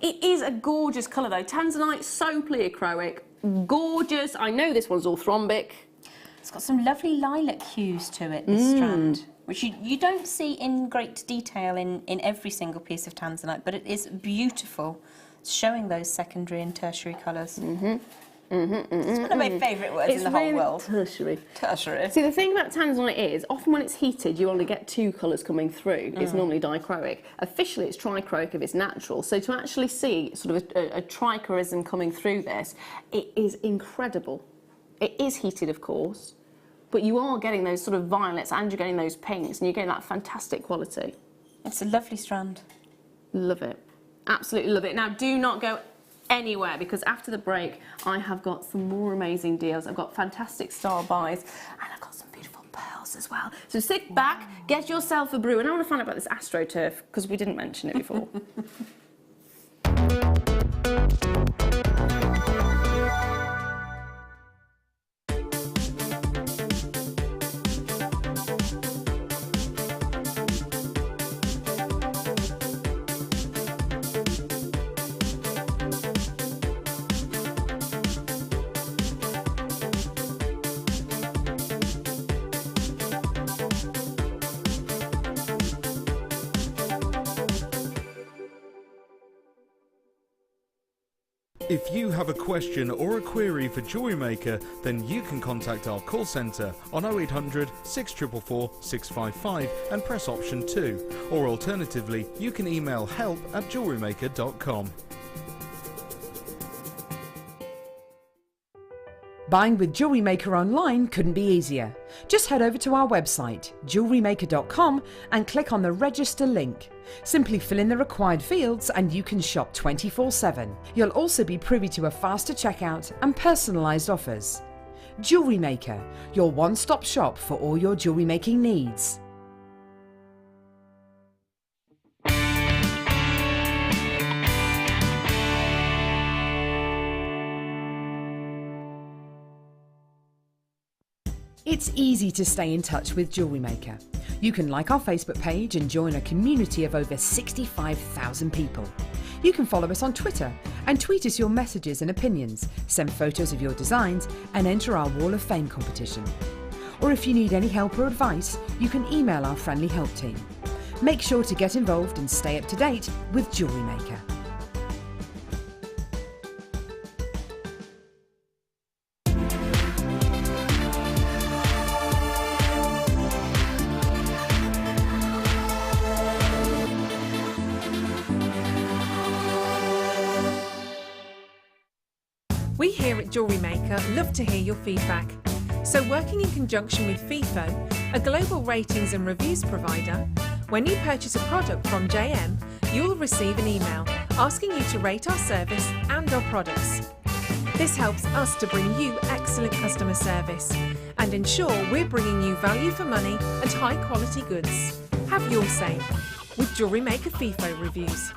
It is a gorgeous colour though. Tanzanite, so pleochroic. Gorgeous. I know this one's orthorhombic. It's got some lovely lilac hues to it, this strand, which you don't see in great detail in every single piece of tanzanite, but it is beautiful. It's showing those secondary and tertiary colours. It's one of my favourite words in the whole world. Tertiary. Tertiary. See, the thing about tanzanite is, often when it's heated, you only get two colours coming through. It's normally dichroic. Officially, it's trichroic if it's natural. So to actually see sort of a trichorism coming through this, it is incredible. It is heated, of course, but you are getting those sort of violets and you're getting those pinks and you're getting that fantastic quality. It's a lovely strand. Love it. Absolutely love it. Now, do not go anywhere because after the break I have got some more amazing deals. I've got fantastic star buys and I've got some beautiful pearls as well. So sit back, get yourself a brew, and I want to find out about this AstroTurf because we didn't mention it before. If you have a question or a query for Jewellery Maker, then you can contact our call centre on 0800 644 655 and press option 2. Or alternatively, you can email help@jewellerymaker.com. Buying with Jewellery Maker online couldn't be easier. Just head over to our website, JewelleryMaker.com, and click on the register link. Simply fill in the required fields and you can shop 24/7. You'll also be privy to a faster checkout and personalised offers. Jewellery Maker, your one-stop shop for all your jewellery making needs. It's easy to stay in touch with Jewellery Maker. You can like our Facebook page and join a community of over 65,000 people. You can follow us on Twitter and tweet us your messages and opinions, send photos of your designs and enter our Wall of Fame competition. Or if you need any help or advice, you can email our friendly help team. Make sure to get involved and stay up to date with Jewellery Maker. We here at Jewellery Maker love to hear your feedback. So working in conjunction with FIFO, a global ratings and reviews provider, when you purchase a product from JM, you'll receive an email asking you to rate our service and our products. This helps us to bring you excellent customer service and ensure we're bringing you value for money and high quality goods. Have your say with Jewellery Maker FIFO reviews.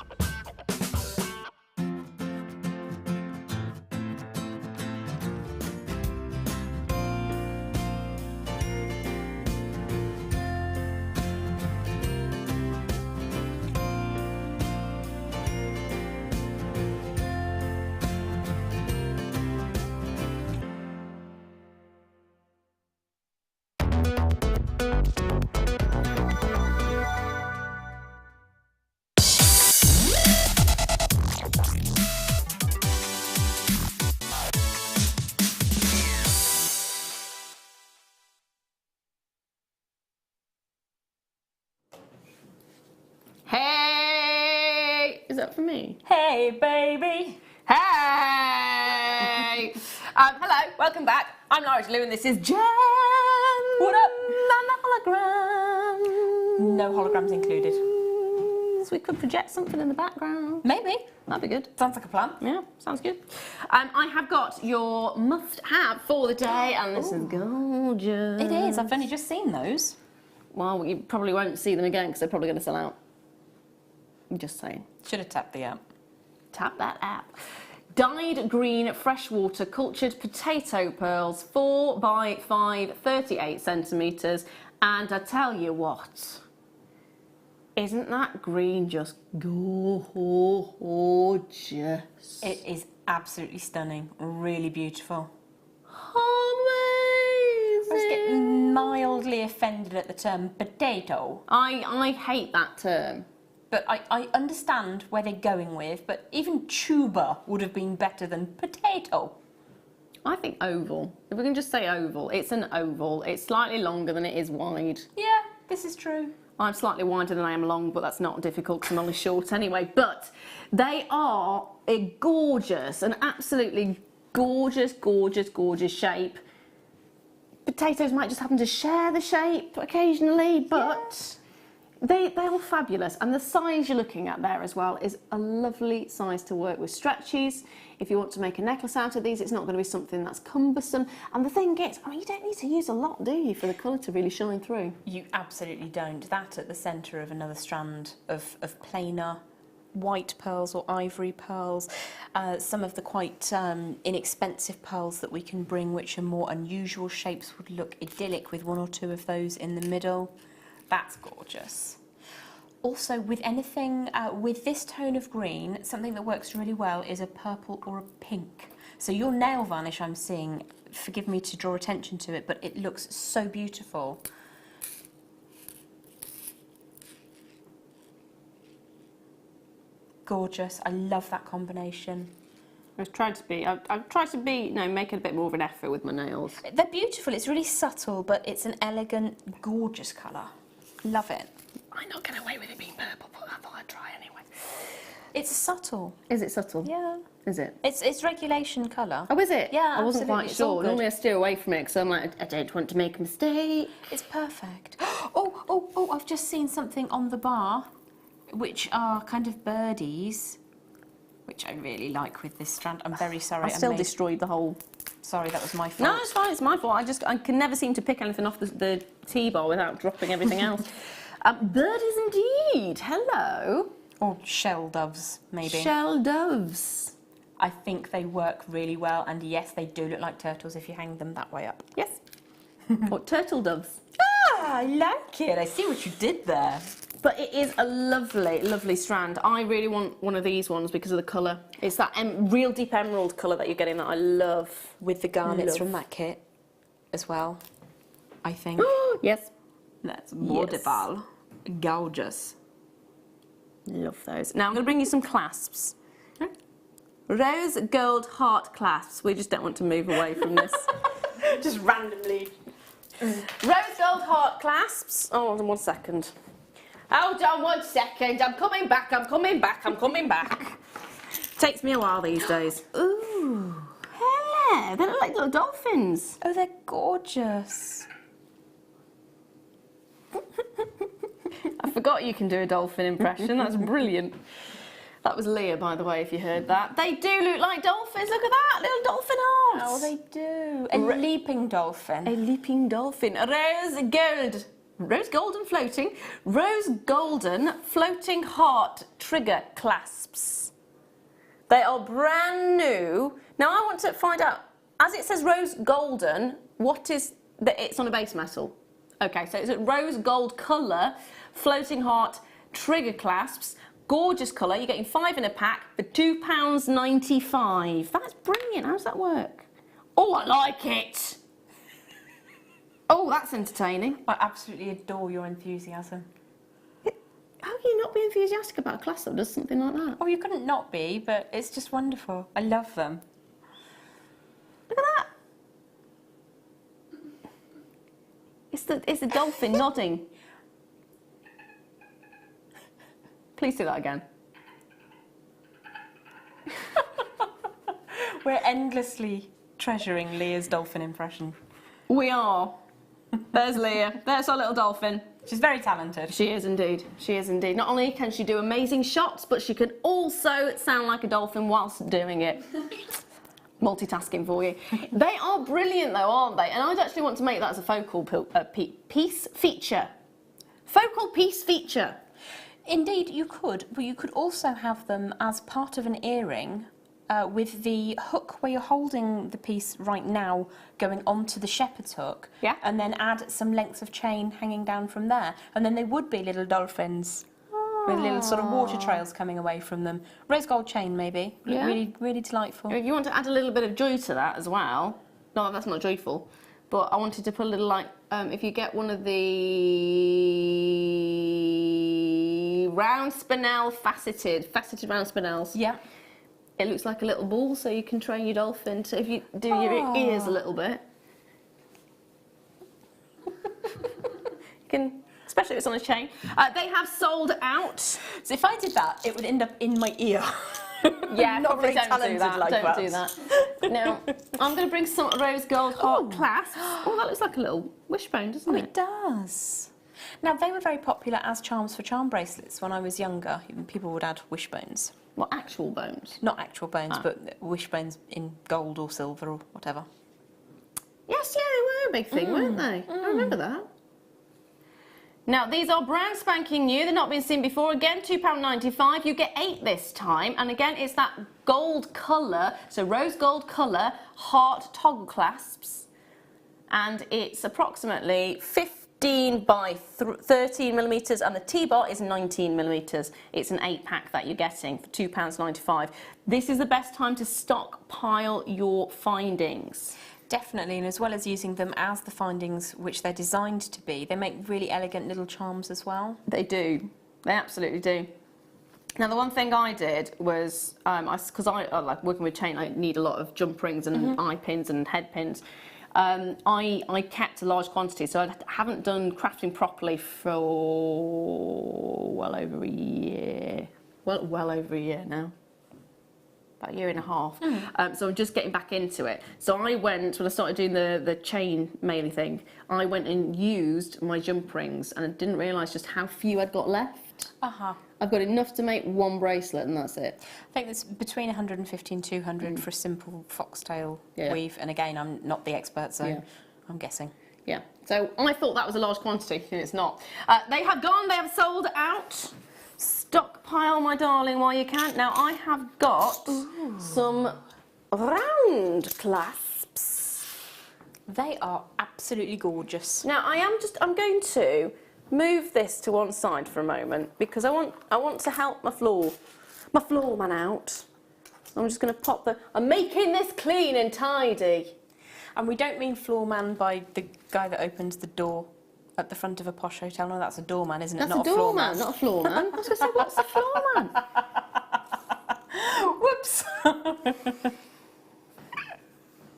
Hey! Is that for me? Hey, baby. Hey! Hello, welcome back. I'm Lara-De-Leuw and this is Jen. What up? And the hologram. No holograms included. So we could project something in the background. Maybe. That'd be good. Sounds like a plan. Yeah, sounds good. I have got your must-have for the day, and this is gorgeous. It is. I've only just seen those. Well, you probably won't see them again because they're probably going to sell out. I'm just saying. Should have tapped the app. Tap that app. Dyed green freshwater cultured potato pearls, 4 by 5, 38 centimetres. And I tell you what, isn't that green just gorgeous? It is absolutely stunning. Really beautiful. Amazing. I was getting mildly offended at the term potato. I hate that term. But I understand where they're going with, but even tuber would have been better than potato. I think oval. If we can just say oval, it's an oval. It's slightly longer than it is wide. Yeah, this is true. I'm slightly wider than I am long, but that's not difficult because I'm only short anyway. But they are a gorgeous, an absolutely gorgeous, gorgeous, gorgeous shape. Potatoes might just happen to share the shape occasionally, but they are fabulous. And the size you're looking at there as well is a lovely size to work with. Stretchies. If you want to make a necklace out of these, it's not going to be something that's cumbersome. And the thing is, I mean, you don't need to use a lot, do you, for the colour to really shine through? You absolutely don't. That at the centre of another strand of plainer white pearls or ivory pearls. Some of the quite inexpensive pearls that we can bring, which are more unusual shapes, would look idyllic with 1 or 2 of those in the middle. That's gorgeous. Also, with anything with this tone of green, something that works really well is a purple or a pink. So your nail varnish I'm seeing, forgive me to draw attention to it, but it looks so beautiful. Gorgeous. I love that combination. I've tried to be, make it a bit more of an effort with my nails. They're beautiful. It's really subtle, but it's an elegant, gorgeous colour. Love it. I'm not getting away with it being purple, but I thought I'd try anyway. It's subtle. Is it subtle? Yeah. Is it? It's regulation colour. Oh, is it? Yeah, I wasn't absolutely. quite It's all sure. good. Normally I steer away from it because I'm like, I don't want to make a mistake. It's perfect. Oh, I've just seen something on the bar, which are kind of birdies, which I really like with this strand. I'm very sorry. I still made- destroyed the whole... Sorry, that was my fault. No, it's fine, it's my fault. I can never seem to pick anything off the T-bar without dropping everything else. Birdies indeed. Hello. Or shell doves, maybe. Shell doves. I think they work really well, and yes, they do look like turtles if you hang them that way up. Yes. Or turtle doves. Ah, I like it. I see what you did there. But it is a lovely, lovely strand. I really want one of these ones because of the colour. It's that real deep emerald colour that you're getting that I love. With the garnets Love. from that kit as well, I think. Yes. That's beautiful. Gorgeous. Love those. Now I'm going to bring you some clasps. Rose gold heart clasps. We just don't want to move away from this. Just randomly. Rose gold heart clasps. Oh, hold on 1 second. Hold on 1 second. I'm coming back. I'm coming back. I'm coming back. Takes me a while these days. Ooh. Hello. They look like little dolphins. Oh, they're gorgeous. I forgot you can do a dolphin impression. That's brilliant. That was Leah, by the way, if you heard that. They do look like dolphins. Look at that. Little dolphin hearts. Oh, they do. A leaping dolphin. A leaping dolphin. Rose gold. Rose golden floating. Rose golden floating heart trigger clasps. They are brand new. Now I want to find out, as it says rose golden, what is it's on a base metal. Okay, so it's a rose gold colour, floating heart trigger clasps. Gorgeous colour. You're getting 5 in a pack for £2.95. That's brilliant. How does that work? Oh, I like it. Oh, that's entertaining. I absolutely adore your enthusiasm. How can you not be enthusiastic about a class that does something like that? Oh, you couldn't not be, but it's just wonderful. I love them. Look at that. It's the dolphin nodding. Please do that again. We're endlessly treasuring Leah's dolphin impression. We are. There's Leah. There's our little dolphin. She's very talented. She is indeed. She is indeed. Not only can she do amazing shots, but she can also sound like a dolphin whilst doing it. Multitasking for you. They are brilliant though, aren't they? And I'd actually want to make that as a focal piece feature. Focal piece feature. Indeed, you could, but you could also have them as part of an earring with the hook where you're holding the piece right now going onto the shepherd's hook. Yeah. And then add some lengths of chain hanging down from there. And then they would be little dolphins with little sort of water trails coming away from them. Rose gold chain, maybe. Yeah. Really, really delightful. If you want to add a little bit of joy to that as well, not that that's not joyful, but I wanted to put a little like, if you get one of the round spinel faceted round spinels. Yeah. It looks like a little ball, so you can train your dolphin to, if you do your ears a little bit. You can, especially if it's on a chain. They have sold out. So if I did that, it would end up in my ear. Yeah, Not probably very don't do talented that. like Don't that. do that. Now, I'm going to bring some rose gold heart clasps. Oh, that looks like a little wishbone, doesn't it? It does. Now, they were very popular as charms for charm bracelets when I was younger. People would add wishbones. What, actual bones? Not actual bones, but wishbones in gold or silver or whatever. Yes, yeah, they were a big thing, weren't they? I remember that. Now, these are brand spanking new. They're not been seen before. Again, £2.95. You get 8 this time. And again, it's that gold colour, so rose gold colour, heart toggle clasps. And it's approximately 15 by 13 millimetres, and the T-bar is 19 millimetres. It's an 8-pack that you're getting for £2.95. This is the best time to stockpile your findings. Definitely, and as well as using them as the findings which they're designed to be, they make really elegant little charms as well. They do. They absolutely do. Now, the one thing I did was, because I like working with chain, I need a lot of jump rings and eye pins and head pins. I kept a large quantity, so I haven't done crafting properly for well over a year. Well over a year now. About a year and a half. So I'm just getting back into it. So I went, when I started doing the chain mailing thing, I went and used my jump rings and I didn't realise just how few I'd got left. I've got enough to make one bracelet and that's it. I think it's between 150 and 200 for a simple foxtail weave. And again, I'm not the expert, so I'm guessing. Yeah, so I thought that was a large quantity, and it's not. They have gone, they have sold out. Stockpile, my darling, while you can. Now, I have got some round clasps. They are absolutely gorgeous. Now, I'm going to move this to one side for a moment because I want to help my floor man out. I'm just going to pop I'm making this clean and tidy. And we don't mean floor man by the guy that opens the door at the front of a posh hotel. No, that's a doorman, isn't it? That's a doorman, not a floor man. I was going to say, what's a floor man? Whoops.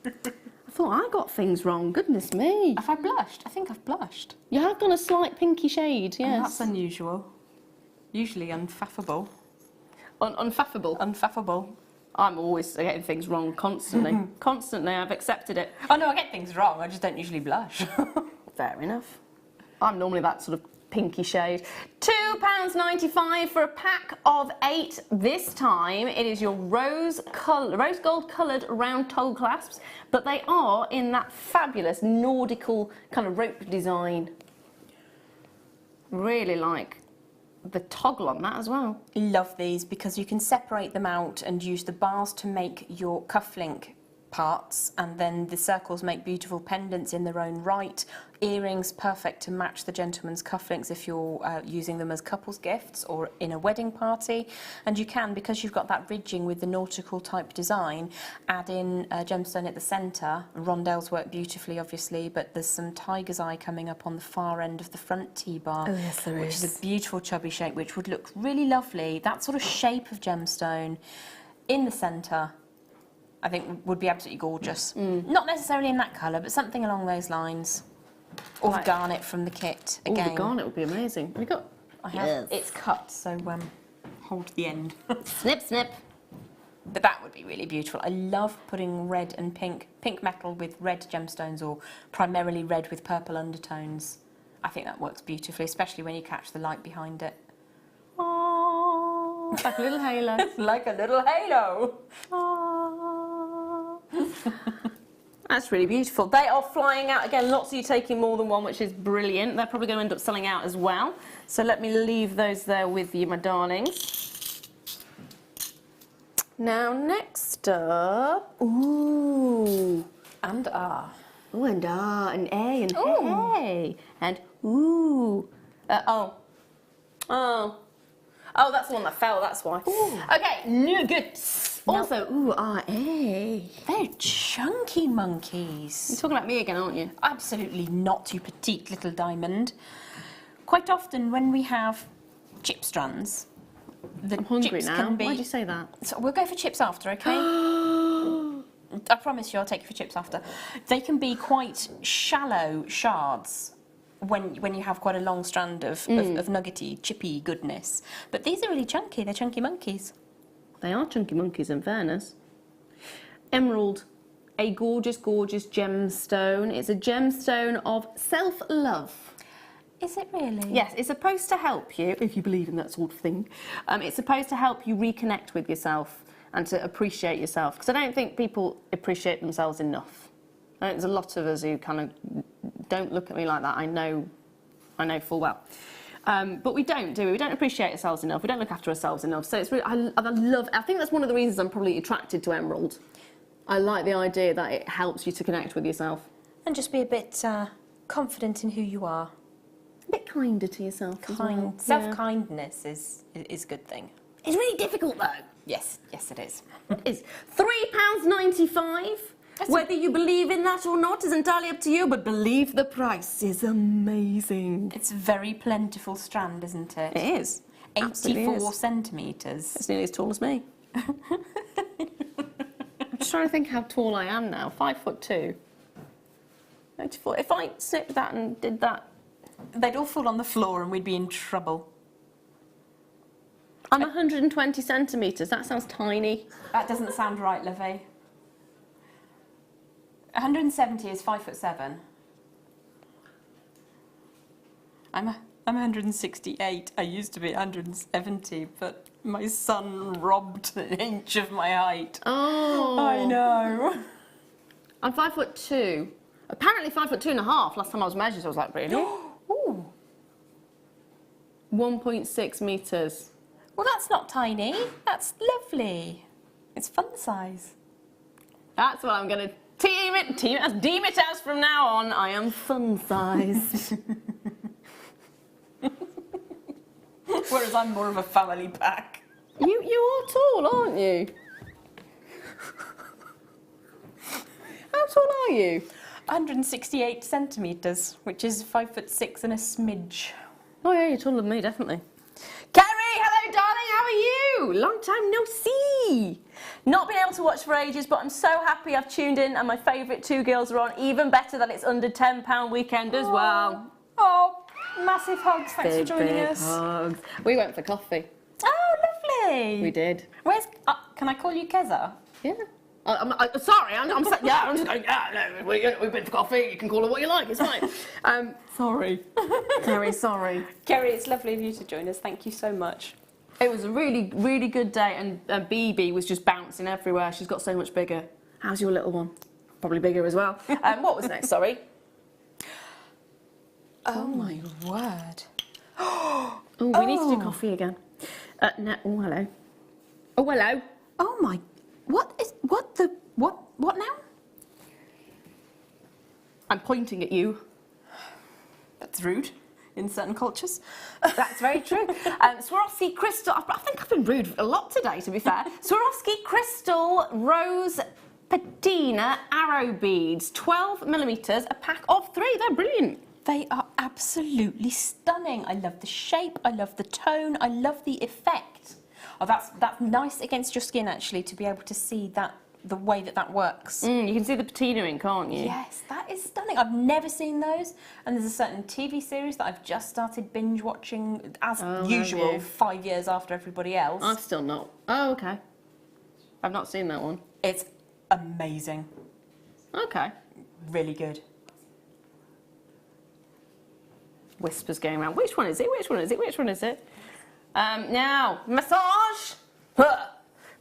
I thought I got things wrong. Goodness me. Have I blushed? I think I've blushed. You have gone a slight pinky shade, yes. And that's unusual. Usually unfaffable. Unfaffable? Unfaffable. I'm always getting things wrong constantly. Constantly, I've accepted it. Oh no, I get things wrong, I just don't usually blush. Fair enough. I'm normally that sort of pinky shade. £2.95 for a pack of 8. This time it is your rose gold coloured round toggle clasps, but they are in that fabulous nautical kind of rope design. Really like the toggle on that as well. Love these because you can separate them out and use the bars to make your cufflink parts, and then the circles make beautiful pendants in their own right. Earrings perfect to match the gentleman's cufflinks if you're using them as couples gifts or in a wedding party. And you can, because you've got that ridging with the nautical type design, add in a gemstone at the centre. Rondelles work beautifully obviously, but there's some tiger's eye coming up on the far end of the front T-bar. Oh yes, there is. Which is a beautiful chubby shape which would look really lovely. That sort of shape of gemstone in the centre I think would be absolutely gorgeous. Not necessarily in that colour, but something along those lines. Or the garnet from the kit again. Oh, the garnet would be amazing. Have you got? I have. Yes. It's cut, so hold the end. Snip, snip. But that would be really beautiful. I love putting red and pink metal with red gemstones, or primarily red with purple undertones. I think that works beautifully, especially when you catch the light behind it. Oh, like a little halo. It's like a little halo. That's really beautiful. They are flying out again. Lots of you taking more than one, which is brilliant. They're probably going to end up selling out as well. So let me leave those there with you, my darlings. Now, next up, ooh, and ah. Ooh, and ah, and A, and hey, and ooh. Oh, that's the one that fell, that's why. Ooh. Okay, nuggets. Also, ooh, A. They're chunky monkeys. You're talking about me again, aren't you? Absolutely not, you petite little diamond. Quite often when we have chip strands, the I'm hungry chips now. can be... Why'd you say that? So we'll go for chips after, okay? I promise you I'll take you for chips after. They can be quite shallow shards when you have quite a long strand of nuggety, chippy goodness. But these are really chunky, they're chunky monkeys. They are chunky monkeys, in fairness. Emerald, a gorgeous, gorgeous gemstone. It's a gemstone of self-love. Is it really? Yes, it's supposed to help you, if you believe in that sort of thing. It's supposed to help you reconnect with yourself and to appreciate yourself. Because I don't think people appreciate themselves enough. I think there's a lot of us who kind of don't look at me like that. I know full well. But we don't, do we? We don't appreciate ourselves enough. We don't look after ourselves enough. So it's really, I think that's one of the reasons I'm probably attracted to emerald. I like the idea that it helps you to connect with yourself. And just be a bit confident in who you are. A bit kinder to yourself as well. Self-kindness is a good thing. It's really difficult though. Yes, yes it is. It's £3.95. Whether you believe in that or not is entirely up to you, but believe the price is amazing. It's a very plentiful strand, isn't it? It is. Absolutely 84 is. centimetres. It's nearly as tall as me. I'm just trying to think how tall I am now. 5'2". 94. If I snipped that and did that, They'd all fall on the floor and we'd be in trouble. I'm 120 centimetres. That sounds tiny. That doesn't sound right, Lovey. 170 is 5'7". I'm 168. I used to be 170, but my son robbed an inch of my height. Oh. I know. I'm 5'2". Apparently 5'2.5". Last time I was measured, I was like, really? Ooh. 1.6 metres. Well, that's not tiny. That's lovely. It's fun size. That's what I'm going to deem it as from now on. I am fun-sized. Whereas I'm more of a family pack. You are tall, aren't you? How tall are you? 168 centimetres, which is 5'6" and a smidge. Oh yeah, you're taller than me, definitely. Kerry, hello darling, how are you? Long time no see. Not been able to watch for ages, but I'm so happy I've tuned in and my favourite two girls are on. Even better that it's under £10 weekend as well. Oh, massive hugs, thanks for joining big us. Hugs. We went for coffee. Oh, lovely. We did. Where's, can I call you Keza? Yeah. We've been for coffee, you can call it what you like, it's fine. Sorry. Kerry, sorry. Kerry, it's lovely of you to join us. Thank you so much. It was a really, really good day, and BB was just bouncing everywhere. She's got so much bigger. How's your little one? Probably bigger as well. What was next, sorry? Oh my word. Oh, we need to do coffee again. Oh, hello. Oh, hello. Oh my, what now? I'm pointing at you. That's rude in certain cultures. That's very true. Swarovski crystal. I think I've been rude a lot today, to be fair. Swarovski crystal rose patina arrow beads, 12mm, a pack of 3. They're brilliant. They are absolutely stunning. I love the shape, I love the tone, I love the effect. Oh, that's nice against your skin, actually, to be able to see that, the way that works. You can see the patina in, can't you? Yes, that is stunning. I've never seen those, and there's a certain TV series that I've just started binge watching, as usual, 5 years after everybody else. I've still not. Oh, okay. I've not seen that one. It's amazing. Okay. Really good. Whispers going around. Which one is it? Which one is it? Which one is it? Now, massage from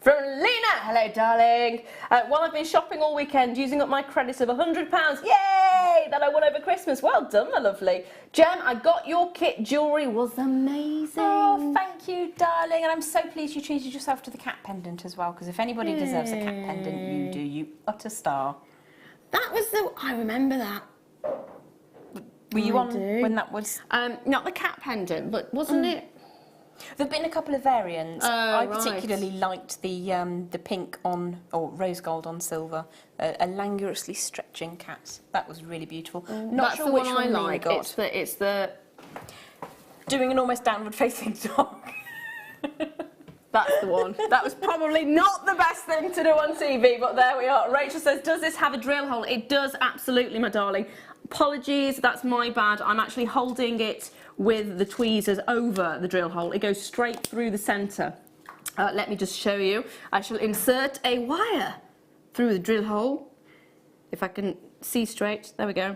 Lena. Hello, darling. Well, I've been shopping all weekend using up my credit of £100. Yay! That I won over Christmas. Well done, my lovely. Jem, I got your kit. Jewellery was amazing. Oh, thank you, darling. And I'm so pleased you treated yourself to the cat pendant as well, because if anybody deserves a cat pendant, you do. You utter star. That was I remember that. Were you on when that was? Not the cat pendant, but wasn't it? There've been a couple of variants. I right. particularly liked the pink on, or rose gold on silver, a languorously stretching cat. That was really beautiful. Not That's sure the which one one I Lena like. got. It's the Doing an almost downward facing dog. That's the one. That was probably not the best thing to do on TV, but there we are. Rachel says, does this have a drill hole? It does, absolutely, my darling. Apologies, that's my bad. I'm actually holding it with the tweezers over the drill hole. It goes straight through the centre. Let me just show you. I shall insert a wire through the drill hole. If I can see straight. There we go.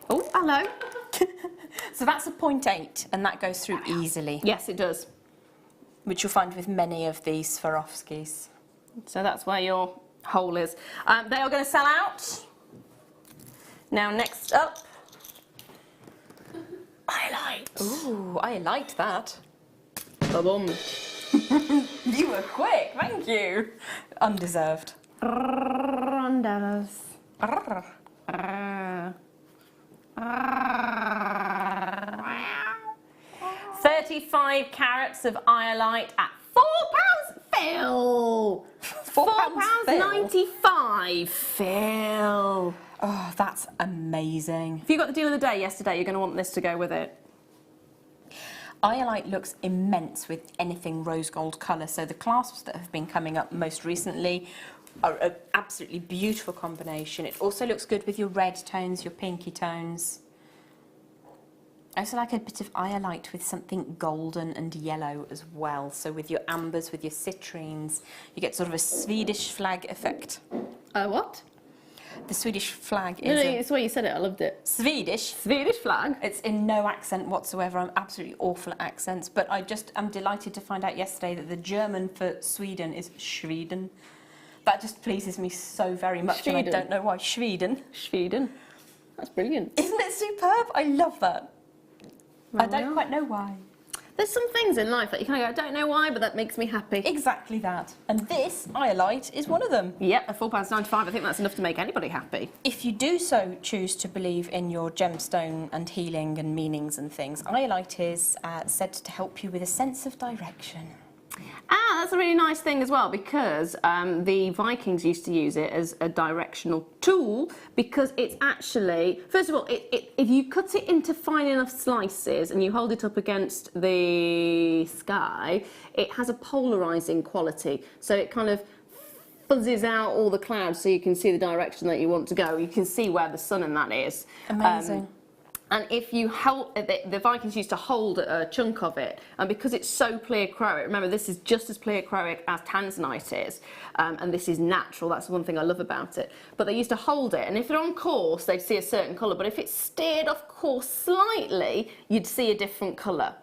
Oh, hello. So that's a 0.8, and that goes through easily. Yes, it does. Which you'll find with many of these Swarovskis. So that's where your hole is. They are going to sell out. Now, next up, highlight. Ooh, I liked that. Ba-bum. You were quick, thank you. Undeserved. Rondellas. 35 carats of iolite at £4. Phil. £4.95. Phil. Oh, that's amazing. If you got the deal of the day yesterday, you're going to want this to go with it. Iolite looks immense with anything rose gold colour, so the clasps that have been coming up most recently are an absolutely beautiful combination. It also looks good with your red tones, your pinky tones. I also like a bit of iolite with something golden and yellow as well. So with your ambers, with your citrines, you get sort of a Swedish flag effect. What? The Swedish flag No, is it's the way you said it. I loved it. Swedish. Swedish flag. It's in no accent whatsoever. I'm absolutely awful at accents, but I'm delighted to find out yesterday that the German for Sweden is Sweden. That just pleases me so very much, and I don't know why. Sweden. Sweden. That's brilliant. Isn't it superb? I love that. I don't quite know why. There's some things in life that you kind of go, I don't know why, but that makes me happy. Exactly that. And this iolite is one of them. Yep, at £4.95, I think that's enough to make anybody happy. If you do so choose to believe in your gemstone and healing and meanings and things, iolite is said to help you with a sense of direction. That's a really nice thing as well, because the Vikings used to use it as a directional tool, because it's actually, first of all, if you cut it into fine enough slices and you hold it up against the sky, it has a polarising quality. So it kind of fuzzes out all the clouds so you can see the direction that you want to go. You can see where the sun and that is. Amazing. And if you hold, the Vikings used to hold a chunk of it, and because it's so pleochroic, remember this is just as pleochroic as tanzanite is, and this is natural, that's one thing I love about it. But they used to hold it, and if they're on course, they'd see a certain colour, but if it steered off course slightly, you'd see a different colour.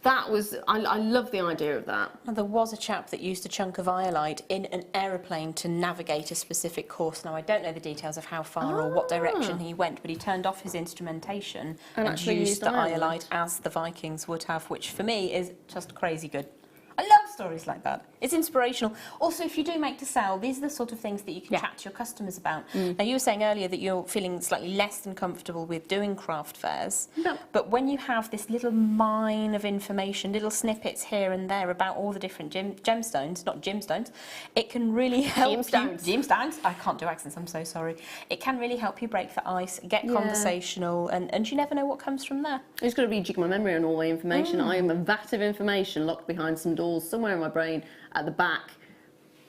That was, I love the idea of that. Well, there was a chap that used a chunk of iolite in an aeroplane to navigate a specific course. Now, I don't know the details of how far or what direction he went, but he turned off his instrumentation and used the iolite as the Vikings would have, which for me is just crazy good. I love stories like that. It's inspirational. Also, if you do make to sell, these are the sort of things that you can chat to your customers about. Now, you were saying earlier that you're feeling slightly less than comfortable with doing craft fairs. No. But when you have this little mine of information, little snippets here and there about all the different gemstones, not gemstones, it can really help Gemstones. I can't do accents, I'm so sorry. It can really help you break the ice, get conversational, and you never know what comes from there. I just got to rejig my memory on all the information. I am a vat of information locked behind some doors somewhere in my brain at the back,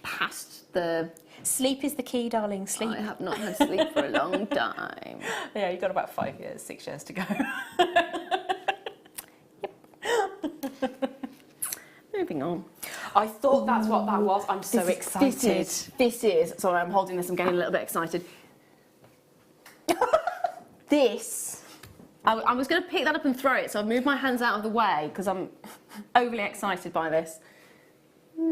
past the... Sleep is the key, darling, sleep. I have not had sleep for a long time. Yeah, you've got about 5 years, 6 years to go. Moving on. I thought that's what that was. I'm so excited. This is, sorry, I'm holding this, I'm getting a little bit excited. This, I was going to pick that up and throw it, so I've moved my hands out of the way because I'm overly excited by this. I've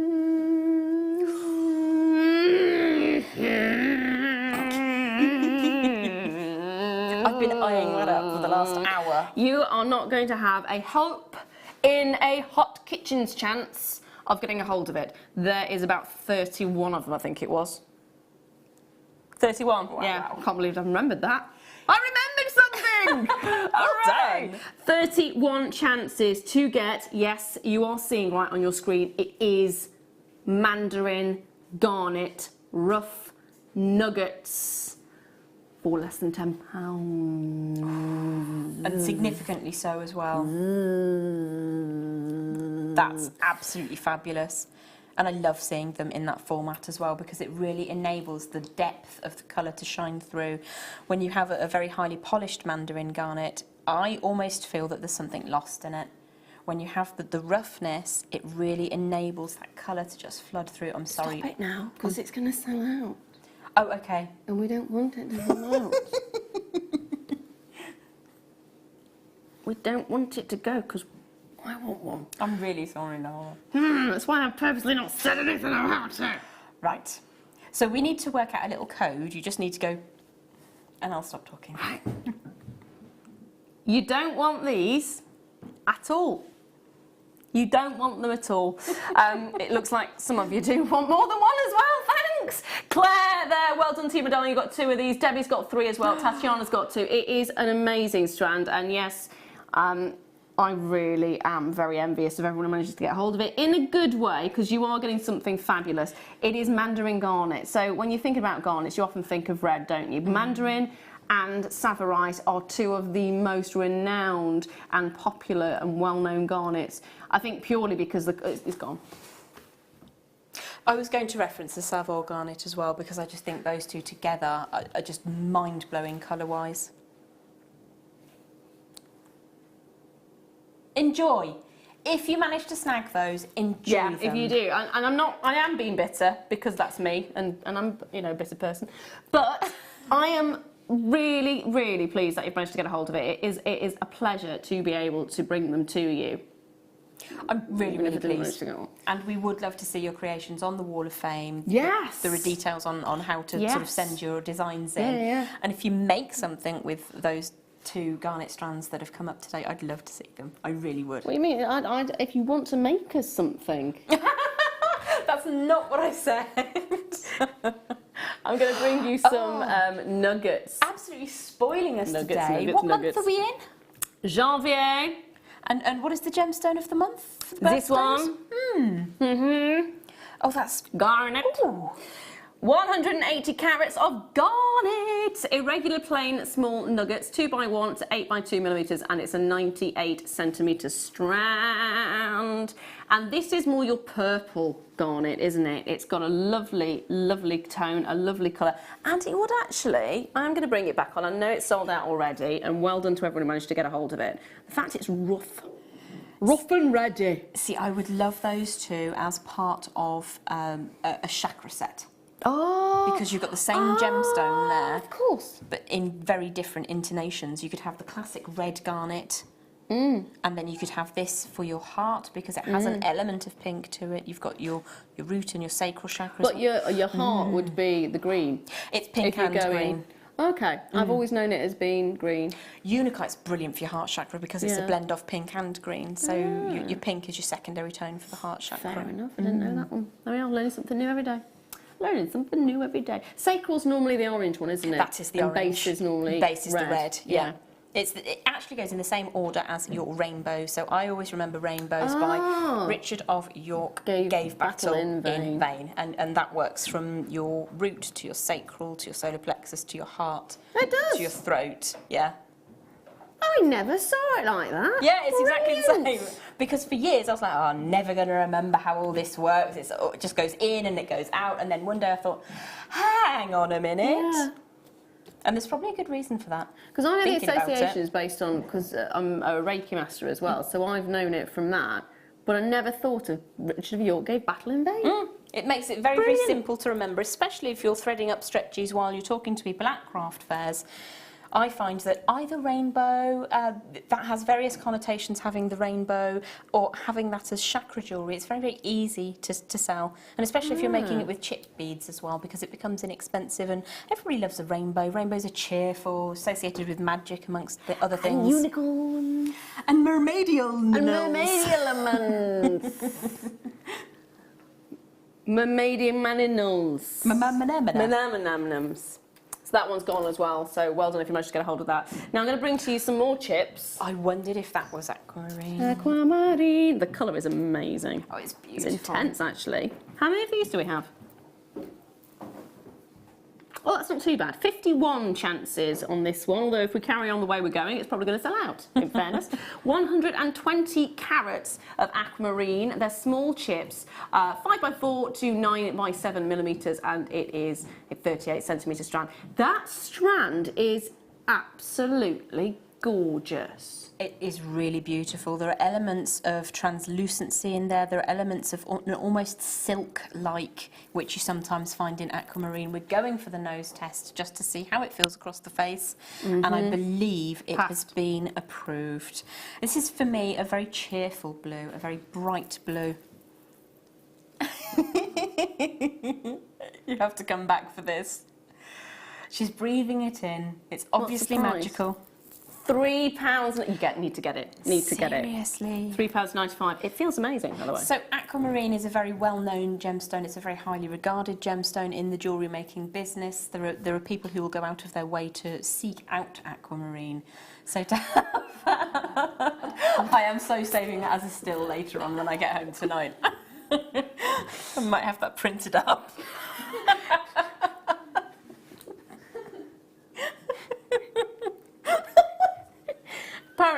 been eyeing that up for the last hour. You are not going to have a hope in a hot kitchen's chance of getting a hold of it. There is about 31 of them, I think it was. 31? Wow. Yeah, I can't believe I remembered that. I remembered something! All right. done. 31 chances to get, yes, you are seeing right on your screen, it is mandarin, garnet, rough nuggets for less than £10. And significantly so as well. That's absolutely fabulous. And I love seeing them in that format as well, because it really enables the depth of the colour to shine through. When you have a very highly polished mandarin garnet, I almost feel that there's something lost in it. When you have the roughness, it really enables that colour to just flood through. I'm sorry. Stop it now, because it's going to sell out. Oh, okay. And we don't want it to sell out. We don't want it to go, because I want one. I'm really sorry, Lara. That's why I've purposely not said anything about it. Right. So we need to work out a little code. You just need to go, and I'll stop talking. Right. You don't want these at all. You don't want them at all. It looks like some of you do want more than one as well. Thanks. Claire there, well done to you, Madonna. You got 2 of these. Debbie's got 3 as well. Tatiana's got 2. It is an amazing strand, and yes, I really am very envious of everyone who manages to get hold of it in a good way, because you are getting something fabulous. It is mandarin garnet. So when you think about garnets, you often think of red, don't you? Mandarin and Savorite are two of the most renowned and popular and well-known garnets. I think purely because it's gone. I was going to reference the Savoy garnet as well because I just think those two together are just mind-blowing colour-wise. Enjoy. If you manage to snag those, enjoy them. If you do. And I am being bitter because that's me and I'm, you know, a bitter person. But I am really, really pleased that you've managed to get a hold of it. It is a pleasure to be able to bring them to you. I'm really, really pleased. To go. And we would love to see your creations on the Wall of Fame. Yes. There are details on how to sort of send your designs in. Yeah. And if you make something with those two garnet strands that have come up today, I'd love to see them. I really would. What do you mean? If you want to make us something. That's not what I said. I'm going to bring you some nuggets. Absolutely spoiling us Nuggets, today. nuggets, What nuggets. month are we in? Janvier. And what is the gemstone of the month? This one. Oh, that's Garnet. Ooh. 180 carats of garnet. Irregular plain small nuggets, 2x1 to 8x2 millimeters, and it's a 98 centimeter strand. And this is more your purple garnet, isn't it? It's got a lovely, lovely tone, a lovely colour. And it would actually, I'm going to bring it back on. I know it's sold out already, and well done to everyone who managed to get a hold of it. The fact it's rough. Rough and ready. See, I would love those two as part of a chakra set. Oh, because you've got the same gemstone there, of course, but in very different intonations. You could have the classic red garnet, and then you could have this for your heart because it has an element of pink to it. You've got your root and your sacral chakras. But your heart would be the green. It's pink and green. Okay, I've always known it as being green. Unike's brilliant for your heart chakra because it's a blend of pink and green. So your pink is your secondary tone for the heart chakra. Fair enough. I didn't know that one. There we are, learning something new every day. Learning something new every day. Sacral's normally the orange one, isn't it? That is the and orange. Base is normally base is red. the red. Yeah. It actually goes in the same order as your rainbow. So I always remember rainbows by Richard of York gave battle in vain. And that works from your root to your sacral to your solar plexus to your heart. It does. To your throat. Yeah. I never saw it like that. Yeah, it's exactly the Brilliant. same. Because for years I was like, oh, I'm never going to remember how all this works. It just goes in and it goes out. And then one day I thought, hang on a minute. Yeah. And there's probably a good reason for that. Because I know the association is based on, because I'm a Reiki master as well, so I've known it from that. But I never thought of Richard of York gave battle in vain. It makes it very, very simple to remember, especially if you're threading up stretches while you're talking to people at craft fairs. I find that either rainbow, that has various connotations, having the rainbow, or having that as chakra jewellery, it's very, very easy to sell. And especially if you're making it with chip beads as well, because it becomes inexpensive and everybody loves a rainbow. Rainbows are cheerful, associated with magic amongst the other things. And unicorns. And mermaidial And mermaidial elements. Mermaidian maninals. Manamnams. That one's gone as well, so well done if you managed to get a hold of that. Now I'm going to bring to you some more chips. I wondered if that was aquamarine. Aquamarine. The colour is amazing. Oh, it's beautiful. It's intense, actually. How many of these do we have? Oh, that's not too bad. 51 chances on this one, although if we carry on the way we're going, it's probably going to sell out, in fairness. 120 carats of aquamarine. They're small chips, 5x4 to 9x7 millimetres, and it is a 38 centimetre strand. That strand is absolutely gorgeous. It is really beautiful. There are elements of translucency in there. There are elements of almost silk-like, which you sometimes find in aquamarine. We're going for the nose test just to see how it feels across the face, and I believe it has been approved. This is, for me, a very cheerful blue, a very bright blue. You have to come back for this. She's breathing it in. It's obviously magical. £3. You need to get it. Seriously? £3.95. It feels amazing, by the way. So aquamarine is a very well-known gemstone. It's a very highly regarded gemstone in the jewellery making business. There are people who will go out of their way to seek out aquamarine. So to have I am so saving that as a still later on when I get home tonight. I might have that printed up.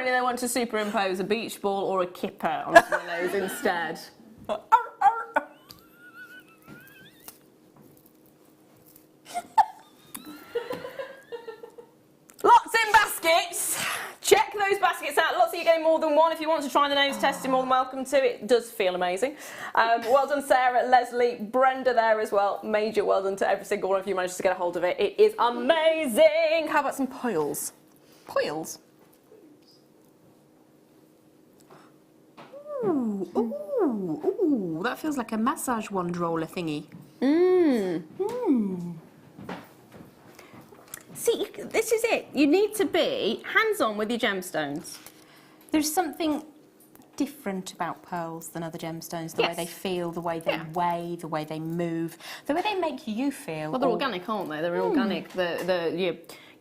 apparently they want to superimpose a beach ball or a kipper onto my nose instead. Lots in baskets. Check those baskets out. Lots of you getting more than one. If you want to try the nose test, you're more than welcome to. It does feel amazing. Well done, Sarah, Leslie, Brenda there as well. Major well done to every single one of you who managed to get a hold of it. It is amazing. How about some poils? Poils? Ooh, ooh, ooh. That feels like a massage wand roller thingy. See, this is it. You need to be hands-on with your gemstones. There's something different about pearls than other gemstones. The way they feel, the way they weigh, the way they move, the way they make you feel. Well, they're organic, aren't they? They're organic.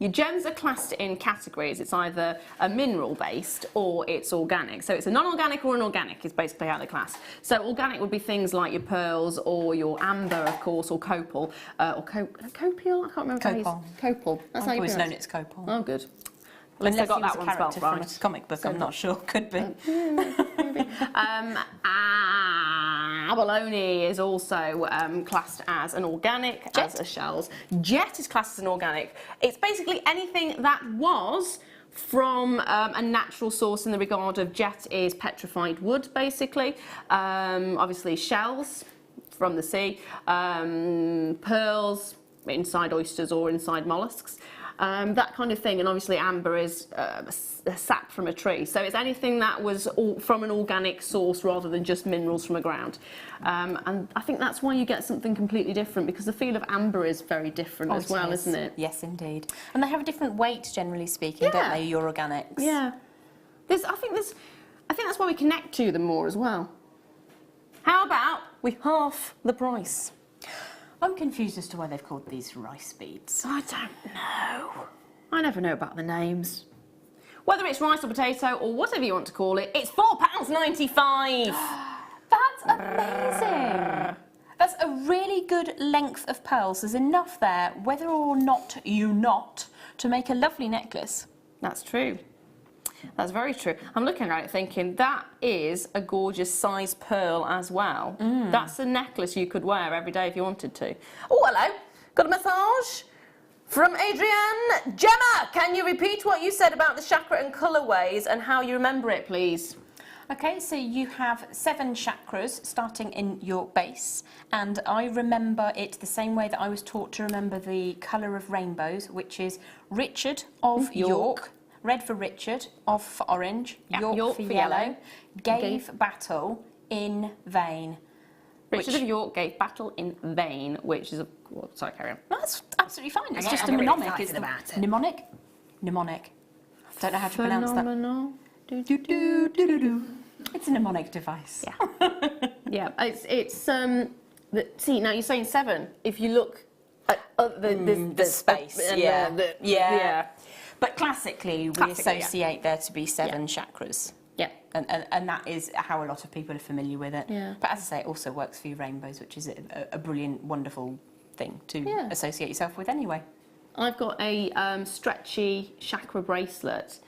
Your gems are classed in categories. It's either a mineral-based or it's organic. So it's a non-organic or an organic is basically how they're classed. So organic would be things like your pearls or your amber, of course, or copal. Or copial? I can't remember. Copal. Copal. That's how you always pronounce know it's copal. Oh, good. Unless I got he was that a one character spelled from right. a comic book, I'm not sure. Could be. Abalone is also classed as an organic, as are shells. Jet is classed as an organic. It's basically anything that was from a natural source in the regard of jet is petrified wood, basically. Obviously shells from the sea, pearls inside oysters or inside mollusks. That kind of thing, and obviously amber is a sap from a tree, so it's anything that was from an organic source rather than just minerals from a ground, and I think that's why you get something completely different, because the feel of amber is very different as well, isn't it? Yes, indeed. And they have a different weight, generally speaking, don't they, your organics? Yeah. I think that's why we connect to them more as well. How about we half the price? I'm confused as to why they've called these rice beads. I don't know. I never know about the names. Whether it's rice or potato or whatever you want to call it, it's £4.95. That's amazing. That's a really good length of pearls. There's enough there, whether or not you knot, to make a lovely necklace. That's true. That's very true. I'm looking at it thinking, that is a gorgeous size pearl as well. That's a necklace you could wear every day if you wanted to. Oh, hello. Got a massage from Adrienne. Gemma, can you repeat what you said about the chakra and colourways and how you remember it, please? Okay, so you have 7 chakras starting in your base, and I remember it the same way that I was taught to remember the colour of rainbows, which is Richard of York. Red for Richard, off for orange, York for yellow, gave battle in vain. Richard of York gave battle in vain, which is a... Well, sorry, carry on. That's absolutely fine. It's just a mnemonic. It's mnemonic? Mnemonic. Don't know how to pronounce that. It's a mnemonic device. Yeah. Yeah, it's see, now you're saying 7. If you look at the space, yeah. But classically, we associate there to be 7 chakras. Yeah. And that is how a lot of people are familiar with it. Yeah. But as I say, it also works for your rainbows, which is a brilliant, wonderful thing to associate yourself with anyway. I've got a stretchy chakra bracelet,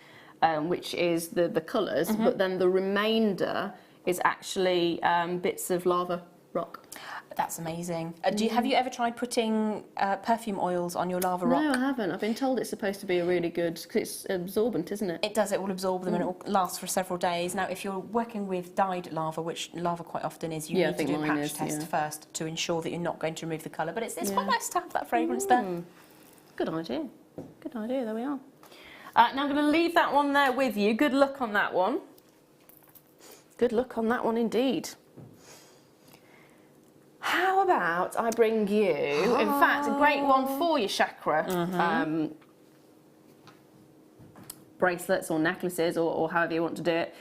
which is the colours, but then the remainder is actually bits of lava rock. That's amazing. Have you ever tried putting perfume oils on your lava rock? No, I haven't. I've been told it's supposed to be a really good, because it's absorbent, isn't it? It does. It will absorb them and it will last for several days. Now, if you're working with dyed lava, which lava quite often is, you need to do a patch test first to ensure that you're not going to remove the colour. But it's quite nice to have that fragrance there. Good idea. Good idea. There we are. Now I'm going to leave that one there with you. Good luck on that one. Good luck on that one indeed. How about I bring you, in fact, a great one for your chakra bracelets or necklaces or however you want to do it.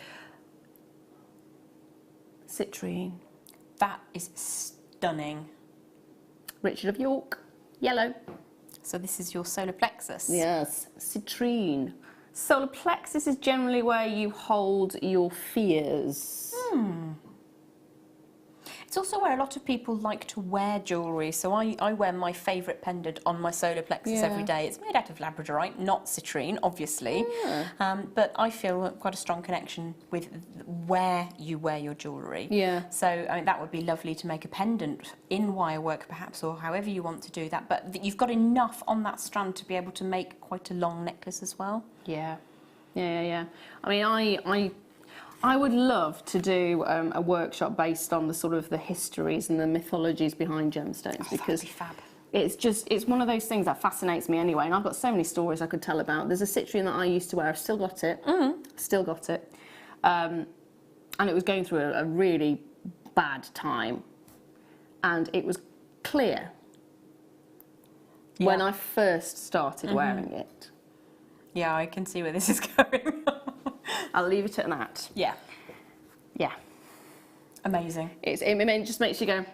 Citrine. That is stunning. Richard of York, yellow. So this is your solar plexus. Yes, citrine. Solar plexus is generally where you hold your fears. It's It's also where a lot of people like to wear jewellery. So I wear my favourite pendant on my solar plexus every day. It's made out of labradorite, not citrine, obviously. But I feel quite a strong connection with where you wear your jewellery. Yeah. So I mean, that would be lovely to make a pendant in wire work perhaps, or however you want to do that. But you've got enough on that strand to be able to make quite a long necklace as well. Yeah. I mean, I would love to do a workshop based on the sort of the histories and the mythologies behind gemstones, because that'd be fab. it's one of those things that fascinates me anyway, and I've got so many stories I could tell about. There's a citrine that I used to wear, I've still got it, and it was going through a really bad time, and it was clear when I first started wearing it. Yeah, I can see where this is going. I'll leave it at that. Yeah. Yeah. Amazing. It just makes you go,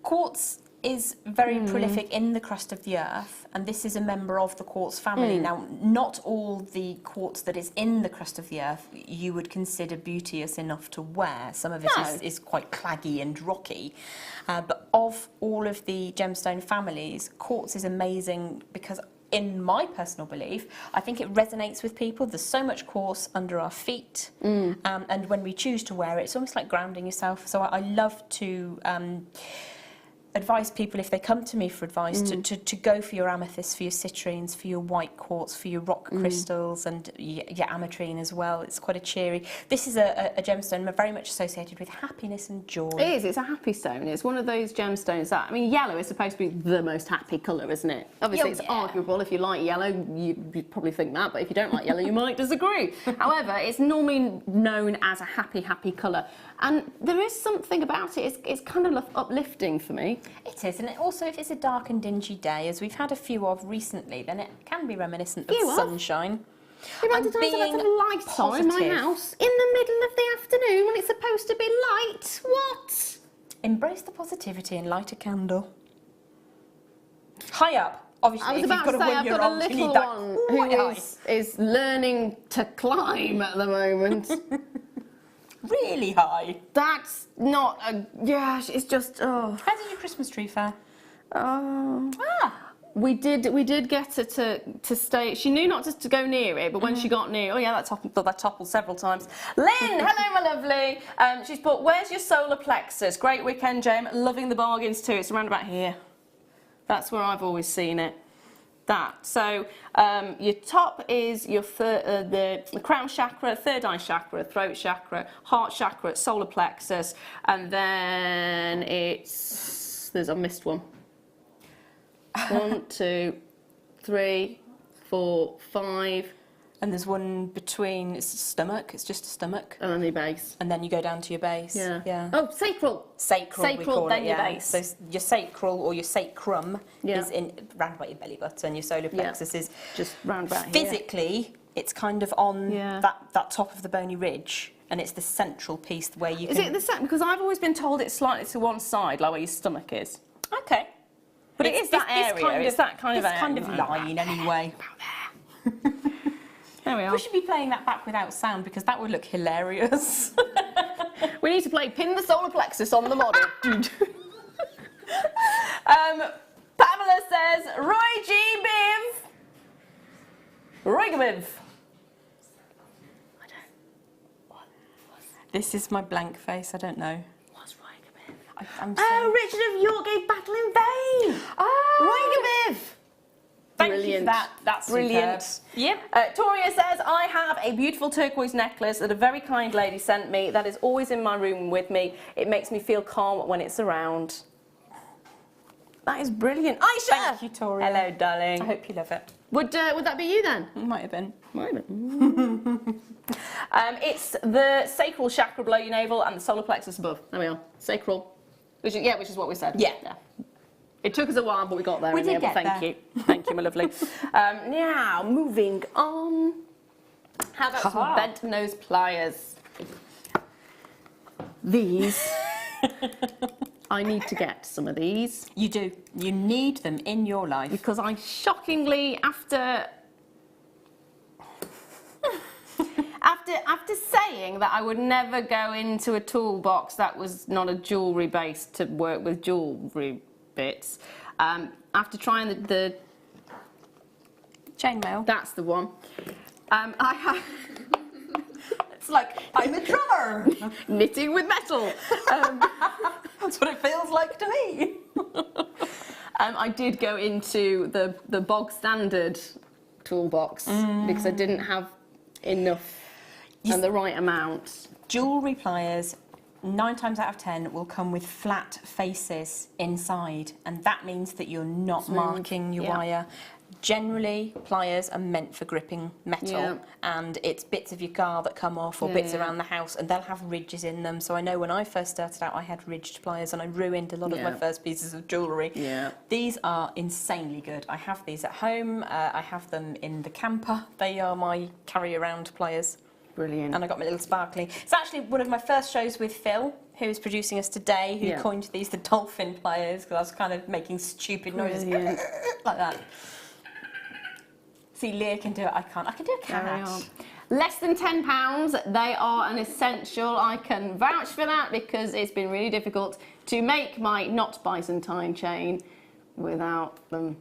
Quartz is very prolific in the crust of the earth, and this is a member of the quartz family. Now, not all the quartz that is in the crust of the earth you would consider beauteous enough to wear. Some of it is quite claggy and rocky. But of all of the gemstone families, quartz is amazing because, in my personal belief, I think it resonates with people. There's so much quartz under our feet, and when we choose to wear it, it's almost like grounding yourself. So I love to advise people, if they come to me for advice, to go for your amethyst, for your citrines, for your white quartz, for your rock crystals, and your ametrine as well. It's quite a cheery. This is a gemstone very much associated with happiness and joy. It is. It's a happy stone. It's one of those gemstones that, I mean, yellow is supposed to be the most happy colour, isn't it? Obviously, it's arguable. If you like yellow, you'd probably think that, but if you don't like yellow, you might disagree. However, it's normally known as a happy colour. And there is something about it. It's kind of uplifting for me. It is, and also if it's a dark and dingy day, as we've had a few of recently, then it can be reminiscent of sunshine. The amount of times I've had lights on in my house in the middle of the afternoon when it's supposed to be light. What? Embrace the positivity and light a candle. High up. Obviously, I was if about you've to got say, a I've got a little one who is learning to climb at the moment. Really high. That's not a... Yeah, it's just... Oh. How did your Christmas tree fare? Oh. We did get her to stay... She knew not to go near it, but when she got near... Oh, yeah, that toppled several times. Lynn, hello, my lovely. She's put, where's your solar plexus? Great weekend, Jane. Loving the bargains, too. It's around about here. That's where I've always seen it. That. So your top is your the crown chakra, third eye chakra, throat chakra, heart chakra, solar plexus, and then I missed one. 1, 2, 3, 4, 5. And there's one between, it's a stomach, it's just a stomach. And then your base. And then you go down to your base. Yeah. Oh, sacral. Sacral, we call then it, your base. So your sacral or your sacrum is round about your belly button. Your solar plexus is just round about physically, here. It's kind of on that top of the bony ridge, and it's the central piece where you Is it the same? Because I've always been told it's slightly to one side, like where your stomach is. Okay. But it is that area. It's that kind of area. kind of line, anyway. About there. There we are. We should be playing that back without sound, because that would look hilarious. We need to play Pin the Solar Plexus on the model. Pamela says, Roy G. Biv. Roy G. Biv. This is my blank face, I don't know. What's Roy G. Biv? I'm Richard of York gave battle in vain. Roy G. Biv. Thank Brilliant. you for that. That's brilliant. Superb. Yep. Toria says, I have a beautiful turquoise necklace that a very kind lady sent me that is always in my room with me. It makes me feel calm when it's around. That is brilliant. Aisha! Thank you, Toria. Hello, darling. I hope you love it. Would that be you then? It might have been. Might have been. It's the sacral chakra below your navel and the solar plexus above. There we are. Sacral. Which is what we said. Yeah. It took us a while, but we got there. We did get Thank there. you. Thank you, my lovely. Now, moving on. How about some bent nose pliers? These. I need to get some of these. You do. You need them in your life. Because I shockingly, after after saying that I would never go into a toolbox that was not a jewellery base to work with jewellery bits, after trying the Chainmail. that's the one. I have It's like, I'm a drummer. knitting with metal. That's what it feels like to me. I did go into the bog standard toolbox because I didn't have enough and the right amount. Jewellery pliers, 9 times out of 10, will come with flat faces inside, and that means that you're not marking your wire. Generally, pliers are meant for gripping metal, and it's bits of your car that come off or bits around the house, and they'll have ridges in them. So I know when I first started out, I had ridged pliers, and I ruined a lot of my first pieces of jewellery. These are insanely good. I have these at home. I have them in the camper. They are my carry-around pliers. Brilliant. And I got my little sparkly. It's actually one of my first shows with Phil, who is producing us today, who coined these the dolphin pliers, because I was kind of making stupid noises like that. See, Leah can do it, I can't. I can do a cat. Less than £10, they are an essential. I can vouch for that because it's been really difficult to make my not Byzantine chain without them.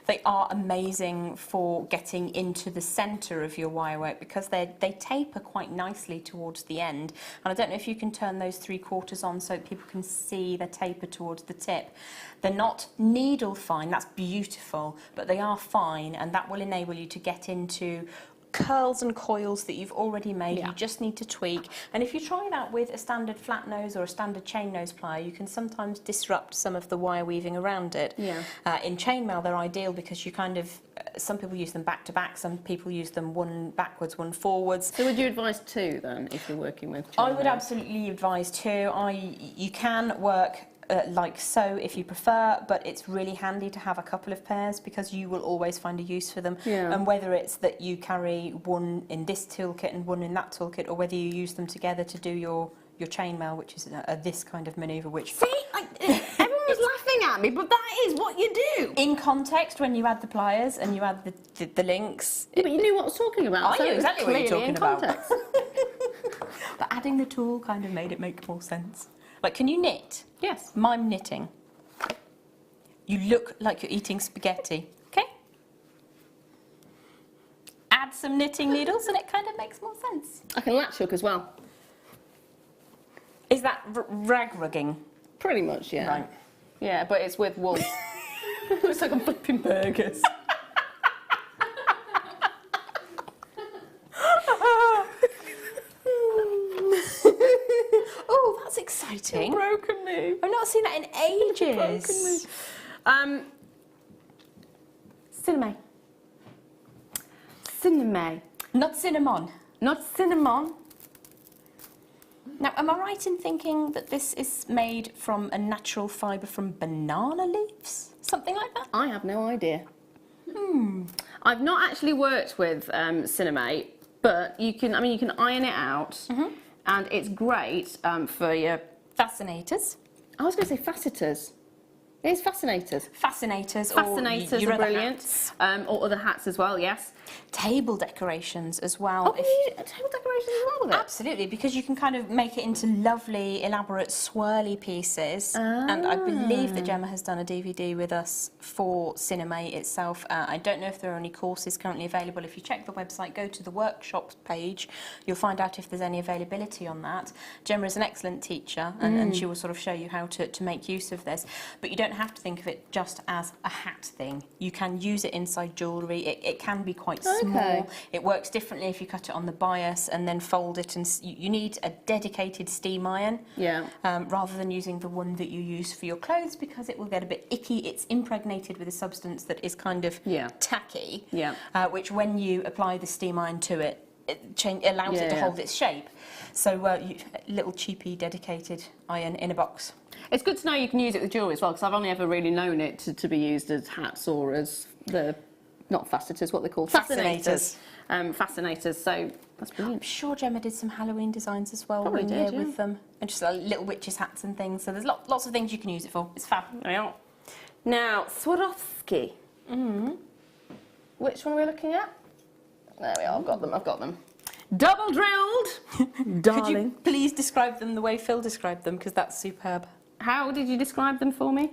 They are amazing for getting into the centre of your wire work because they taper quite nicely towards the end. And I don't know if you can turn those 3/4 on so people can see the taper towards the tip. They're not needle fine, that's beautiful, but they are fine, and that will enable you to get into curls and coils that you've already made. You just need to tweak, and if you try that with a standard flat nose or a standard chain nose plier, you can sometimes disrupt some of the wire weaving around it. In chainmail they're ideal because you kind of some people use them back to back, some people use them one backwards, one forwards. So would you advise 2 then if you're working with chainmail? I would absolutely advise 2. You can work like so if you prefer, but it's really handy to have a couple of pairs because you will always find a use for them. And whether it's that you carry one in this toolkit and one in that toolkit, or whether you use them together to do your chainmail, which is this kind of manoeuvre, which... See, everyone's laughing at me, but that is what you do. In context, when you add the pliers and you add the links... But you knew what I was talking about. I knew exactly what you were talking about. Context. But adding the tool kind of made it make more sense. Like, can you knit? Yes. Mime knitting. You look like you're eating spaghetti. Okay? Add some knitting needles and it kind of makes more sense. I can latch hook as well. Is that rag rugging? Pretty much, yeah. Right. Yeah, but it's with wool. Looks like I'm flipping burgers. Oh, that's exciting. You've broken me. I've not seen that in ages. Cinnamon. Cinnamon. Not cinnamon. Not cinnamon. Now, am I right in thinking that this is made from a natural fibre from banana leaves? Something like that? I have no idea. I've not actually worked with cinnamate, but you can iron it out, and it's great for your... Fascinators. I was going to say facetors. It's fascinators. Fascinators. Fascinators or are brilliant. Hats. Or other hats as well, yes. Table decorations as well. Oh, can you do table decorations as well with it? Absolutely, because you can kind of make it into lovely, elaborate, swirly pieces. And I believe that Gemma has done a DVD with us for Cinemate itself. I don't know if there are any courses currently available. If you check the website, go to the workshops page, you'll find out if there's any availability on that. Gemma is an excellent teacher, and she will sort of show you how to make use of this. But you don't have to think of it just as a hat thing. You can use it inside jewellery. It can be quite small. It works differently if you cut it on the bias and then fold it, and you need a dedicated steam iron rather than using the one that you use for your clothes, because it will get a bit icky. It's impregnated with a substance that is kind of tacky, which when you apply the steam iron to it, allows it to hold its shape. So little cheapy dedicated iron in a box. It's good to know you can use it with jewellery as well, because I've only ever really known it to be used as hats or as the... Not facetors, what they're called? Fascinators. Fascinators, so that's brilliant. I'm sure Gemma did some Halloween designs as well Probably one did, year with them. And just little witches' hats and things. So there's lots of things you can use it for. It's fab. Yeah. Now, Swarovski. Which one are we looking at? There we are, I've got them. double drilled. Darling. Could you please describe them the way Phil described them, because that's superb. How did you describe them for me?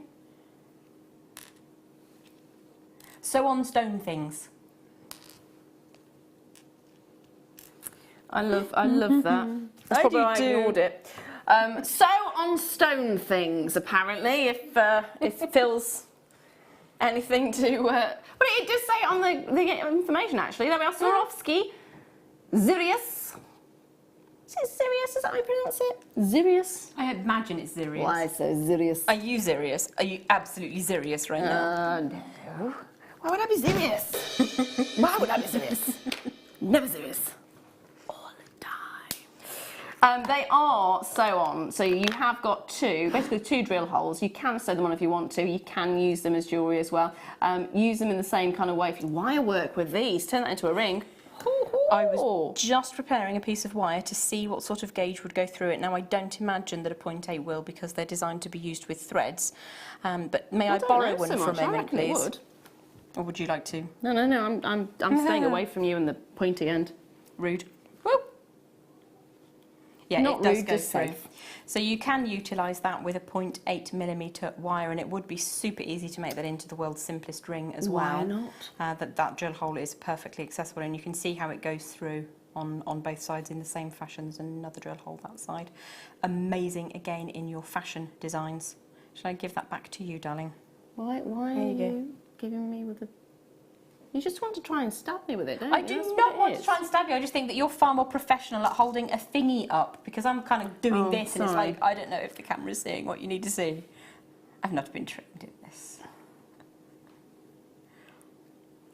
Sew on stone things. I love that. That's probably why I ignored it. Sew on stone things, apparently, if Phil's anything to... but it does say it on the information, actually. There we are, Swarovski, Sirius. Is it Sirius? Is that how you pronounce it? Sirius? I imagine it's Sirius. Why so Sirius? Are you serious? Are you absolutely serious right now? No. Why would I be serious? Why would I be serious? Never serious. All the time. They are sew on, so you have got basically two drill holes. You can sew them on if you want to. You can use them as jewellery as well. Use them in the same kind of way. If you wire work with these, turn that into a ring. I was just preparing a piece of wire to see what sort of gauge would go through it. Now, I don't imagine that a 0.8 will, because they're designed to be used with threads. But may I borrow one for a moment, please? Would. Or would you like to? No, I'm staying away from you and the pointy end. Rude. Woo! Yeah, Not it does rude, go just through. safe. So you can utilise that with a 0.8mm wire, and it would be super easy to make that into the world's simplest ring as well. Why not? That drill hole is perfectly accessible, and you can see how it goes through on both sides in the same fashion as another drill hole that side. Amazing, again, in your fashion designs. Shall I give that back to you, darling? Why There are you go. you giving me with a... You just want to try and stab me with it, don't you? I do not want to try and stab you. I just think that you're far more professional at holding a thingy up, because I'm kind of doing this, and it's sorry. like, I don't know if the camera's seeing what you need to see. I've not been trained in this.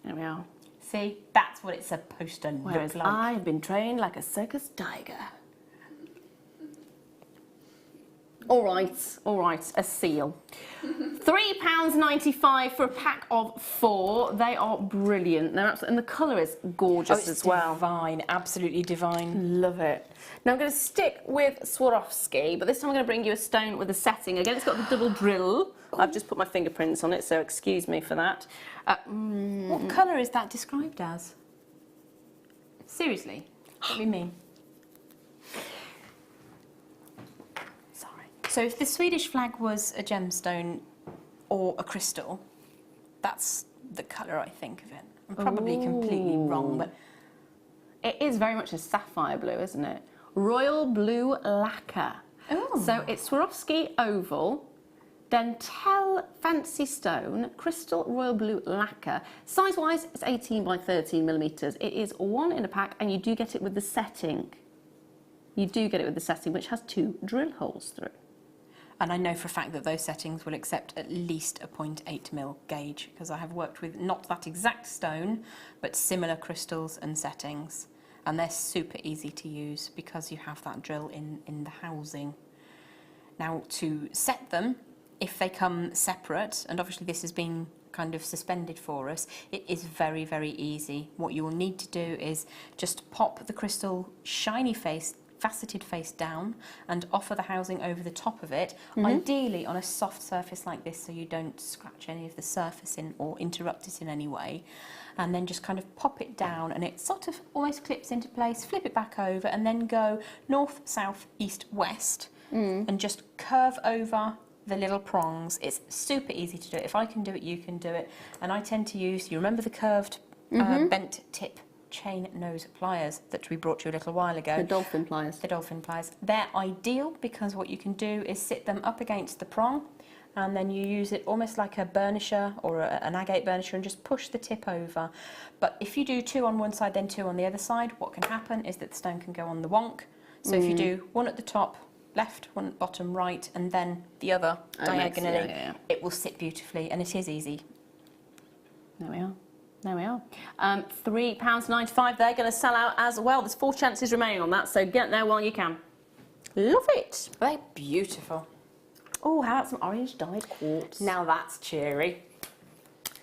There we are. See, that's what it's supposed to Whereas look like. I have been trained like a circus tiger. All right, a seal. £3.95 for a pack of 4. They are brilliant. They're absolutely, and the colour is gorgeous as well. Divine, absolutely divine. Love it. Now I'm going to stick with Swarovski, but this time I'm going to bring you a stone with a setting. Again, it's got the double drill. I've just put my fingerprints on it, so excuse me for that. What colour is that described as? Seriously, what do you mean? So if the Swedish flag was a gemstone or a crystal, that's the colour I think of it. I'm probably completely wrong, but it is very much a sapphire blue, isn't it? Royal blue lacquer. Oh. So it's Swarovski oval, dentel fancy stone, crystal royal blue lacquer. Size-wise, it's 18 by 13 millimetres. It is 1 in a pack, and you do get it with the setting. You do get it with the setting, which has 2 drill holes through. And I know for a fact that those settings will accept at least a 0.8mm gauge, because I have worked with not that exact stone, but similar crystals and settings. And they're super easy to use because you have that drill in the housing. Now, to set them, if they come separate, and obviously this has been kind of suspended for us, it is very, very easy. What you will need to do is just pop the crystal shiny face, faceted face down, and offer the housing over the top of it, ideally on a soft surface like this, so you don't scratch any of the surface in or interrupt it in any way, and then just kind of pop it down, and it sort of almost clips into place. Flip it back over, and then go north, south, east, west, and just curve over the little prongs. It's super easy to do it. If I can do it, you can do it. And I tend to use, you remember the curved bent tip chain nose pliers that we brought you a little while ago. The dolphin pliers. The dolphin pliers. They're ideal because what you can do is sit them up against the prong, and then you use it almost like a burnisher or an agate burnisher, and just push the tip over. But if you do 2 on one side, then 2 on the other side, what can happen is that the stone can go on the wonk. So if you do 1 at the top, left, 1 at bottom, right, and then the other diagonally, it will sit beautifully, and it is easy. There we are. There we are. £3.95. They're going to sell out as well. There's 4 chances remaining on that, so get there while you can. Love it. They're beautiful. Oh, how about some orange dyed quartz? Now that's cheery.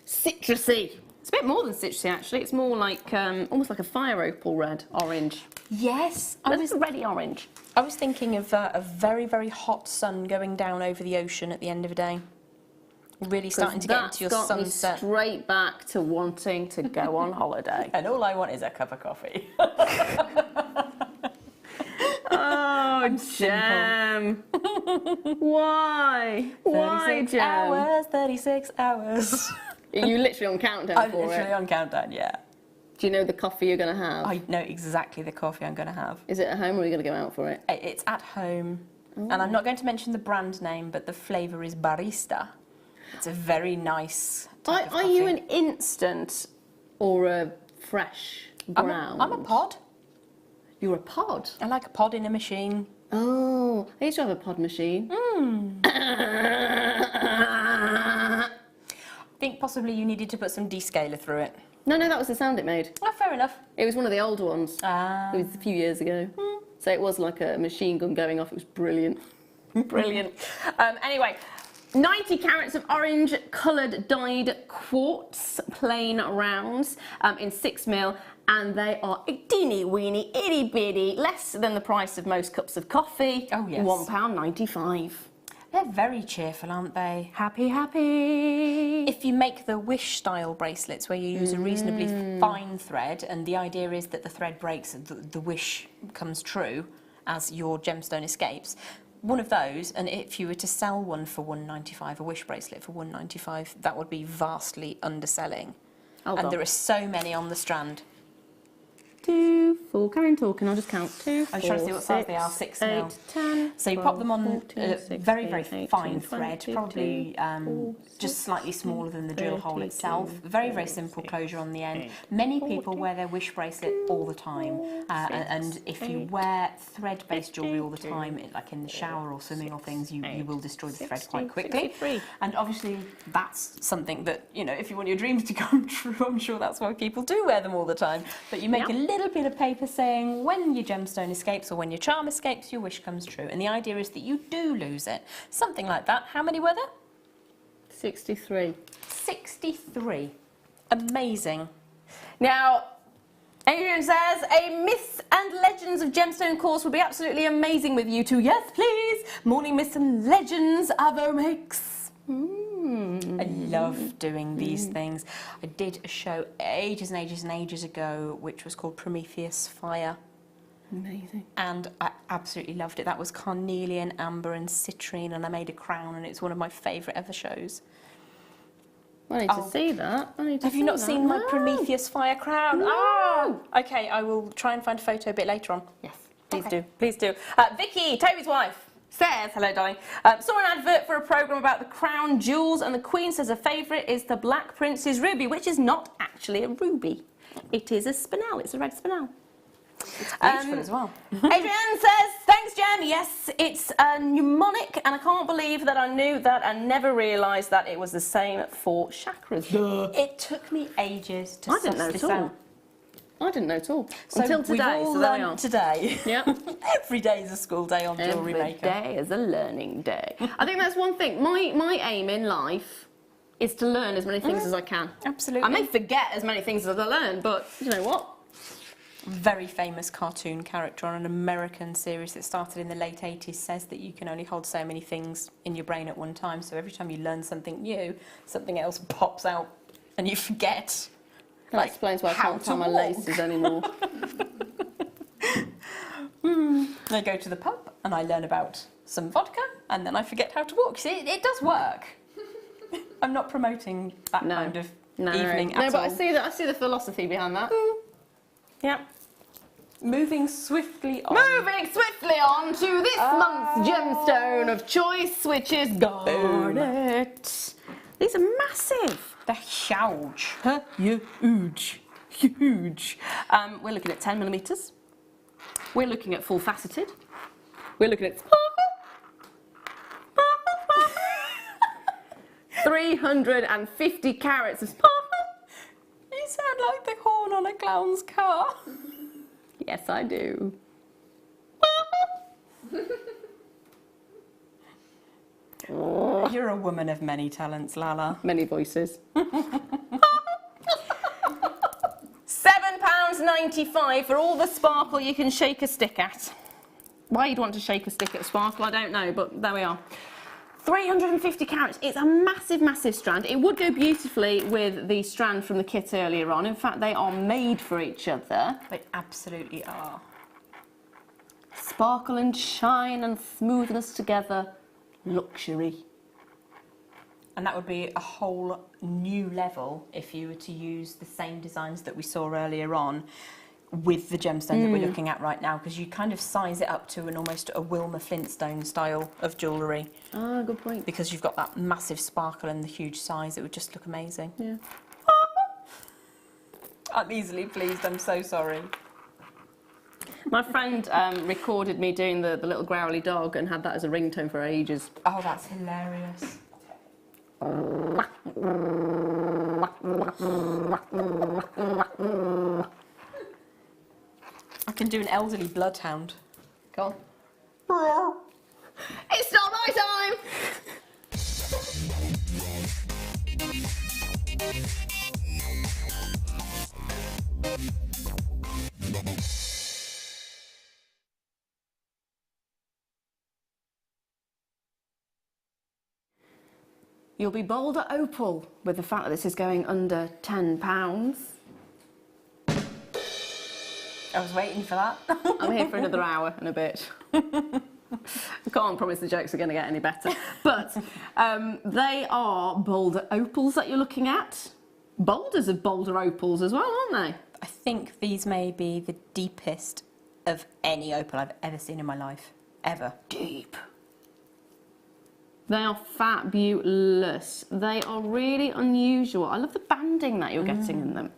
Citrusy. It's a bit more than citrusy, actually. It's more like almost like a fire opal red orange. Yes, I was reddy orange. I was thinking of a very, very hot sun going down over the ocean at the end of a day. Really starting to get into your got me sunset. straight back to wanting to go on holiday. And all I want is a cup of coffee. Oh, Gem. Why? Why, 36 Gem? hours, 36 hours. Are you literally on countdown I'm for literally it? on countdown, yeah. Do you know the coffee you're going to have? I know exactly the coffee I'm going to have. Is it at home or are you going to go out for it? It's at home. And I'm not going to mention the brand name, but the flavour is Barista. It's a very nice type of Are coffee. you an instant or a fresh ground? I'm a pod. You're a pod? I like a pod in a machine. Oh, I used to have a pod machine. I think possibly you needed to put some descaler through it. No, that was the sound it made. Oh, fair enough. It was one of the older ones. Ah. It was a few years ago. So it was like a machine gun going off. It was brilliant. Brilliant. Anyway, 90 carats of orange coloured dyed quartz plain rounds in 6mm, and they are a teeny weeny, itty bitty, less than the price of most cups of coffee. Oh, yes. £1.95. They're very cheerful, aren't they? Happy, happy. If you make the wish style bracelets where you use a reasonably fine thread, and the idea is that the thread breaks, the wish comes true as your gemstone escapes, one of those, and if you were to sell one for £1.95, a wish bracelet for £1.95, that would be vastly underselling. Oh, and God. there are so many on the strand. 2, 4, carry on talking, I'll just count. 2, I was trying to see what size they are, 6 mil. 8, 10. So you pop them on 14, 16, very, very 18, fine 20, thread, 22, probably 4, just slightly smaller than the drill hole 32, itself. Very, very simple closure on the end. Many people wear their wish bracelet all the time, and if you wear thread-based jewellery all the time, like in the shower or swimming or things, you will destroy the thread quite quickly. And obviously that's something that, you know, if you want your dreams to come true, I'm sure that's why people do wear them all the time. But you make a little bit of paper saying when your gemstone escapes or when your charm escapes, your wish comes true. And the idea is that you do lose it. Something like that. How many were there? 63. 63. Amazing. Now, Adrian says, a Myths and Legends of Gemstone course would be absolutely amazing with you two. Yes, please. Morning Myths and Legends Avo makes. I love doing these things. I did a show ages and ages and ages ago which was called Prometheus Fire. Amazing. And I absolutely loved it. That was carnelian, amber and citrine, and I made a crown, and it's one of my favourite ever shows. I need to see that. Have you not seen my Prometheus Fire crown? No. Oh! Okay, I will try and find a photo a bit later on. Yes. Please do, please do. Vicky, Toby's wife, says, hello darling, saw an advert for a programme about the crown jewels, and the Queen says her favourite is the Black Prince's ruby, which is not actually a ruby. It is a spinel. It's a red spinel. It's beautiful as well. Adrian says, thanks Jem, yes, it's a mnemonic, and I can't believe that I knew that and never realised that it was the same for chakras. It took me ages to I didn't know suss this at all. out. I didn't know at all. So Until we've today, all so there we are. learned today. Yeah. Every day is a school day on Jewellery Every Maker. day is a learning day. I think that's one thing. My aim in life is to learn as many things as I can. Absolutely. I may forget as many things as I learn, but you know what? Very famous cartoon character on an American series that started in the late 80s says that you can only hold so many things in your brain at one time, so every time you learn something new, something else pops out and you forget. That explains why I can't tie my laces anymore. I go to the pub and I learn about some vodka and then I forget how to walk. See, it does work. I'm not promoting that kind of evening at all. But I see the philosophy behind that. Yeah. Moving swiftly on. Moving swiftly on to this month's gemstone of choice, which is garnet. These are massive. They're huge. Huge. Huge. We're looking at 10 millimetres. We're looking at full faceted. We're looking at 350 carats of sparkle. You sound like the horn on a clown's car. Yes, I do. You're a woman of many talents, Lala. Many voices. £7.95 for all the sparkle you can shake a stick at. Why you'd want to shake a stick at sparkle, I don't know, but there we are. 350 carats. It's a massive, massive strand. It would go beautifully with the strand from the kit earlier on. In fact, they are made for each other. They absolutely are. Sparkle and shine and smoothness together. Luxury. And that would be a whole new level if you were to use the same designs that we saw earlier on with the gemstone that we're looking at right now, because you kind of size it up to an almost a Wilma Flintstone style of jewellery. Ah, good point. Because you've got that massive sparkle and the huge size, it would just look amazing. Yeah. I'm easily pleased, I'm so sorry. My friend recorded me doing the little growly dog and had that as a ringtone for ages. Oh, that's hilarious. I can do an elderly bloodhound. Go on. It's not my time! You'll be bold at Opal with the fact that this is going under £10. I was waiting for that. I'm here for another hour and a bit. I can't promise the jokes are going to get any better. But they are boulder opals that you're looking at. Boulders of boulder opals as well, aren't they? I think these may be the deepest of any opal I've ever seen in my life. Ever. Deep. They are fabulous. They are really unusual. I love the banding that you're getting in them.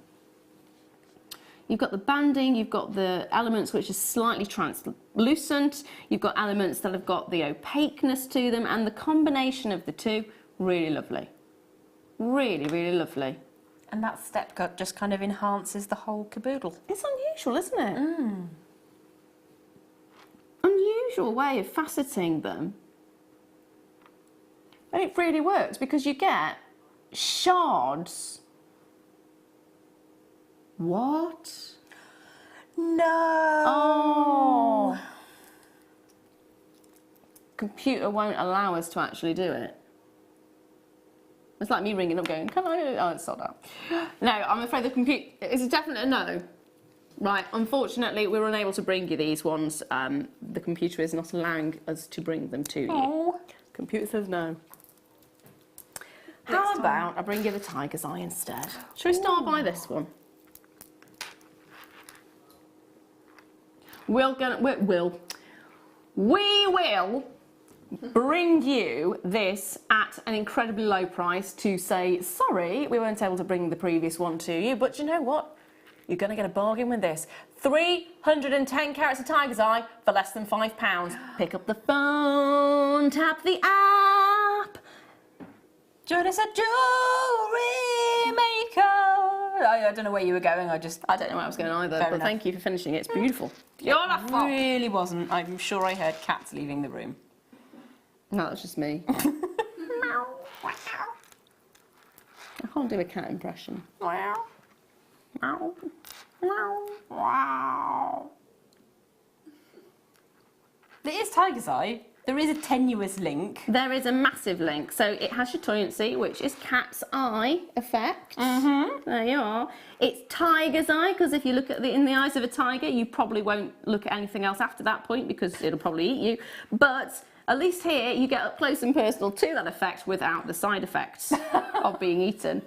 You've got the banding, you've got the elements which are slightly translucent, you've got elements that have got the opaqueness to them, and the combination of the two, really lovely. Really, really lovely. And that step cut just kind of enhances the whole caboodle. It's unusual, isn't it? Unusual way of faceting them. And it really works because you get shards. What? No. Oh. Computer won't allow us to actually do it. It's like me ringing up going, can I do it? Oh, it's sold out. No, I'm afraid the computer, it's a definite no. Right, unfortunately, we're unable to bring you these ones. The computer is not allowing us to bring them to you. Oh. Computer says no. How about I bring you the tiger's eye instead? Shall we start by this one? We will bring you this at an incredibly low price to say, sorry, we weren't able to bring the previous one to you, but you know what? You're going to get a bargain with this. 310 carats of tiger's eye for less than £5. Pick up the phone, tap the app. Join us at Jewellery Maker. I don't know where you were going. I don't know where I was going either, but enough. thank you for finishing it. It's beautiful. It really wasn't. I'm sure I heard cats leaving the room. No, that's just me. I can't do a cat impression. Wow. Wow. Wow. It is tiger's eye. There is a tenuous link. There is a massive link. So it has your buoyancy, which is cat's eye effect. There you are. It's tiger's eye, because if you look at in the eyes of a tiger, you probably won't look at anything else after that point because it'll probably eat you. But at least here you get up close and personal to that effect without the side effects of being eaten.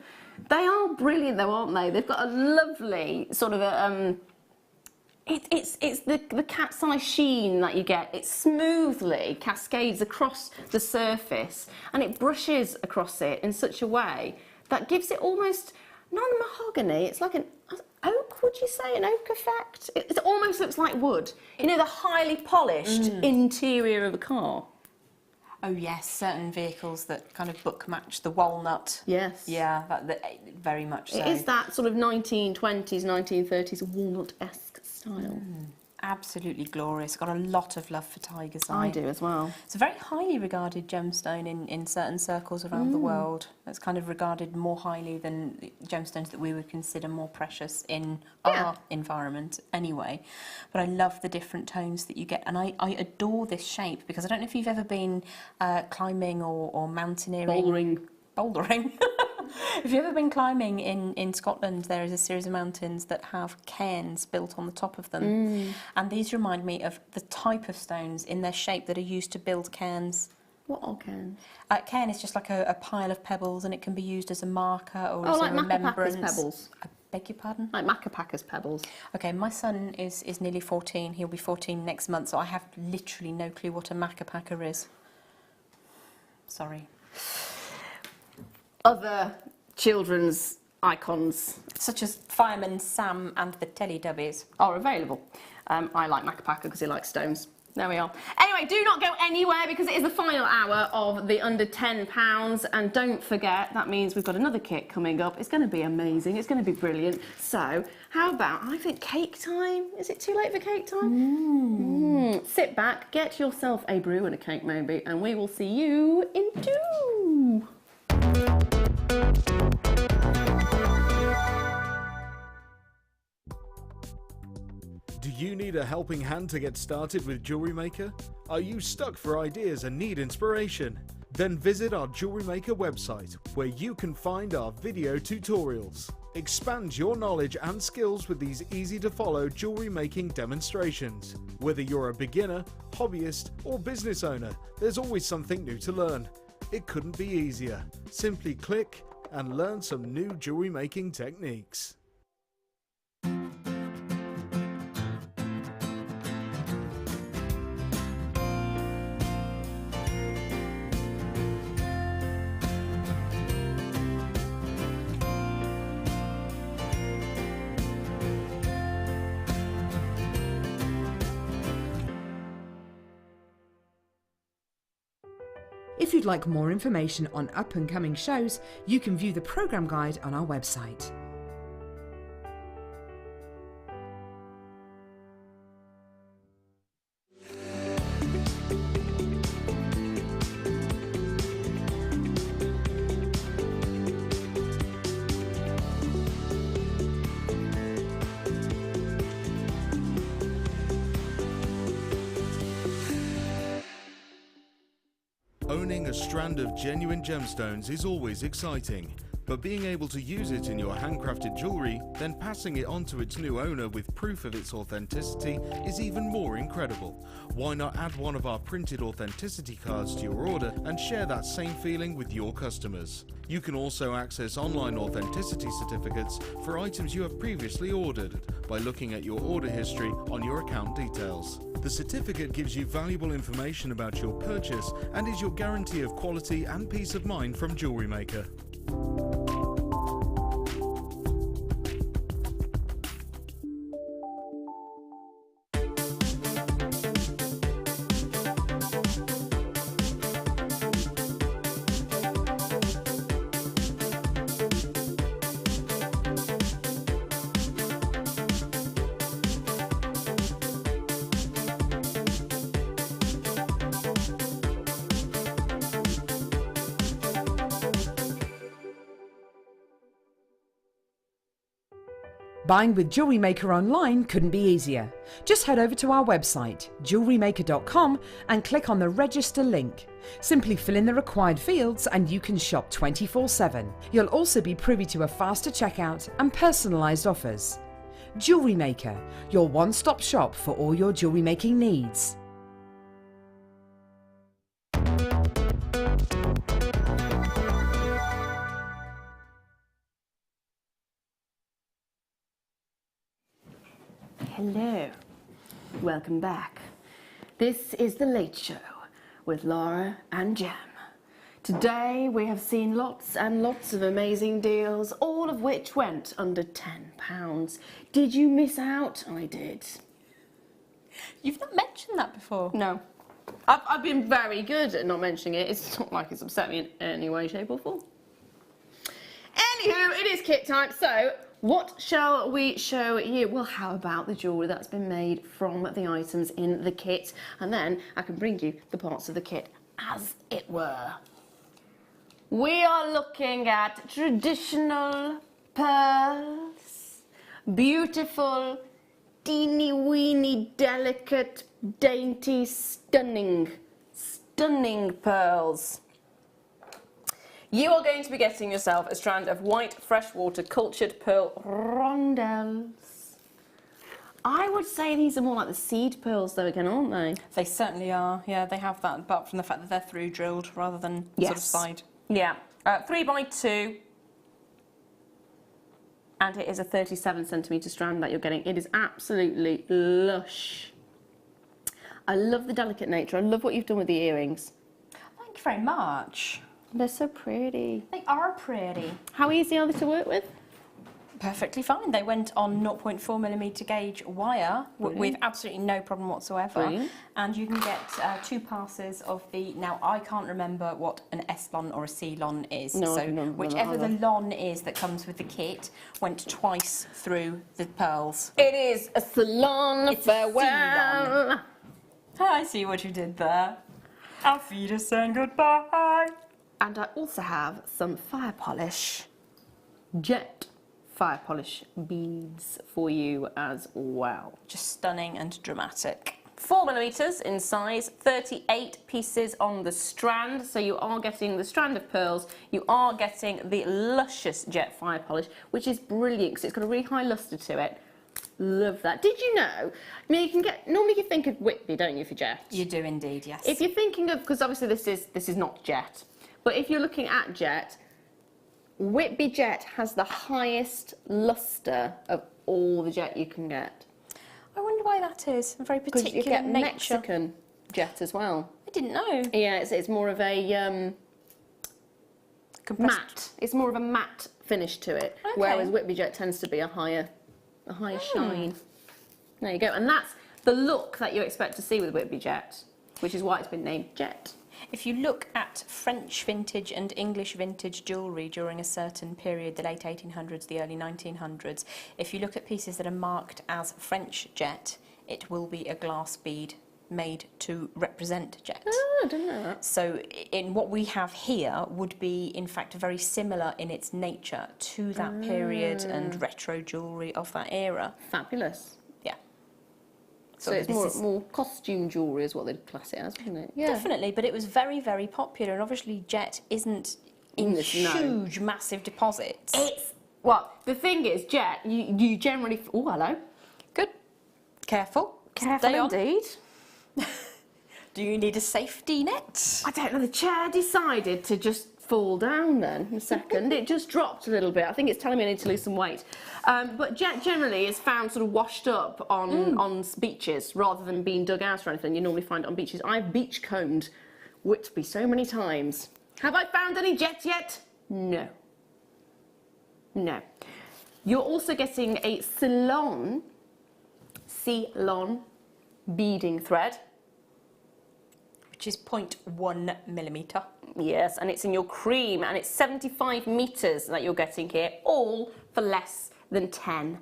They are brilliant though, aren't they? They've got a lovely sort of a it's the cat's eye sheen that you get. It smoothly cascades across the surface and it brushes across it in such a way that gives it almost not a mahogany, it's like an oak, would you say? An oak effect? It almost looks like wood. You know, the highly polished interior of a car. Oh yes, certain vehicles that kind of book match the walnut. Yes. Yeah, very much so. It is that sort of 1920s, 1930s walnut-esque style. absolutely glorious. Got a lot of love for tiger's eye. I do as well. It's a very highly regarded gemstone in certain circles around the world. It's kind of regarded more highly than gemstones that we would consider more precious in our environment anyway. But I love the different tones that you get, and I adore this shape because I don't know if you've ever been climbing or mountaineering. Bouldering. If you've ever been climbing in Scotland, there is a series of mountains that have cairns built on the top of them. And these remind me of the type of stones in their shape that are used to build cairns. What are cairns? Cairn is just like a pile of pebbles, and it can be used as a marker or as like a remembrance. Macapacas pebbles. I beg your pardon? Like Macapacas pebbles. Okay, my son is nearly 14. He'll be 14 next month, so I have literally no clue what a Macapaca is. Sorry. Other children's icons, Such as Fireman Sam and the Teletubbies. are available. I like Macapaca because he likes stones. There we are. Anyway, do not go anywhere because it is the final hour of the under £10. And don't forget, that means we've got another kit coming up. It's going to be amazing. It's going to be brilliant. So, how about, I think cake time? Is it too late for cake time? Sit back, get yourself a brew and a cake maybe, and we will see you in 2. Do you need a helping hand to get started with Jewellery Maker? Are you stuck for ideas and need inspiration? Then visit our Jewellery Maker website, where you can find our video tutorials. Expand your knowledge and skills with these easy-to-follow jewellery making demonstrations. Whether you're a beginner, hobbyist, or business owner, there's always something new to learn. It couldn't be easier. Simply click and learn some new jewellery making techniques. If you'd like more information on up-and-coming shows, you can view the programme guide on our website. Owning a strand of genuine gemstones is always exciting, but being able to use it in your handcrafted jewellery, then passing it on to its new owner with proof of its authenticity is even more incredible. Why not add one of our printed authenticity cards to your order and share that same feeling with your customers? You can also access online authenticity certificates for items you have previously ordered by looking at your order history on your account details. The certificate gives you valuable information about your purchase and is your guarantee of quality and peace of mind from Jewellery Maker. Buying with Jewellery Maker online couldn't be easier. Just head over to our website, JewelleryMaker.com, and click on the register link. Simply fill in the required fields and you can shop 24/7. You'll also be privy to a faster checkout and personalised offers. Jewellery Maker, your one-stop shop for all your jewellery making needs. Hello, welcome back. This is The Late Show with Lara and Jem. Today we have seen lots and lots of amazing deals, all of which went under £10. Did you miss out? I did. You've not mentioned that before. No. I've been very good at not mentioning it. It's not like it's upset me in any way, shape or form. Anywho, it is kit time, so What shall we show you? Well, how about the jewellery that's been made from the items in the kit? And then I can bring you the parts of the kit, as it were. We are looking at traditional pearls, beautiful, teeny weeny, delicate, dainty, stunning pearls. You are going to be getting yourself a strand of white freshwater cultured pearl rondelles. I would say these are more like the seed pearls though again, aren't they? They certainly are. Yeah, they have that, apart from the fact that they're through drilled rather than sort of side. Yeah. 3x2. And it is a 37 centimetre strand that you're getting. It is absolutely lush. I love the delicate nature. I love what you've done with the earrings. Thank you very much. They're so pretty. They are pretty. How easy are they to work with? Perfectly fine. They went on 0.4mm gauge wire with absolutely no problem whatsoever. Brilliant. And you can get 2 passes of the, now I can't remember what an S-lon or a C-lon is. No, I so don't remember whichever that the lon is that comes with the kit went twice through the pearls. It is a salon It's a farewell. C-lon. I see what you did there. Auf Wiedersehen, goodbye. And I also have some fire polish, jet fire polish beads for you as well. Just stunning and dramatic. 4mm in size, 38 pieces on the strand. So you are getting the strand of pearls, you are getting the luscious jet fire polish, which is brilliant because it's got a really high lustre to it. Love that. Did you know? I mean, you can get, normally you think of Whitby, don't you, for jet? You do indeed, yes. If you're thinking of, because obviously this is not jet, but if you're looking at jet, Whitby jet has the highest lustre of all the jet you can get. I wonder why that is. A very particular Because you get nature. Mexican jet as well. I didn't know. Yeah, it's more of a matte. It's more of a matte finish to it, Okay. whereas Whitby jet tends to be a higher shine. There you go, and that's the look that you expect to see with Whitby jet, which is why it's been named jet. If you look at French vintage and English vintage jewellery during a certain period, the late 1800s, the early 1900s, if you look at pieces that are marked as French jet, it will be a glass bead made to represent jet. Oh, I didn't know that. So in what we have here would be in fact very similar in its nature to that period and retro jewellery of that era. Fabulous. Yeah. So it's more costume jewellery is what they'd class it as, wouldn't it? Yeah. Definitely, but it was very, very popular, and obviously jet isn't in huge, massive deposits. Well, the thing is, jet, you generally... Oh, hello. Good. Careful. Careful Stay on. indeed. Do you need a safety net? I don't know, the chair decided to just fall down then in a second. It just dropped a little bit. I think it's telling me I need to lose some weight. But jet generally is found sort of washed up on beaches rather than being dug out or anything. You normally find it on beaches. I've beach combed Whitby so many times. Have I found any jet yet? No. No. You're also getting a Ceylon beading thread. Which is 0.1mm. Yes, and it's in your cream, and it's 75 metres that you're getting here, all for less than £10,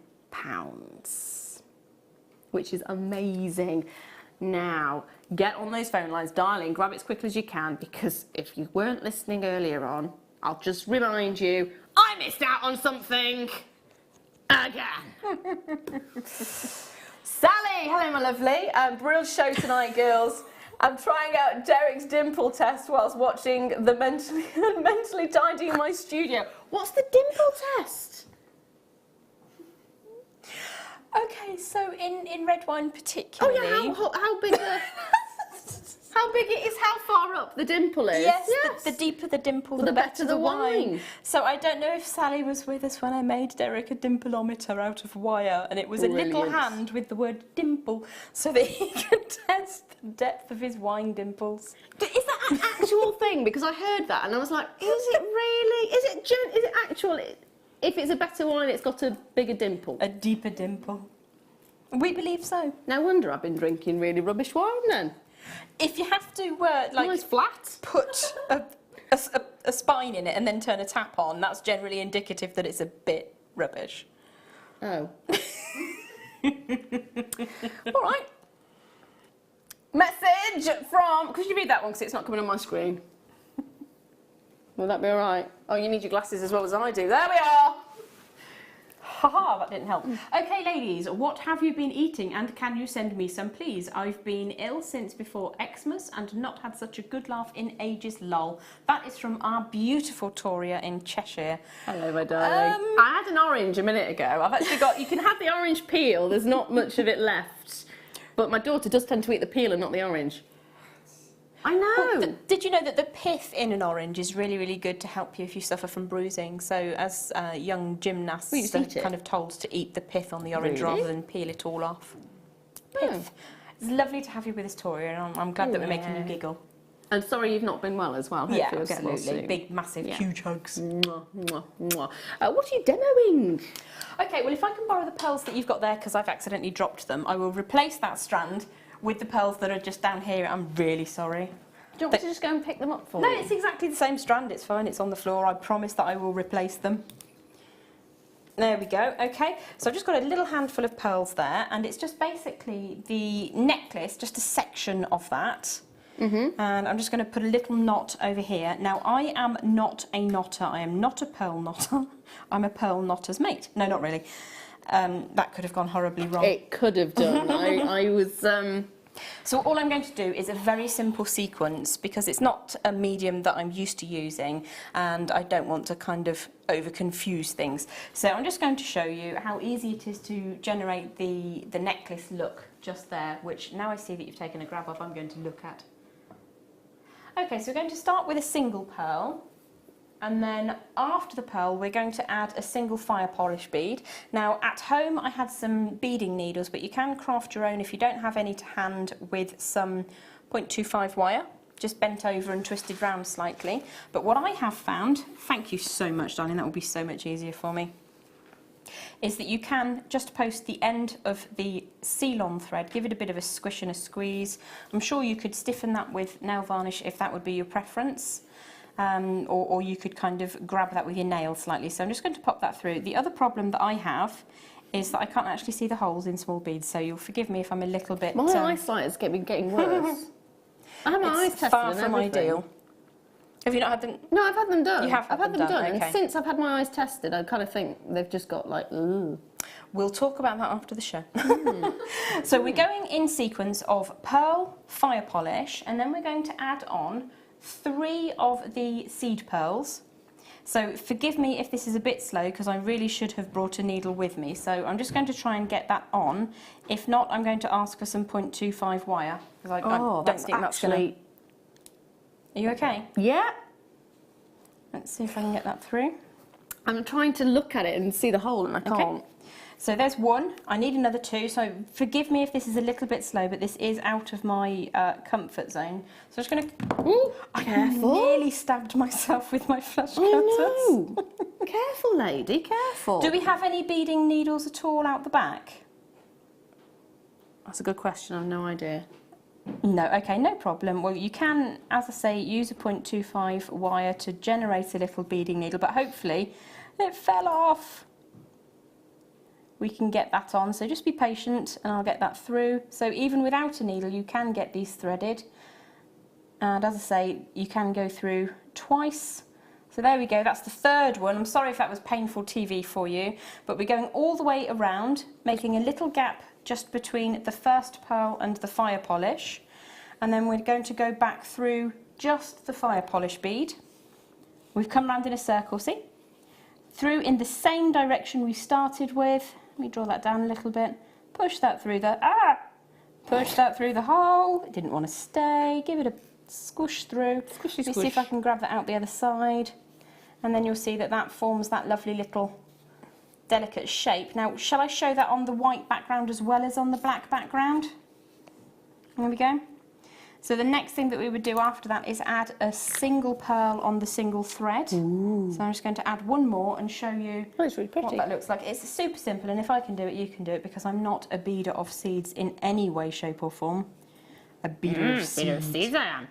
which is amazing. Now, get on those phone lines, dial in, grab it as quickly as you can, because if you weren't listening earlier on, I'll just remind you, I missed out on something again. Sally, hello my lovely, brilliant show tonight, girls. I'm trying out Derek's dimple test whilst watching the mentally tidying my studio. What's the dimple test? Okay, so in red wine particularly... Oh yeah, how big how big it is, how far up the dimple is? Yes, the deeper the dimple, the better the wine. wine. So I don't know if Sally was with us when I made Derek a dimpleometer out of wire, and it was a little hand with the word dimple, so that he could test the depth of his wine dimples. Is that an actual thing? Because I heard that and I was like, is it really? Is it actual? If it's a better wine, it's got a bigger dimple. A deeper dimple. We believe so. No wonder I've been drinking really rubbish wine then. If you have to Nice flat. put a spine in it and then turn a tap on, that's generally indicative that it's a bit rubbish. Oh. All right. Message from... Could you read that one because it's not coming on my screen? Will that be all right? Oh, you need your glasses as well as I do. There we are. Haha, that didn't help. Okay, ladies, what have you been eating and can you send me some, please? I've been ill since before Xmas and not had such a good laugh in ages, lol. That is from our beautiful Toria in Cheshire. Hello, my darling. I had an orange a minute ago. I've actually got... You can have the orange peel. There's not much of it left. But my daughter does tend to eat the peel and not the orange. I know. Well, did you know that the pith in an orange is really, really good to help you if you suffer from bruising? So as young gymnasts, they're kind of told to eat the pith on the orange rather than peel it all off. Pith. It's lovely to have you with us, Toria, and I'm glad that we're making you giggle. And sorry you've not been well as well. Yeah, Hopefully you'll get well absolutely. soon. Big, massive, huge hugs. Mwah, mwah, mwah. What are you demoing? Okay, well, if I can borrow the pearls that you've got there, because I've accidentally dropped them, I will replace that strand with the pearls that are just down here. I'm really sorry. Do you want me to just go and pick them up for No, you? it's exactly the same strand. It's fine. It's on the floor. I promise that I will replace them. There we go. Okay, so I've just got a little handful of pearls there, and it's just basically the necklace, just a section of that. And I'm just going to put a little knot over here. Now, I am not a knotter. I am not a pearl knotter. I'm a pearl knotter's mate. No, not really. That could have gone horribly wrong. It could have done. I was... So all I'm going to do is a very simple sequence because it's not a medium that I'm used to using and I don't want to kind of over confuse things. So I'm just going to show you how easy it is to generate the necklace look just there, which now I see that you've taken a grab of, I'm going to look at. Okay, so we're going to start with a single pearl. And then after the pearl, we're going to add a single fire polish bead. Now, at home, I had some beading needles, but you can craft your own if you don't have any to hand with some 0.25 wire, just bent over and twisted round slightly. But what I have found, thank you so much, darling, that will be so much easier for me, is that you can just post the end of the seal-on thread, give it a bit of a squish and a squeeze. I'm sure you could stiffen that with nail varnish if that would be your preference. Or you could kind of grab that with your nail slightly. So I'm just going to pop that through. The other problem that I have is that I can't actually see the holes in small beads, so you'll forgive me if I'm a little bit... My eyesight is getting worse. I have my eyes tested far and from everything. ideal. Have you not had them? No, I've had them done. You have had I've had them done. okay. And since I've had my eyes tested, I kind of think they've just got like, ooh. We'll talk about that after the show. So we're going in sequence of pearl, fire polish, and then we're going to add on 3 of the seed pearls. So forgive me if this is a bit slow because I really should have brought a needle with me. So I'm just going to try and get that on. If not, I'm going to ask for some 0.25 wire because I don't think that's going to... Are you okay? Yeah. Let's see if I can get that through. I'm trying to look at it and see the hole and I can't. Okay. So there's 1. I need another 2. So forgive me if this is a little bit slow, but this is out of my comfort zone. So I'm just going to... Ooh, I careful. nearly stabbed myself with my flush cutters. Oh no. Careful, lady, careful. Do we have any beading needles at all out the back? That's a good question. I've no idea. No, okay, no problem. Well, you can, as I say, use a 0.25 wire to generate a little beading needle, but hopefully it fell off. We can get that on, so just be patient and I'll get that through. So even without a needle, you can get these threaded. And as I say, you can go through twice. So there we go, that's the 3rd one. I'm sorry if that was painful TV for you, but we're going all the way around, making a little gap just between the first pearl and the fire polish. And then we're going to go back through just the fire polish bead. We've come round in a circle, see? Through in the same direction we started with. Let me draw that down a little bit. Push that through the... Push that through the hole. It didn't want to stay. Give it a squish through. Squishy Let me see if I can grab that out the other side. And then you'll see that that forms that lovely little delicate shape. Now, shall I show that on the white background as well as on the black background? There we go. So the next thing that we would do after that is add a single pearl on the single thread. Ooh. So I'm just going to add 1 more and show you it's really pretty. what that looks like. It's super simple, and if I can do it, you can do it, because I'm not a beader of seeds in any way, shape or form. A beader of seeds. Beader of seeds I am.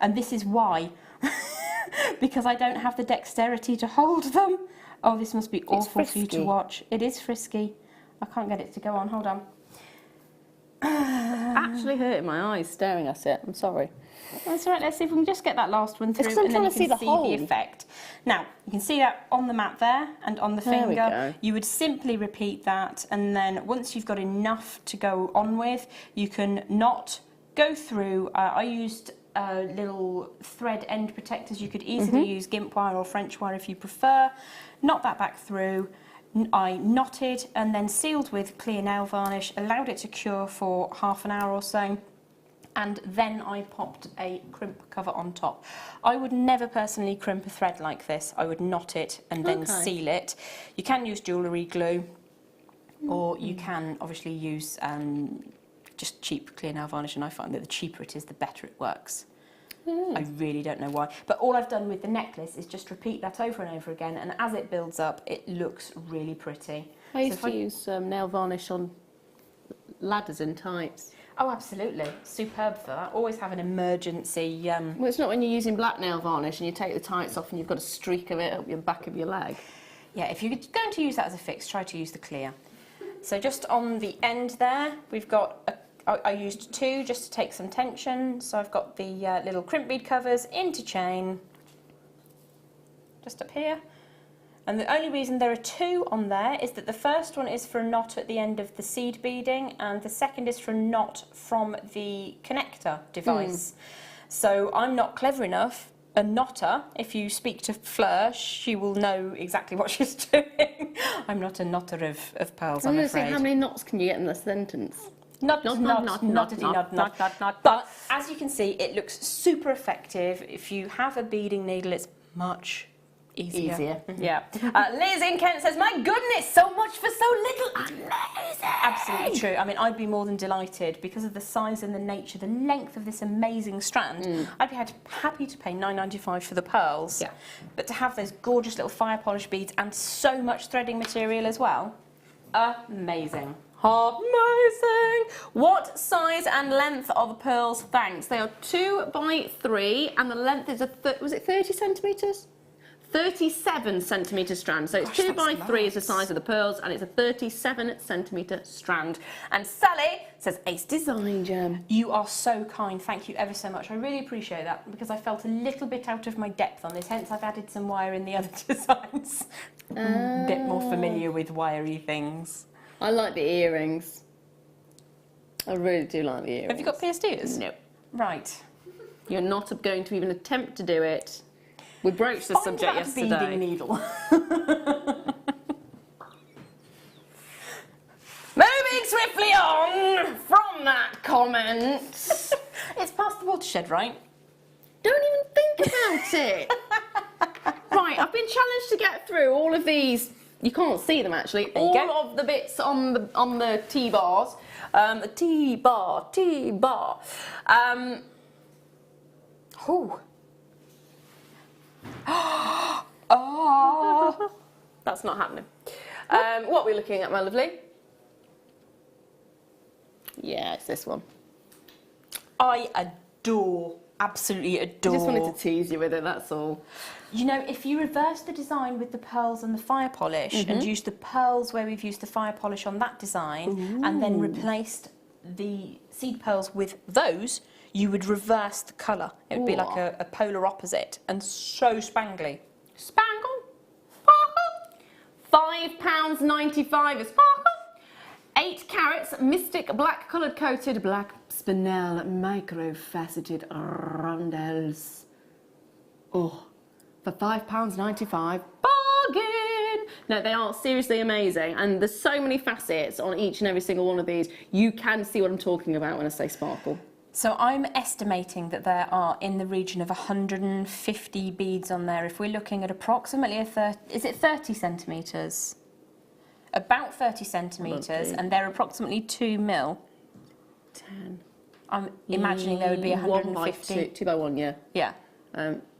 And this is why. Because I don't have the dexterity to hold them. Oh, this must be awful for you to frisky. watch. It is frisky. I can't get it to go on. Hold on. Actually hurting my eyes staring at it. I'm sorry. That's all right. Let's see if we can just get that last one through, 'cause I'm and then trying you to can see the see hole. the effect. Now you can see that on the mat there and on the There we finger. go. You would simply repeat that, and then once you've got enough to go on with, you can not go through. I used little thread end protectors. You could easily use gimp wire or French wire if you prefer. Knot that back through. I knotted and then sealed with clear nail varnish, allowed it to cure for half an hour or so, and then I popped a crimp cover on top. I would never personally crimp a thread like this. I would knot it and then seal it. You can use jewellery glue, or you can obviously use just cheap clear nail varnish, and I find that the cheaper it is, the better it works. I really don't know why. But all I've done with the necklace is just repeat that over and over again, and as it builds up, it looks really pretty. I used to use nail varnish on ladders in tights. Oh, absolutely. Superb for that. Always have an emergency... Well, it's not when you're using black nail varnish and you take the tights off and you've got a streak of it up your back of your leg. Yeah, if you're going to use that as a fix, try to use the clear. So just on the end there, we've got... I used 2 just to take some tension. So I've got the little crimp bead covers into chain, just up here. And the only reason there are 2 on there is that the first one is for a knot at the end of the seed beading, and the second is for a knot from the connector device. So I'm not clever enough. A knotter, if you speak to Fleur, she will know exactly what she's doing. I'm not a knotter of pearls, I'm afraid. How many knots can you get in a sentence? Not. But as you can see, it looks super effective. If you have a beading needle, it's much easier. Yeah. Liz in Kent says, my goodness, so much for so little. Amazing. Absolutely true. I mean, I'd be more than delighted because of the size and the nature, the length of this amazing strand. I'd be happy to pay $9.95 for the pearls. Yeah. But to have those gorgeous little fire polish beads and so much threading material as well, amazing. Amazing! What size and length are the pearls? Thanks. They are 2 by 3 and the length is was it 30 centimetres? 37 centimetre strand. So it's 2 by 3 is the size of the pearls, and it's a 37 centimetre strand. And Sally says, Ace Design Gem. You are so kind. Thank you ever so much. I really appreciate that because I felt a little bit out of my depth on this. Hence, I've added some wire in the other designs. A bit more familiar with wiry things. I like the earrings. I really do like the earrings. Have you got pierced ears? No. Right. You're not going to even attempt to do it. We broached the subject yesterday. Beading needle. Moving swiftly on from that comment. It's past the watershed, right? Don't even think about it. Right, I've been challenged to get through all of these. You can't see them actually. All of the bits on the T-bars. The T-bar. Oh. Oh. That's not happening. What are we looking at, my lovely? Yeah, it's this one. I absolutely adore. I just wanted to tease you with it, that's all. You know, if you reverse the design with the pearls and the fire polish and use the pearls where we've used the fire polish on that design and then replaced the seed pearls with those, you would reverse the colour. It would be like a polar opposite and so spangly. Spangle. Sparkle. £5.95 a sparkle. 8 carats, mystic black coloured coated black spinel micro-faceted rondelles. Oh, for £5.95, bargain! No, they are seriously amazing, and there's so many facets on each and every single one of these. You can see what I'm talking about when I say sparkle. So I'm estimating that there are in the region of 150 beads on there. If we're looking at approximately is it 30 centimetres? About 30 centimetres, and they're approximately 2 mil. 10. I'm imagining there would be 150. 1 by 2, 2 by 1, yeah. Yeah.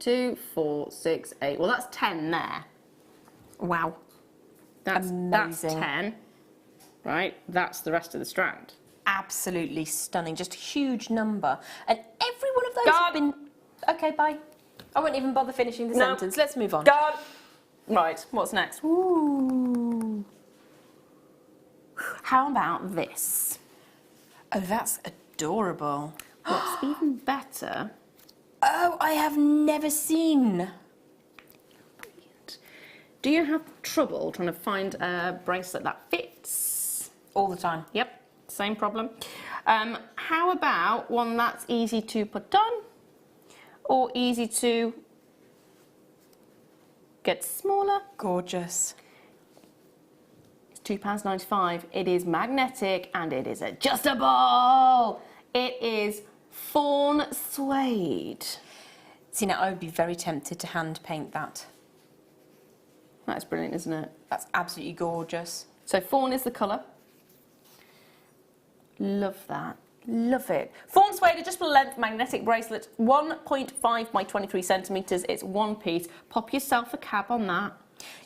2, 4, 6, 8. Well, that's 10 there. Wow. That's amazing. 10. Right, that's the rest of the strand. Absolutely stunning. Just a huge number. And every one of those have been... Okay, bye. I won't even bother finishing the sentence. Let's move on. God. Right, what's next? Ooh. How about this? Oh, that's adorable. What's even better? Oh, I have never seen. Do you have trouble trying to find a bracelet that fits? All the time. Yep, same problem. How about one that's easy to put on or easy to get smaller? Gorgeous. It's £2.95. It is magnetic and it is adjustable. It is fawn suede. See, now I would be very tempted to hand paint that. That's brilliant, isn't it? That's absolutely gorgeous. So fawn is the colour. Love that. Love it. Fawn suede adjustable length magnetic bracelet, 1.5 by 23 centimetres. It's one piece. Pop yourself a cab on that.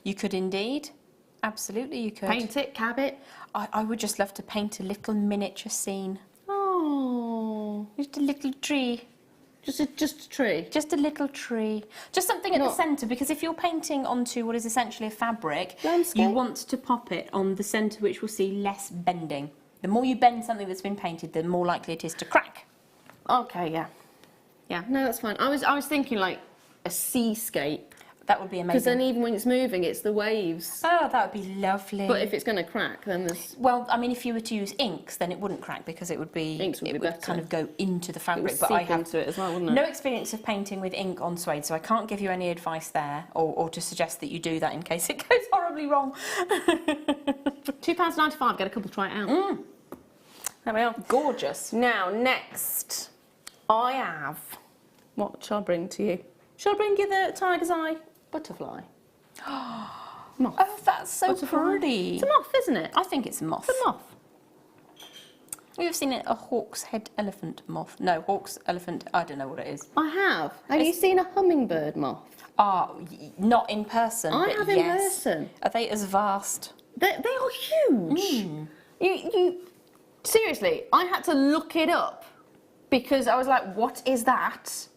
You could indeed. Absolutely, you could. Paint it, cab it. I would just love to paint a little miniature scene. Oh, Just a little tree. just a tree. Just a little tree. Just something at the Not- centre, because if you're painting onto what is essentially a fabric, Landscape. you want to pop it on the centre, which will see less bending. The more you bend something that's been painted, the more likely it is to crack. Okay, yeah. Yeah, no, that's fine. I was thinking like a seascape. That would be Because then amazing. even when it's moving, it's the waves. Oh, that would be lovely. But if it's going to crack, then there's... Well, I mean, if you were to use inks, then it wouldn't crack because it would be Inks would be better. kind of go into the It fabric. would But I seep have into it as well, wouldn't it? no experience of painting with ink on suede, so I can't give you any advice there, or to suggest that you do that in case it goes horribly wrong. £2.95, get a couple, try it out. There we are. Gorgeous. Now, next, I have... What shall I bring to you? Shall I bring you the tiger's eye butterfly? Moth. Oh, that's so Butterfly. pretty. It's a moth, isn't it? I think it's a moth. It's a moth. We've seen it, a hawk's head elephant moth. No, hawk's elephant, I don't know what it is. I have. Have you seen a hummingbird moth? Ah, not in person, I but have in yes. person. Are they as vast? They are huge. You seriously, I had to look it up because I was like, what is that?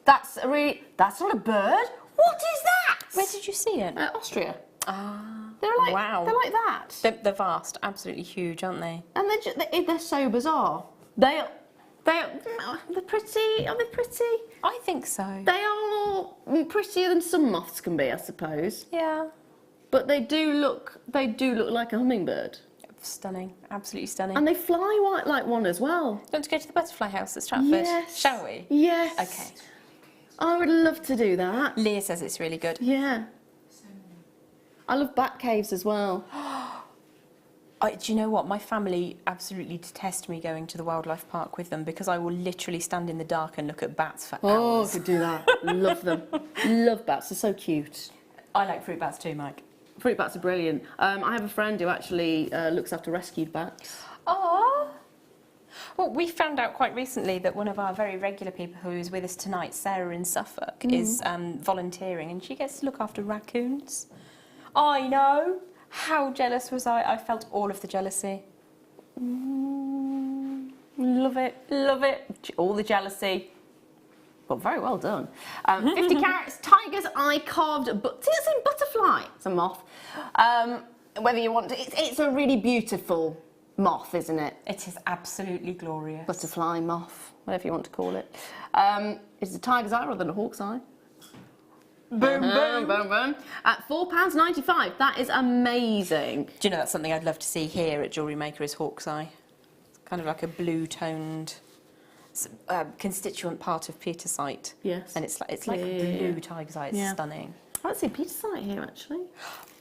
That's not a bird. What is that? Where did you see it? Austria. Ah, They're like wow. They're like that. They're vast, absolutely huge, aren't they? And they're so bizarre. They're pretty. Are they pretty? I think so. They are prettier than some moths can be, I suppose. Yeah. But they do look like a hummingbird. Stunning, absolutely stunning. And they fly like one as well. Do you want to go to the butterfly house at Stratford? Yes. Shall we? Yes. Okay. I would love to do that. Leah says it's really good. Yeah. I love bat caves as well. Do you know what? My family absolutely detest me going to the wildlife park with them because I will literally stand in the dark and look at bats for Oh, I hours. could do that. Love them. Love bats. They're so cute. I like fruit bats too, Mike. Fruit bats are brilliant. I have a friend who actually looks after rescued bats. Oh. Well, we found out quite recently that one of our very regular people who is with us tonight, Sarah in Suffolk, is volunteering and she gets to look after raccoons. I know. How jealous was I? I felt all of the jealousy. Love it. Love it. All the jealousy. But very well done. 50 carats, tiger's eye carved. See, it's in butterfly. It's a moth. Whether you want to, it's a really beautiful moth, isn't it? It is absolutely glorious. Butterfly, moth, whatever you want to call it. Is it a tiger's eye rather than a hawk's eye? Boom, boom, boom, boom. At £4.95. That is amazing. Do you know that's something I'd love to see here at Jewellery Maker is hawk's eye. It's kind of like a blue-toned constituent part of petersite. Yes. And it's like a blue tiger's eye. It's stunning. I don't see a pizza site here, actually.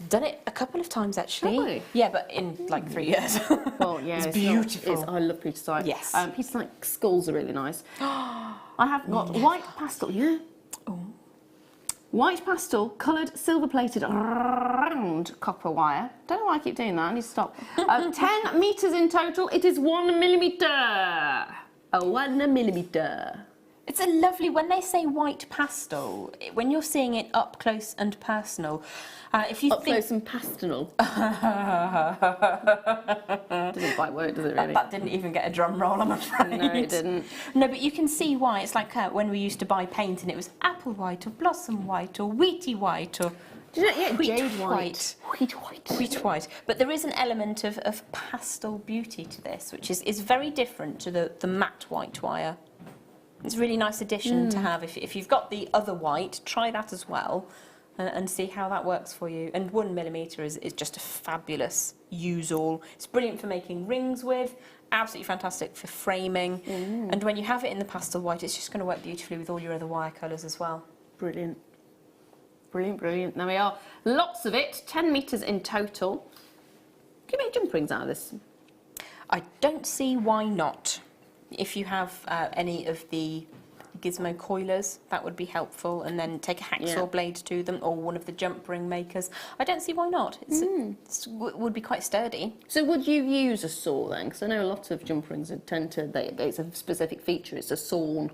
Done it a couple of times actually. Have we? Yeah, but in like 3 years. Well, yeah, It's beautiful. I love pizza site. Yes. Pizza site skulls are really nice. I have got white pastel. Yeah. Oh. White pastel, coloured, silver-plated, round copper wire. Don't know why I keep doing that. I need to stop. 10 metres in total. It is 1 millimetre. A 1 millimetre. It's a lovely, when they say white pastel, when you're seeing it up close and personal, if you Up think... close and pastel. Doesn't quite work, does it really? That didn't even get a drum roll, I'm afraid. No, it didn't. No, but you can see why. It's like when we used to buy paint and it was apple white or blossom white or wheaty white or Do you know, yeah, Wheat jade white. Wheat white. Wheat white. But there is an element of pastel beauty to this, which is very different to the matte white wire. It's a really nice addition to have. If you've got the other white, try that as well and see how that works for you. And 1mm is just a fabulous use-all. It's brilliant for making rings with, absolutely fantastic for framing. And when you have it in the pastel white, it's just going to work beautifully with all your other wire colours as well. Brilliant. Brilliant, brilliant. There we are. Lots of it, 10 metres in total. Can you make jump rings out of this? I don't see why not. If you have any of the gizmo coilers, that would be helpful, and then take a hacksaw blade to them, or one of the jump ring makers. I don't see why not. It would be quite sturdy. So would you use a saw then? Because I know a lot of jump rings tend to, it's a specific feature, it's a sawn.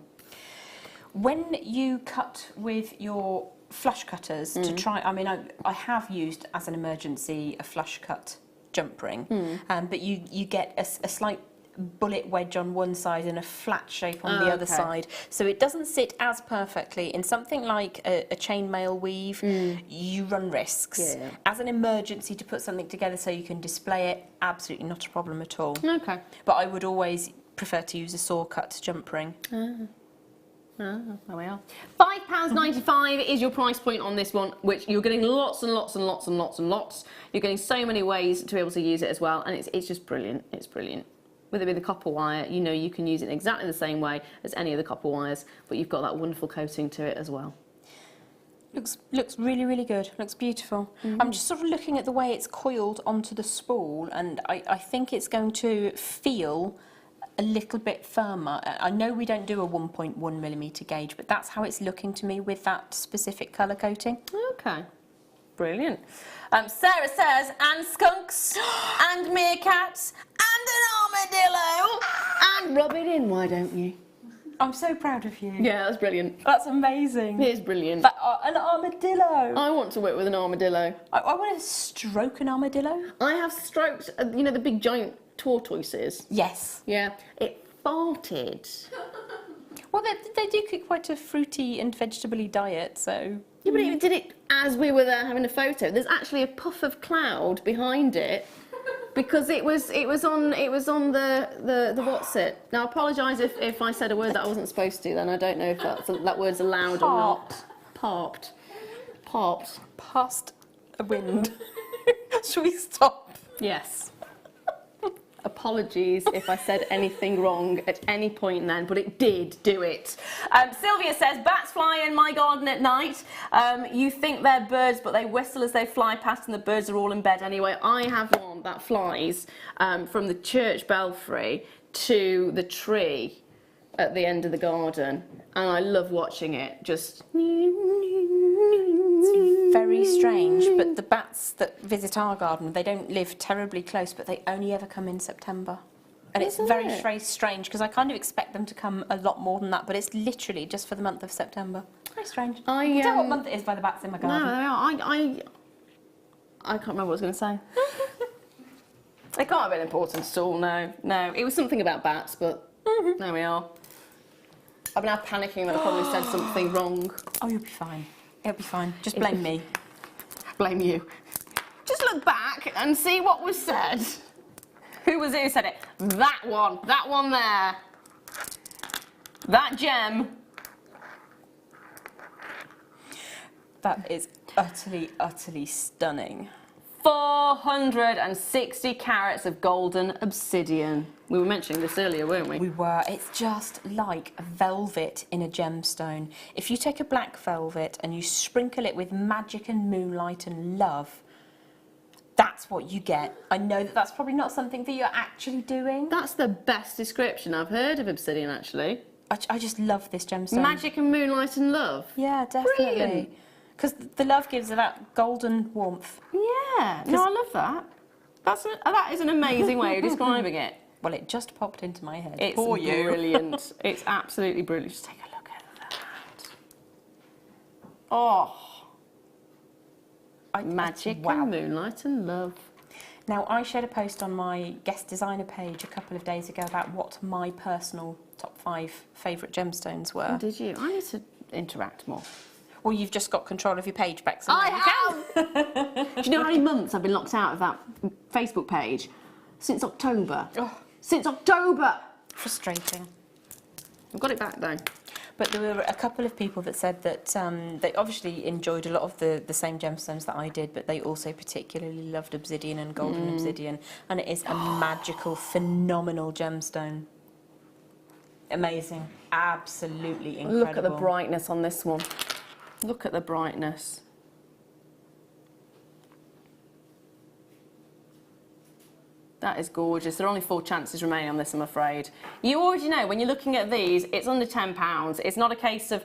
When you cut with your flush cutters to try, I mean, I have used as an emergency a flush cut jump ring, but you get a slight bullet wedge on one side and a flat shape on the other side, so it doesn't sit as perfectly. In something like a chainmail weave, you run risks. As an emergency to put something together so you can display it, absolutely not a problem at all. Okay. But I would always prefer to use a saw cut jump ring. There we are. £5.95 is your price point on this one, which you're getting lots and lots and lots and lots and lots. You're getting so many ways to be able to use it as well, and it's just brilliant. It's brilliant. With it being the copper wire, you know you can use it in exactly the same way as any of the copper wires, but you've got that wonderful coating to it as well. Looks really, really good. Looks beautiful. I'm just sort of looking at the way it's coiled onto the spool, and I think it's going to feel a little bit firmer. I know we don't do a 1.1mm gauge, but that's how it's looking to me with that specific colour coating. Okay. Brilliant. Sarah says, and skunks, and meerkats, and an armadillo, and rub it in, why don't you? I'm so proud of you. Yeah, that's brilliant. That's amazing. It is brilliant. An armadillo. I want to work with an armadillo. I want to stroke an armadillo. I have stroked, you know, the big giant tortoises. Yes. Yeah. It farted. Well, they do keep quite a fruity and vegetable-y diet, so... Yeah, but it did it as we were there having a photo. There's actually a puff of cloud behind it because it was on the what's it. Now, I apologise if I said a word that I wasn't supposed to. Then I don't know if that word's allowed or not. Parped. Past a wind. Shall we stop? Yes. Apologies if I said anything wrong at any point then, but it did do it. Sylvia says, bats fly in my garden at night. You think they're birds, but they whistle as they fly past and the birds are all in bed anyway. I have one that flies from the church belfry to the tree at the end of the garden, and I love watching it just... It's very strange, but the bats that visit our garden, they don't live terribly close, but they only ever come in September. And it's very, very strange, because I kind of expect them to come a lot more than that, but it's literally just for the month of September. Very strange. I can tell what month it is by the bats in my garden. No, I can't remember what I was going to say. It can't have been important at all, no. No, it was something about bats, but there we are. I've been now panicking that I probably said something wrong. Oh, you'll be fine. It'll be fine. Just blame me. Blame you. Just look back and see what was said. Who was it who said it? That one there. That gem. That is utterly, utterly stunning. 460 carats of golden obsidian. We were mentioning this earlier, weren't we? We were. It's just like velvet in a gemstone. If you take a black velvet and you sprinkle it with magic and moonlight and love, that's what you get. I know that that's probably not something that you're actually doing. That's the best description I've heard of obsidian, actually. I just love this gemstone. Magic and moonlight and love. Yeah, definitely. Because the love gives it that golden warmth. Yeah, no, I love that. That is an amazing way of describing it. Well, it just popped into my head. It's brilliant. It's absolutely brilliant. Just take a look at that. Oh. Magic and moonlight and love. Now, I shared a post on my guest designer page a couple of days ago about what my personal top 5 favourite gemstones were. Oh, did you? I need to interact more. Or you've just got control of your page back. So I have! Do you know how many months I've been locked out of that Facebook page? Since October. Oh. Since October! Frustrating. I've got it back though. But there were a couple of people that said that they obviously enjoyed a lot of the same gemstones that I did, but they also particularly loved obsidian and golden obsidian. And it is a magical, phenomenal gemstone. Amazing. Absolutely incredible. Look at the brightness on this one. Look at the brightness. That is gorgeous. There are only 4 chances remaining on this, I'm afraid. You already know, when you're looking at these, it's under £10. It's not a case of,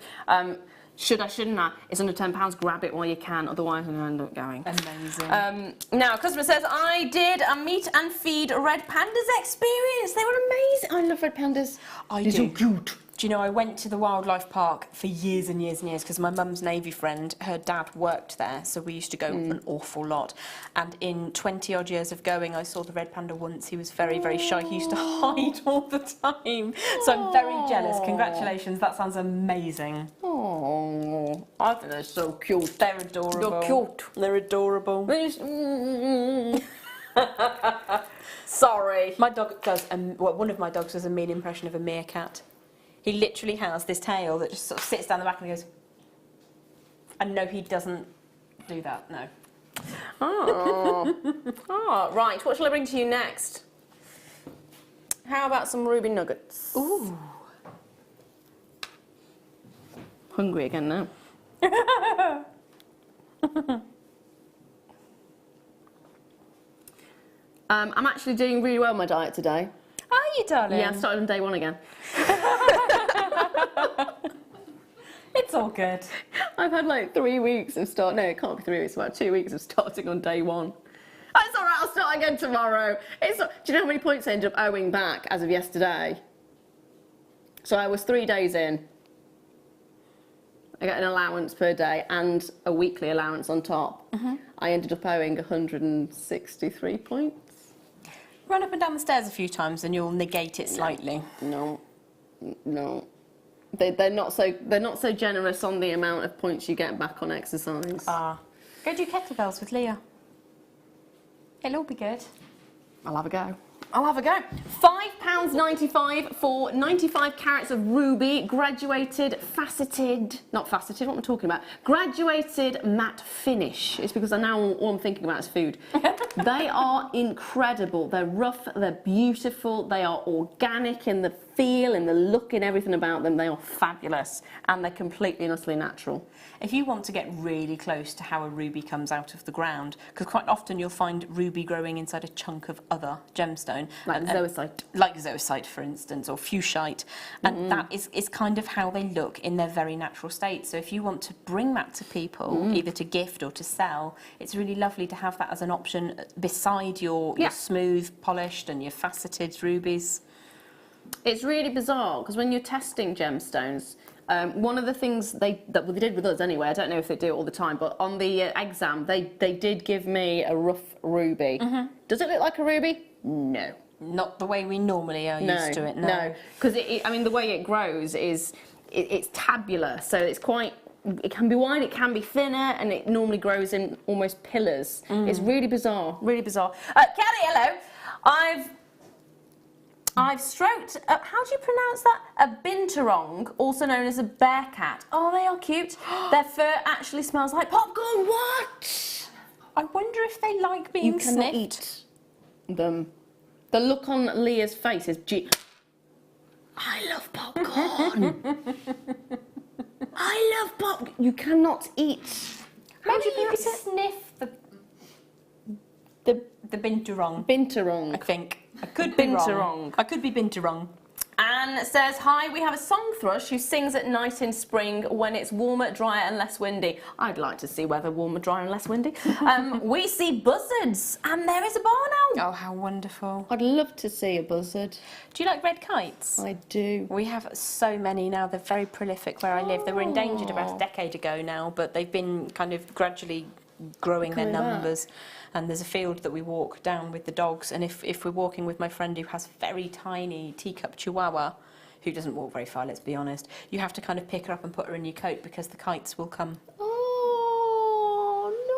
should I, shouldn't I? It's under £10, grab it while you can, otherwise I'm going to end up going. Amazing. Now, a customer says, I did a meet and feed red pandas experience. They were amazing. I love red pandas. They're so cute. Do you know, I went to the wildlife park for years and years and years because my mum's Navy friend, her dad worked there, so we used to go an awful lot. And in 20 odd years of going, I saw the red panda once. He was very, very shy. He used to hide all the time. So I'm very jealous. Congratulations, that sounds amazing. Oh, I think they're so cute. They're adorable. They're cute. They're adorable. Sorry. My dog does, well, one of my dogs does a mean impression of a meerkat. He literally has this tail that just sort of sits down the back and goes, and no, he doesn't do that, no. Oh, right, what shall I bring to you next? How about some ruby nuggets? Ooh. Hungry again now. I'm actually doing really well on my diet today. Are you, darling? Yeah, I started on day 1 again. It's all good. I've had like 3 weeks of start. No, it can't be 3 weeks. About 2 weeks of starting on day 1. Oh, it's all right. I'll start again tomorrow. Do you know how many points I ended up owing back as of yesterday? So I was 3 days in. I got an allowance per day and a weekly allowance on top. I ended up owing 163 points. Run up and down the stairs a few times and you'll negate it slightly. No. They're not so generous on the amount of points you get back on exercise. Go do kettlebells with Leah. It'll all be good. I'll have a go. I'll have a go. £5.95 for 95 carats of ruby, graduated, faceted, not faceted, what am I talking about? Graduated matte finish. It's because all I'm thinking about is food. They are incredible. They're rough, they're beautiful, they are organic in the feel, in the look, in everything about them. They are fabulous and they're completely and utterly natural. If you want to get really close to how a ruby comes out of the ground, because quite often you'll find ruby growing inside a chunk of other gemstone. Like zoisite. Like zoisite, for instance, or fuchsite. And that is kind of how they look in their very natural state. So if you want to bring that to people, either to gift or to sell, it's really lovely to have that as an option beside your smooth, polished and your faceted rubies. It's really bizarre because when you're testing gemstones, one of the things they did with us anyway, I don't know if they do it all the time, but on the exam they did give me a rough ruby. Does it look like a ruby? No. Not the way we normally are used to it, no. No, because I mean the way it grows is it's tabular, so it's quite. It can be wide, it can be thinner, and it normally grows in almost pillars. It's really bizarre. Really bizarre. Kelly, hello. I've stroked, how do you pronounce that? A binturong, also known as a bear cat. Oh, they are cute. Their fur actually smells like popcorn. What? I wonder if they like being You cannot sniffed. eat them. The look on Leah's face is, I love popcorn. I love popcorn. You cannot eat. Maybe you could sniff the binturong. Binturong. I think. I could be wrong. Binturong. I could be binturong. Anne says, hi, we have a song thrush who sings at night in spring when it's warmer, drier and less windy. I'd like to see weather warmer, drier and less windy. We see buzzards and there is a barn owl. Oh, how wonderful. I'd love to see a buzzard. Do you like red kites? I do. We have so many now. They're very prolific where I live. They were endangered about a decade ago now, but they've been kind of gradually growing their numbers. And there's a field that we walk down with the dogs, and if we're walking with my friend who has very tiny teacup chihuahua, who doesn't walk very far, let's be honest, you have to kind of pick her up and put her in your coat because the kites will come. Oh,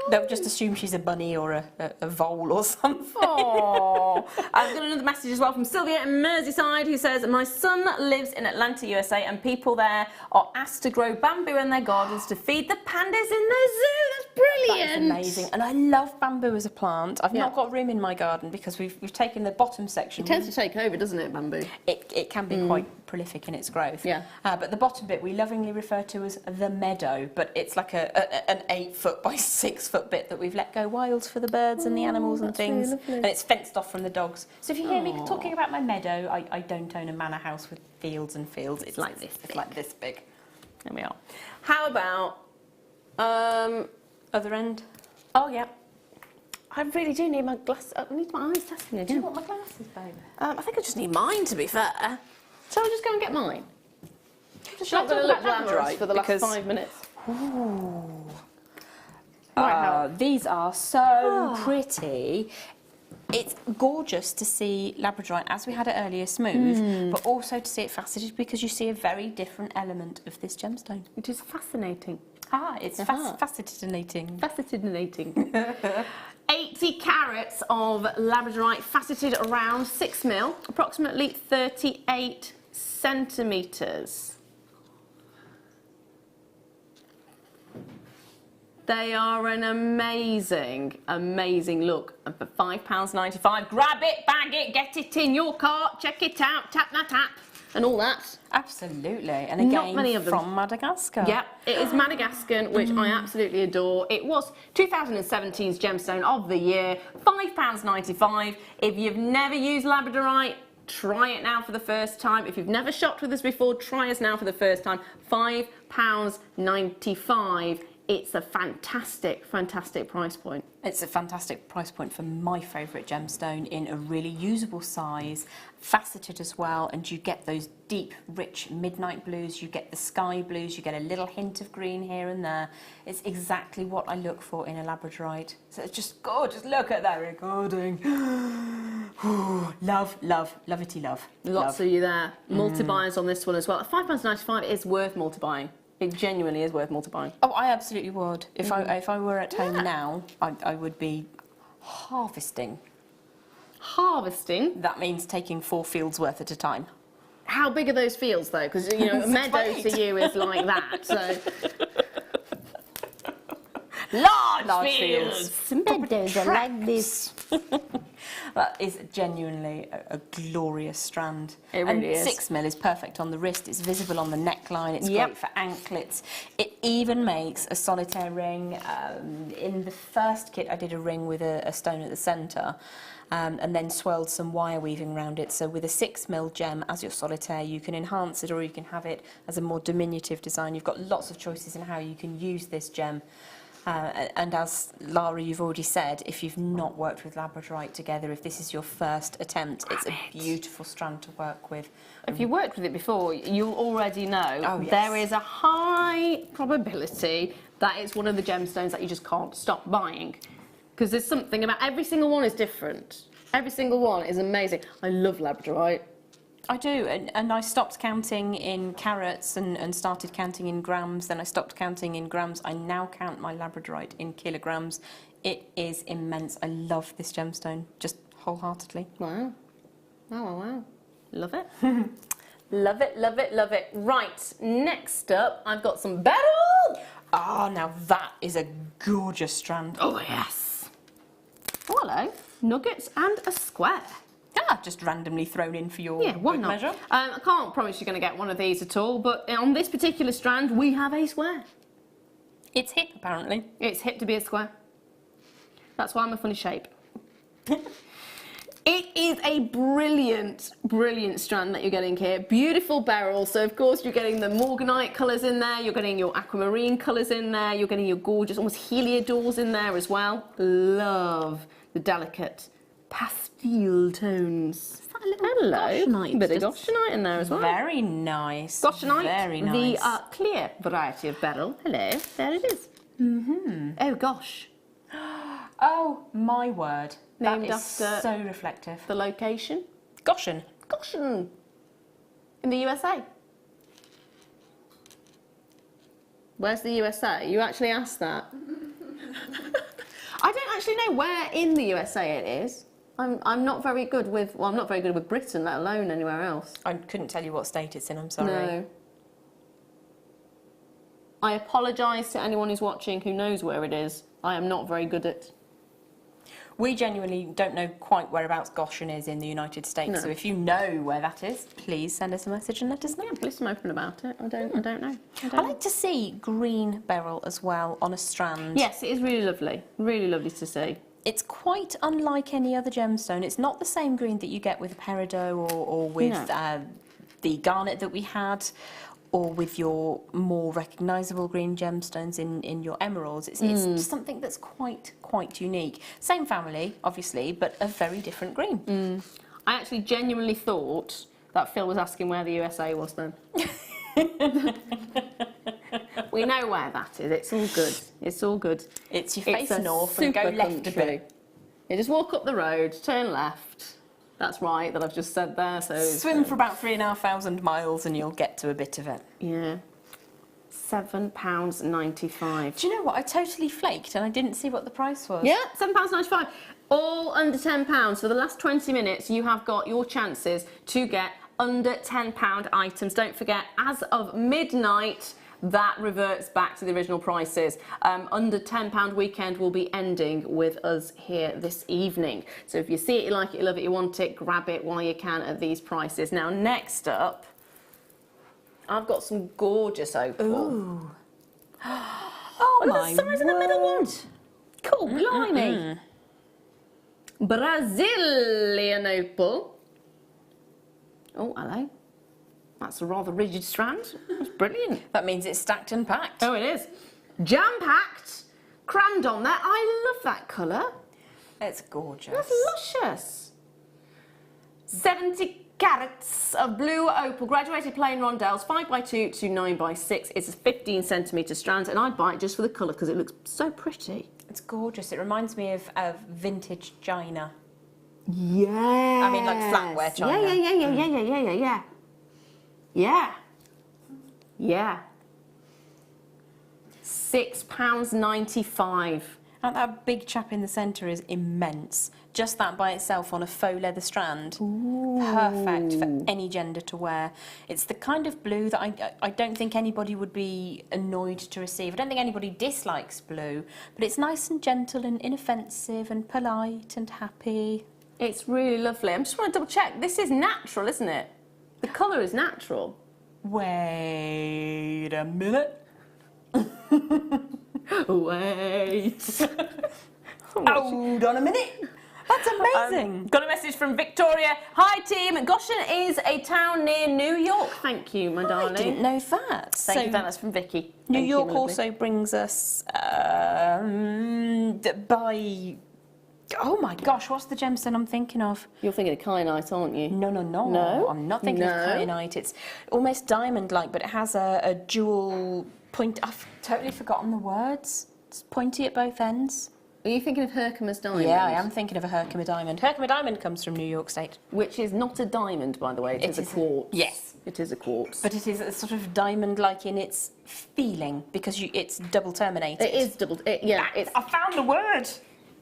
no. They'll just assume she's a bunny or a vole or something. Oh, I've got another message as well from Sylvia in Merseyside who says, my son lives in Atlanta, USA, and people there are asked to grow bamboo in their gardens to feed the pandas in their zoo. That's brilliant. That is amazing. And I love bamboo as a plant. I've not got room in my garden because we've taken the bottom section. It tends to take over, doesn't it, bamboo? It can be quite prolific in its growth. Yeah. But the bottom bit we lovingly refer to as the meadow, but it's like an 8 foot by 6 foot bit that we've let go wild for the birds and the animals and things. Really And it's fenced off from the dogs. So if you hear me talking about my meadow, I don't own a manor house with fields and fields. It's like this. It's like this big. There we are. How about Other end. oh yeah, I really do need my glass. I need my eyes testing. Do you want my glasses, baby? I think I just need mine, to be fair. Shall I just go and get mine? Just Shall I not going to talk look about glamorous labradorite? for the last Because- 5 minutes. These are so pretty. It's gorgeous to see labradorite, as we had it earlier, smooth, but also to see it faceted because you see a very different element of this gemstone. It is fascinating. It's facetinating. Fascinating. 80 carats of labradorite faceted around 6 mil, approximately 38 centimetres. They are an amazing, amazing look. And for £5.95, grab it, bag it, get it in your cart, check it out, tap that tap, and all that. Absolutely. And Not again, many of them. from Madagascar. Yep, it is Madagascan, which I absolutely adore. It was 2017's Gemstone of the Year, £5.95. If you've never used labradorite, try it now for the first time. If you've never shopped with us before, try us now for the first time. £5.95. It's a fantastic, fantastic price point. It's a fantastic price point for my favourite gemstone in a really usable size, faceted as well, and you get those deep, rich midnight blues, you get the sky blues, you get a little hint of green here and there. It's exactly what I look for in a labradorite. So it's just gorgeous. Look at that recording. Love, love, lovey-ty love. Lots of you there. Multi-buyers on this one as well. At £5.95, it's worth multi-buying. It genuinely is worth multi-buying. Oh, I absolutely would. If I were at home now, I would be harvesting. Harvesting? That means taking 4 fields worth at a time. How big are those fields, though? Because, you know, a meadow to you is like that, so... Large fields! Meadows are like this. That is genuinely a glorious strand. It really is. 6 mil is perfect on the wrist, it's visible on the neckline, it's Yep. great for anklets. It even makes a solitaire ring. In the first kit I did a ring with a stone at the centre and then swirled some wire weaving around it. So with a 6 mil gem as your solitaire, you can enhance it or you can have it as a more diminutive design. You've got lots of choices in how you can use this gem. And as Lara, you've already said, if you've not worked with labradorite together, if this is your first attempt, it's a beautiful strand to work with. If you worked with it before, you'll already know Oh, yes. there is a high probability that it's one of the gemstones that you just can't stop buying. Because there's something about every single one is different. Every single one is amazing. I love labradorite. I do, and I stopped counting in carats and started counting in grams, then I stopped counting in grams. I now count my labradorite in kilograms. It is immense. I love this gemstone, just wholeheartedly. Wow. Wow, wow, wow. Love it. Love it, love it, love it. Right, next up, I've got some beryl. Ah, now that is a gorgeous strand. Oh, yes. Oh, hello. Nuggets and a square. Just randomly thrown in for your Yeah, why good not? measure. I can't promise you're going to get one of these at all, but on this particular strand, we have a square. It's hip, apparently. It's hip to be a square. That's why I'm a funny shape. It is a brilliant, brilliant strand that you're getting here. Beautiful beryl. So, of course, you're getting the morganite colours in there. You're getting your aquamarine colours in there. You're getting your gorgeous, almost heliodors in there as well. Love the delicate pastel tones. Is that a little goshenite? Bit of goshenite in there as well. Very nice. Goshenite, Very nice. the clear variety of beryl. Hello, there it is. Oh, gosh. Oh, my word. Named that is after so reflective. the location. Goshen. Goshen. In the USA. Where's the USA? You actually asked that. I don't actually know where in the USA it is. I'm not very good with, well, I'm not very good with Britain, let alone anywhere else. I couldn't tell you what state it's in, I'm sorry. No. I apologise to anyone who's watching who knows where it is. I am not very good at... We genuinely don't know quite whereabouts Goshen is in the United States, No. so if you know where that is, please send us a message and let us know. Yeah, please I'm open about it. I don't know. I like to see green beryl as well on a strand. Yes, it is really lovely. Really lovely to see. It's quite unlike any other gemstone. It's not the same green that you get with a peridot or with the garnet that we had, or with your more recognisable green gemstones in your emeralds. It's just something that's quite unique. Same family, obviously, but a very different green. I actually genuinely thought that Phil was asking where the USA was then. We know where that is. It's all good. It's all good. It's your It's face a north and go super left a country. bit. You just walk up the road, turn left. That's right, that I've just said there. So Swim for about 3,500 miles and you'll get to a bit of it. Yeah. £7.95. Do you know what? I totally flaked and I didn't see what the price was. Yeah, £7.95. All under £10. For the last 20 minutes, you have got your chances to get under £10 items. Don't forget, as of midnight, that reverts back to the original prices. Under £10 weekend will be ending with us here this evening. So if you see it, you like it, you love it, you want it, grab it while you can at these prices. Now, next up, I've got some gorgeous opal. Ooh. Oh my the size of the middle one. Cool, blimey. Brazilian opal. Oh, hello. That's a rather rigid strand. That's brilliant. That means it's stacked and packed. Oh, it is. Jam-packed, crammed on there. I love that colour. It's gorgeous. That's luscious. 70 carats of blue opal, graduated plain rondelles, 5x2 to 9x6. It's a 15 centimetre strand, and I'd buy it just for the colour because it looks so pretty. It's gorgeous. It reminds me of vintage china. Yeah. I mean, like flatware china. Yeah. £6.95. And that big chap in the centre is immense. Just that by itself on a faux leather strand. Ooh. Perfect for any gender to wear. It's the kind of blue that I don't think anybody would be annoyed to receive. I don't think anybody dislikes blue, but it's nice and gentle and inoffensive and polite and happy. It's really lovely. I just want to double check. This is natural, isn't it? The colour is natural. Wait a minute. Wait. Hold on a minute. That's amazing. Got a message from Victoria. Hi team, Goshen is a town near New York. Thank you, my darling. I didn't know that. Thank you, that's from Vicky. New York also brings us by... Oh my gosh, what's the gemstone I'm thinking of? You're thinking of kyanite, aren't you? No. No? I'm not thinking of kyanite. It's almost diamond-like, but it has a dual point. I've totally forgotten the words. It's pointy at both ends. Are you thinking of Herkimer's diamond? Yeah, I am thinking of a Herkimer diamond. Herkimer diamond comes from New York State. Which is not a diamond, by the way. It is a quartz. Yes. It is a quartz. But it is a sort of diamond-like in its feeling, because it's double terminated. It is double... I found the word!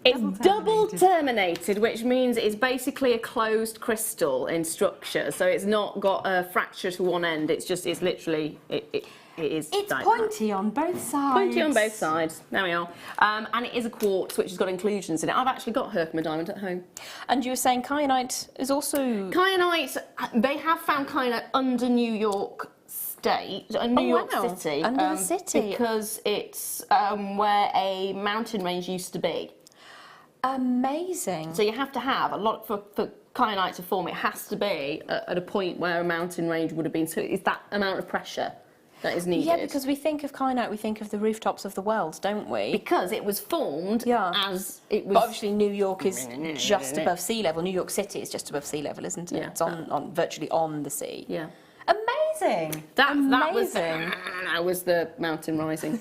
It's double terminated, which means it's basically a closed crystal in structure. So it's not got a fracture to one end. It's literally, it is. It's like pointy that. on both sides. Pointy on both sides. There we are. And it is a quartz, which has got inclusions in it. I've actually got Herkimer diamond at home. And you were saying kyanite is also... Kyanite, they have found kyanite under New York State, New York City. Under the city. Because it's where a mountain range used to be. Amazing. So you have to have a lot for kyanite to form. It has to be at a point where a mountain range would have been. So it's that amount of pressure that is needed. Yeah, because we think of kyanite, we think of the rooftops of the world, don't we? Because it was formed as it was. But obviously New York is just above sea level. New York City is just above sea level, isn't it? Yeah. It's on virtually on the sea. Yeah. Amazing. That was the mountain rising.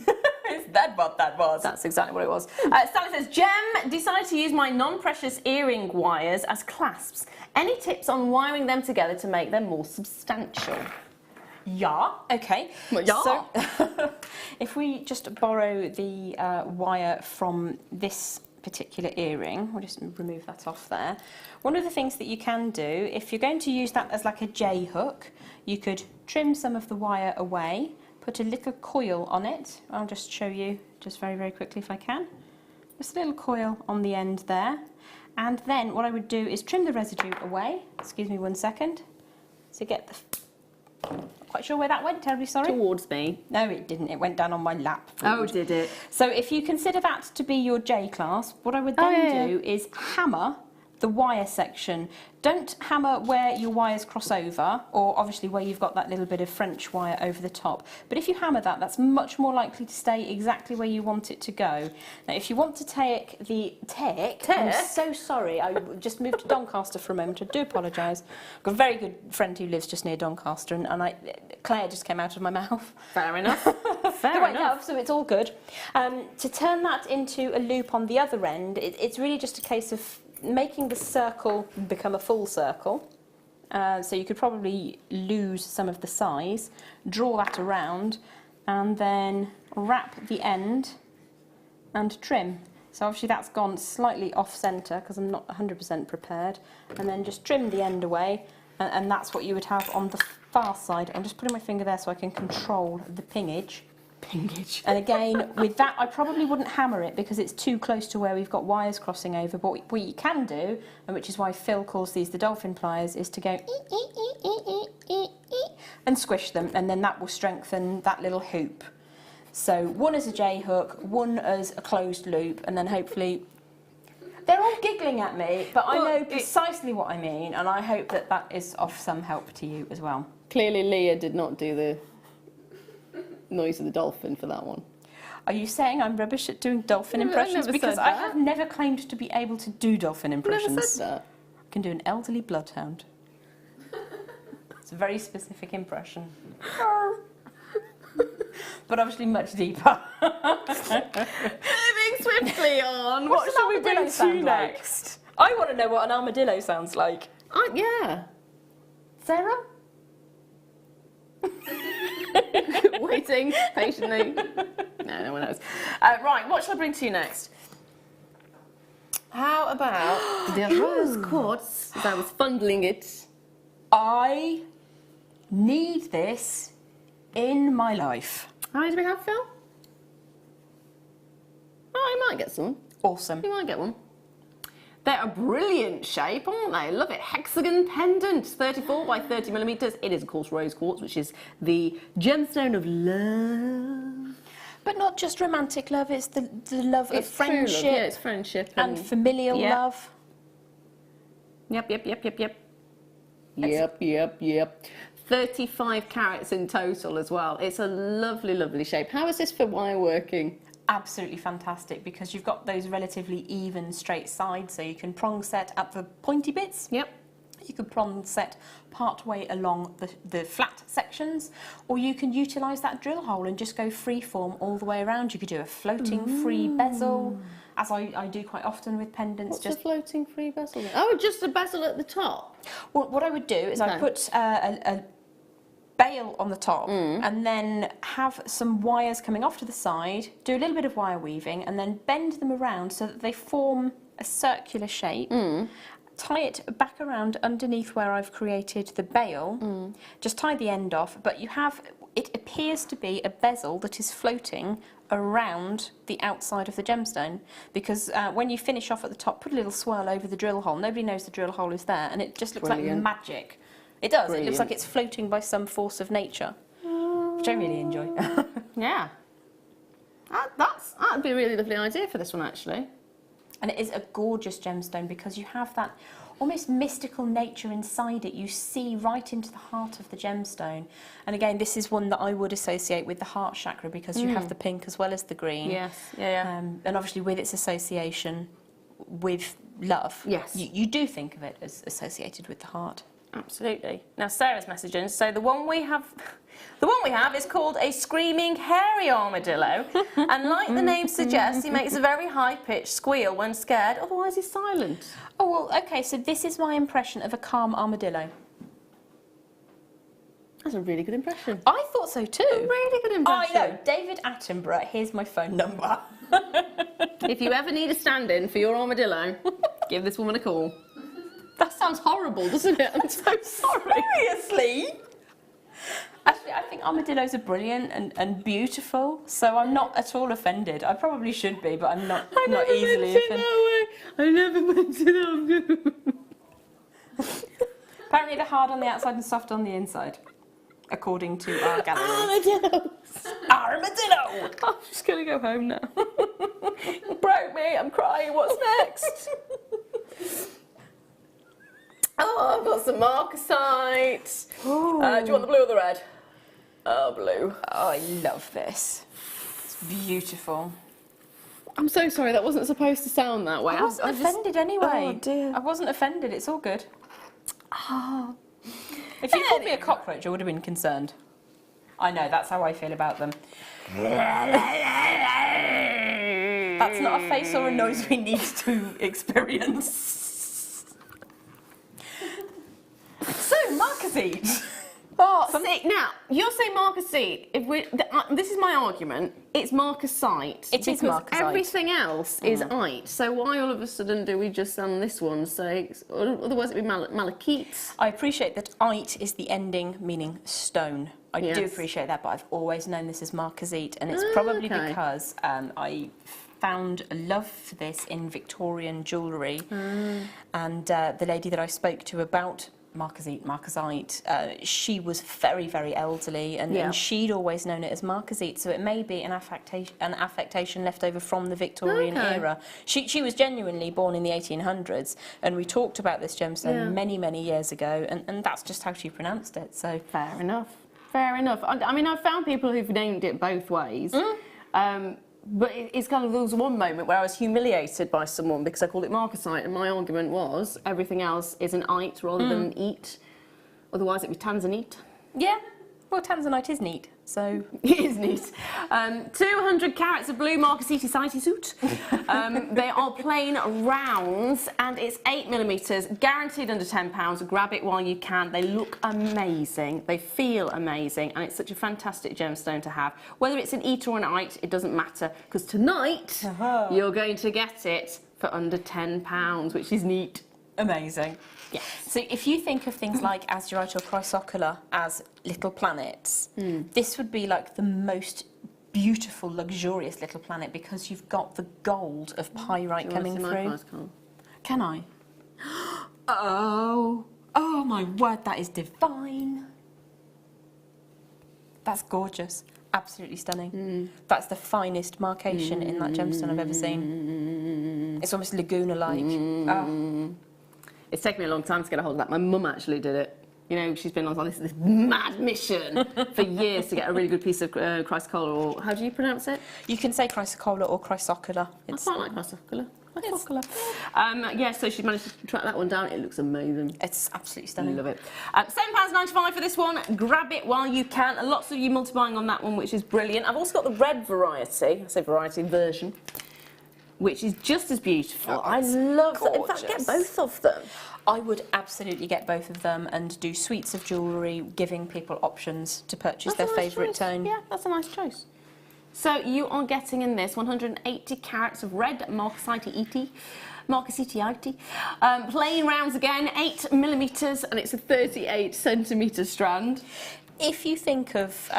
that what that was? That's exactly what it was. Sally says, Gem, decided to use my non-precious earring wires as clasps. Any tips on wiring them together to make them more substantial? Yeah, okay. Yeah. So, if we just borrow the wire from this particular earring, we'll just remove that off there. One of the things that you can do, if you're going to use that as like a J hook, you could trim some of the wire away, put a little coil on it. I'll just show you just very, very quickly if I can. Just a little coil on the end there. And then what I would do is trim the residue away. Excuse me 1 second. To get the... Not quite sure where that went, terribly sorry. Towards me. No, it didn't. It went down on my lap. Oh, did it? So if you consider that to be your J clasp, what I would then do is hammer the wire section. Don't hammer where your wires cross over, or obviously where you've got that little bit of French wire over the top. But if you hammer that, that's much more likely to stay exactly where you want it to go. Now, if you want to take the... I'm so sorry, I just moved to Doncaster for a moment, I do apologise. I've got a very good friend who lives just near Doncaster, and Claire just came out of my mouth. Fair enough. Fair enough. So it's all good. To turn that into a loop on the other end, it's really just a case of making the circle become a full circle. So you could probably lose some of the size, draw that around, and then wrap the end and trim. So obviously that's gone slightly off centre because I'm not 100% prepared. And then just trim the end away, and that's what you would have on the far side. I'm just putting my finger there so I can control the pingage. And again, with that, I probably wouldn't hammer it because it's too close to where we've got wires crossing over. But what you can do, and which is why Phil calls these the dolphin pliers, is to go and squish them, and then that will strengthen that little hoop. So one as a J hook, one as a closed loop, and then hopefully... They're all giggling at me, but I know precisely what I mean, and I hope that that is of some help to you as well. Clearly Leah did not do the noise of the dolphin for that one. Are you saying I'm rubbish at doing dolphin impressions? Because I have never claimed to be able to do dolphin impressions. Never said that. I can do an elderly bloodhound. It's a very specific impression. But obviously much deeper. Moving swiftly on. What shall we bring to next? I want to know what an armadillo sounds like. Yeah. Sarah? Waiting patiently. No one knows. Right, what shall I bring to you next? How about the rose quartz, as I was fondling it. I need this in my life. How many do we have, Phil? Oh, you might get some. Awesome. You might get one. They're a brilliant shape, aren't they? Love it. Hexagon pendant, 34 by 30 millimetres. It is, of course, rose quartz, which is the gemstone of love. But not just romantic love, it's the love of friendship. Love. Yeah, it's friendship. And familial love. Yep. 35 carats in total as well. It's a lovely, lovely shape. How is this for wire working? Absolutely fantastic, because you've got those relatively even straight sides, so you can prong set at the pointy bits. Yep. You could prong set part way along the flat sections, or you can utilise that drill hole and just go free form all the way around. You could do a floating free bezel, as I do quite often with pendants. What's a floating free bezel? Oh, just a bezel at the top? Well, what I would do is I put a bail on the top and then have some wires coming off to the side, do a little bit of wire weaving, and then bend them around so that they form a circular shape. Tie it back around underneath where I've created the bail, just tie the end off, but you have, it appears to be a bezel that is floating around the outside of the gemstone, because when you finish off at the top, put a little swirl over the drill hole. Nobody knows the drill hole is there, and it just looks like magic. It does. Brilliant. It looks like it's floating by some force of nature, which I really enjoy. Yeah. That'd be a really lovely idea for this one, actually. And it is a gorgeous gemstone because you have that almost mystical nature inside it. You see right into the heart of the gemstone. And again, this is one that I would associate with the heart chakra because you have the pink as well as the green. Yes, yeah. And obviously with its association with love, yes, you do think of it as associated with the heart. Absolutely. Now Sarah's messaging. So the one we have is called a screaming hairy armadillo, and like the name suggests, he makes a very high-pitched squeal when scared. Otherwise, he's silent. Oh, well, okay, so this is my impression of a calm armadillo. That's a really good impression. I thought so too. A really good impression. I know. David Attenborough, here's my phone number. If you ever need a stand-in for your armadillo, give this woman a call. That sounds horrible, doesn't it? I'm so sorry. Seriously? Actually, I think armadillos are brilliant and beautiful, so I'm not at all offended. I probably should be, but I'm not easily offended. I never meant it. Apparently they're hard on the outside and soft on the inside, according to our gallery. Armadillos. Armadillo! I'm just going to go home now. Broke me, I'm crying, what's next? Oh, I've got some marcasite. Do you want the blue or the red? Oh, blue. Oh, I love this. It's beautiful. I'm so sorry, that wasn't supposed to sound that way. I wasn't offended anyway. Oh, dear. I wasn't offended, it's all good. If you called me a cockroach, I would have been concerned. I know, that's how I feel about them. That's not a face or a noise we need to experience. So, marcasite. See, now, you're saying marcasite. If we, this is my argument. It's marcasite. It is because marcasite. Everything else is ite. So why all of a sudden do we just on this one say, otherwise it'd be malachite? I appreciate that ite is the ending meaning stone. I do appreciate that, but I've always known this as marcasite, and it's probably because I found a love for this in Victorian jewellery, and the lady that I spoke to about marcasite, she was very, very elderly, and she'd always known it as marcasite, so it may be an affectation left over from the Victorian era. She was genuinely born in the 1800s, and we talked about this gemstone many, many years ago, and that's just how she pronounced it, so... Fair enough. Fair enough. I mean, I've found people who've named it both ways. But it's kind of, there was one moment where I was humiliated by someone because I called it marcasite, and my argument was everything else is an ite rather than an eat. Otherwise it'd be tanzanite. Yeah, well, tanzanite is neat, so... It is neat. 200 carats of blue marcasite suit. They are plain rounds, and it's 8mm, guaranteed under £10. Grab it while you can. They look amazing, they feel amazing, and it's such a fantastic gemstone to have. Whether it's an eat or an ite, it doesn't matter, because tonight you're going to get it for under £10, which is neat. Amazing. Yes. So if you think of things like azurite or chrysocolla as little planets, this would be like the most beautiful, luxurious little planet because you've got the gold of pyrite coming through. Can I? Oh my word, that is divine. That's gorgeous. Absolutely stunning. That's the finest marcation in that gemstone I've ever seen. It's almost Laguna-like. It's taken me a long time to get a hold of that. My mum actually did it. You know, she's been on this mad mission for years to get a really good piece of chrysocolla, or how do you pronounce it? You can say chrysocolla or chrysocolla. I quite like chrysocolla. Yeah, so she managed to track that one down. It looks amazing. It's absolutely stunning. I love it. £7.95 for this one. Grab it while you can. Lots of you multiplying on that one, which is brilliant. I've also got the red variety. I say variety, version, which is just as beautiful. Oh, I love that. In gorgeous. fact, get both of them. I would absolutely get both of them and do suites of jewellery, giving people options to purchase their favourite tone. Yeah, that's a nice choice. So you are getting in this 180 carats of red marcasite. Plain rounds again, 8mm, and it's a 38cm strand. If you think of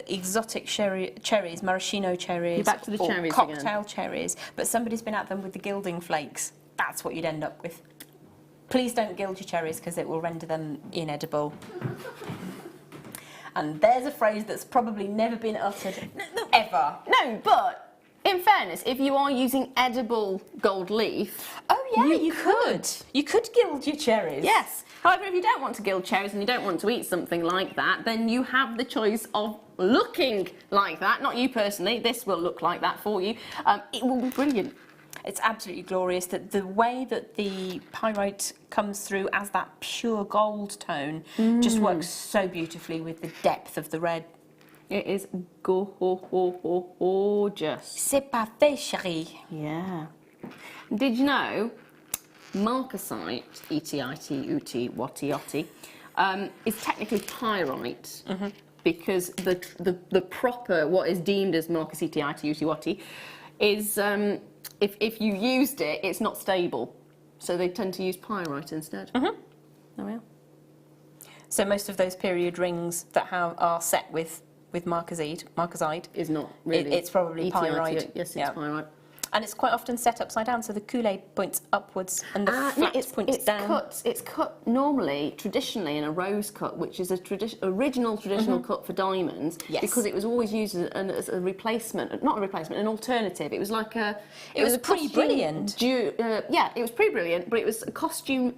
exotic cherries, maraschino cherries, You're back to the or cherries cocktail cherries, but somebody's been at them with the gilding flakes, that's what you'd end up with. Please don't gild your cherries because it will render them inedible. And there's a phrase that's probably never been uttered ever. No, but in fairness, if you are using edible gold leaf... Oh yeah, you could. You could gild your cherries. Yes. However, if you don't want to gild cherries and you don't want to eat something like that, then you have the choice of looking like that. Not you personally, this will look like that for you. It will be brilliant. It's absolutely glorious. That the way that the pyrite comes through as that pure gold tone just works so beautifully with the depth of the red. It is gorgeous. C'est parfait, chérie. Yeah. Did you know marcasite, ETIT, is technically pyrite because the proper, what is deemed as marcasite, is if you used it, it's not stable. So they tend to use pyrite instead. There we are. So most of those period rings that are set with marcasite Is not really. it's probably pyrite. Yes, it's pyrite. And it's quite often set upside down, so the Kool-Aid points upwards and the flat points down. It's cut normally, traditionally, in a rose cut, which is original traditional cut for diamonds, because it was always used as a replacement, not a replacement, an alternative. It was like a... It was pre-brilliant. Yeah, it was pre-brilliant, but it was a costume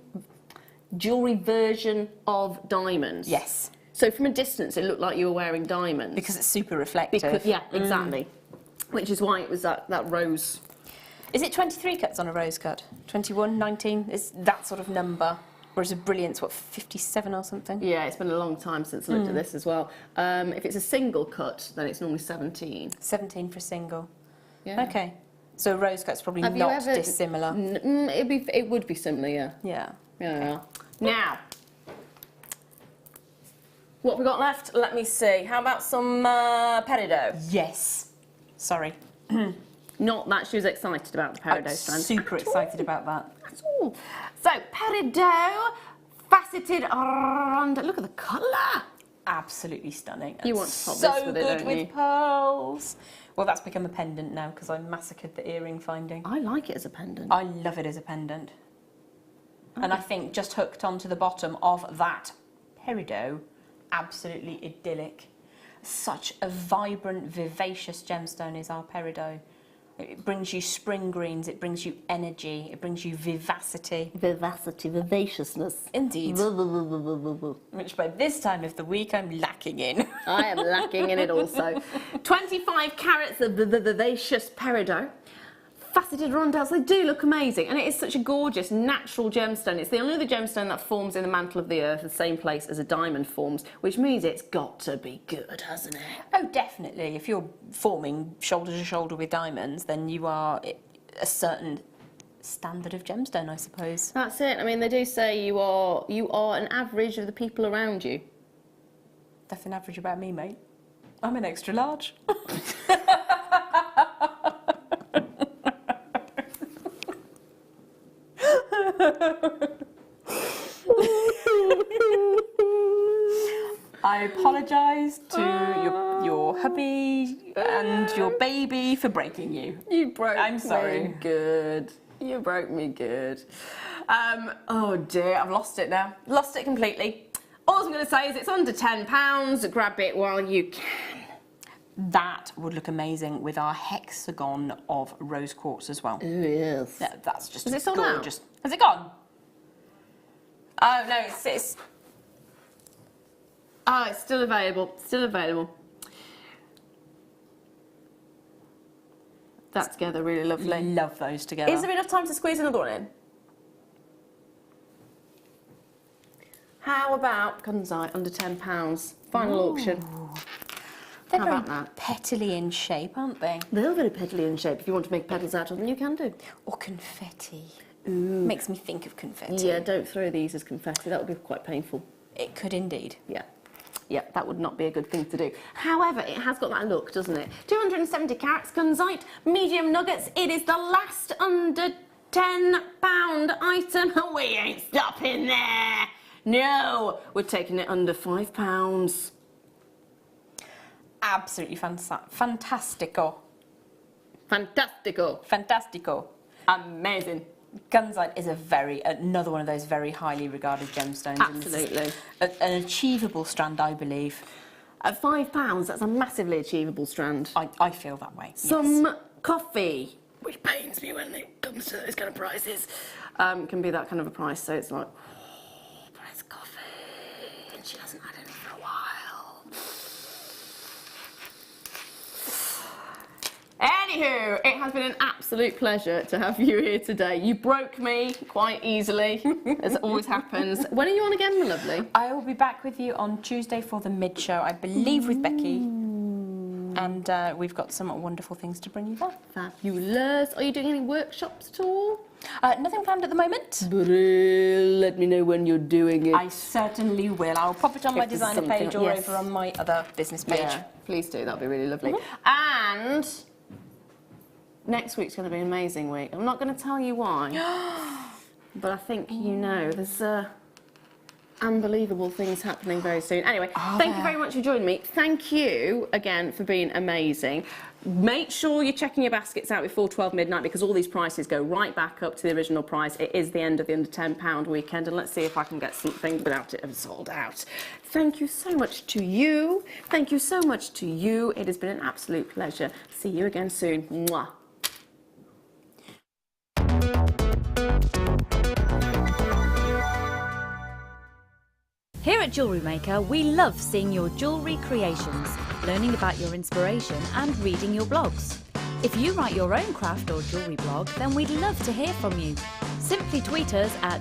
jewellery version of diamonds. Yes. So from a distance, it looked like you were wearing diamonds. Because it's super reflective. Yeah, exactly. Which is why it was that rose. Is it 23 cuts on a rose cut? 21, 19? Is that sort of number? Whereas a brilliant's, what, 57 or something? Yeah, it's been a long time since I looked at this as well. If it's a single cut, then it's normally 17. 17 for a single. Yeah. Okay. So a rose cut's probably not dissimilar. It would be similar, yeah. Yeah. Yeah. Now, what have we got left? Let me see. How about some peridot? Yes. Sorry. Not that she was excited about the peridot strand. Super excited about that. That's all. So, peridot, faceted round. Look at the colour. Absolutely stunning. You want to top this with it, don't you? So good with pearls. Well, that's become a pendant now because I massacred the earring finding. I like it as a pendant. I love it as a pendant. And I think just hooked onto the bottom of that peridot, absolutely idyllic. Such a vibrant, vivacious gemstone is our peridot. It brings you spring greens, it brings you energy, it brings you vivacity. Vivacity, vivaciousness. Indeed. Which by this time of the week I'm lacking in. I am lacking in it also. 25 carats of the vivacious peridot. Faceted rondelles, they do look amazing, and it is such a gorgeous natural gemstone. It's the only other gemstone that forms in the mantle of the earth, the same place as a diamond forms, which means it's got to be good, hasn't it? Oh, definitely. If you're forming shoulder to shoulder with diamonds, then you are a certain standard of gemstone, I suppose. That's it. I mean, they do say you are an average of the people around you. That's an average about me, mate. I'm an extra large. I apologise to your hubby and your baby for breaking you. You broke I'm sorry. me good. You broke me good. Oh dear, I've lost it now. Lost it completely. All I'm going to say is it's under £10. Grab it while you can. That would look amazing with our hexagon of rose quartz as well. Oh, yes. Yeah, that's just Is it sold out? gorgeous. Has it gone? Oh no, it's Oh, it's still available. Still available. That together, really lovely. love those together. Is there enough time to squeeze another one in? How about Gunzite under £10? Final auction. They're How very about that? petally in shape, aren't they? They're very petally in shape. If you want to make petals out of them, you can do. Or confetti. Makes me think of confetti. Yeah, don't throw these as confetti. That would be quite painful. It could indeed. Yeah. Yeah, that would not be a good thing to do. However, it has got that look, doesn't it? 270 carats Gunzite, medium nuggets. It is the last under £10 item. We ain't stopping there. No, we're taking it under £5. Absolutely fantastico. Fantastico. Fantastico. Amazing. Gunzite is another one of those very highly regarded gemstones. Absolutely. An achievable strand, I believe. At £5, that's a massively achievable strand. I feel that way. Some coffee, which pains me when it comes to those kind of prices, can be that kind of a price. So it's like, oh, price coffee, and she hasn't had any for a while. Anywho, it has been an absolute pleasure to have you here today. You broke me quite easily, as always happens. When are you on again, my lovely? I will be back with you on Tuesday for the mid-show, I believe, with Becky. And we've got some wonderful things to bring you there. Fabulous. Are you doing any workshops at all? Nothing planned at the moment. Let me know when you're doing it. I certainly will. I'll pop it on my If there's designer something- page or yes. over on my other business page. Yeah, please do. That'd be really lovely. And next week's going to be an amazing week. I'm not going to tell you why, but I think you know. There's unbelievable things happening very soon. Anyway, thank you very much for joining me. Thank you again for being amazing. Make sure you're checking your baskets out before 12 midnight because all these prices go right back up to the original price. It is the end of the under £10 weekend, and let's see if I can get something without it sold out. Thank you so much to you. Thank you so much to you. It has been an absolute pleasure. See you again soon. Mwah. Here at Jewellery Maker, we love seeing your jewellery creations, learning about your inspiration and reading your blogs. If you write your own craft or jewellery blog, then we'd love to hear from you. Simply tweet us at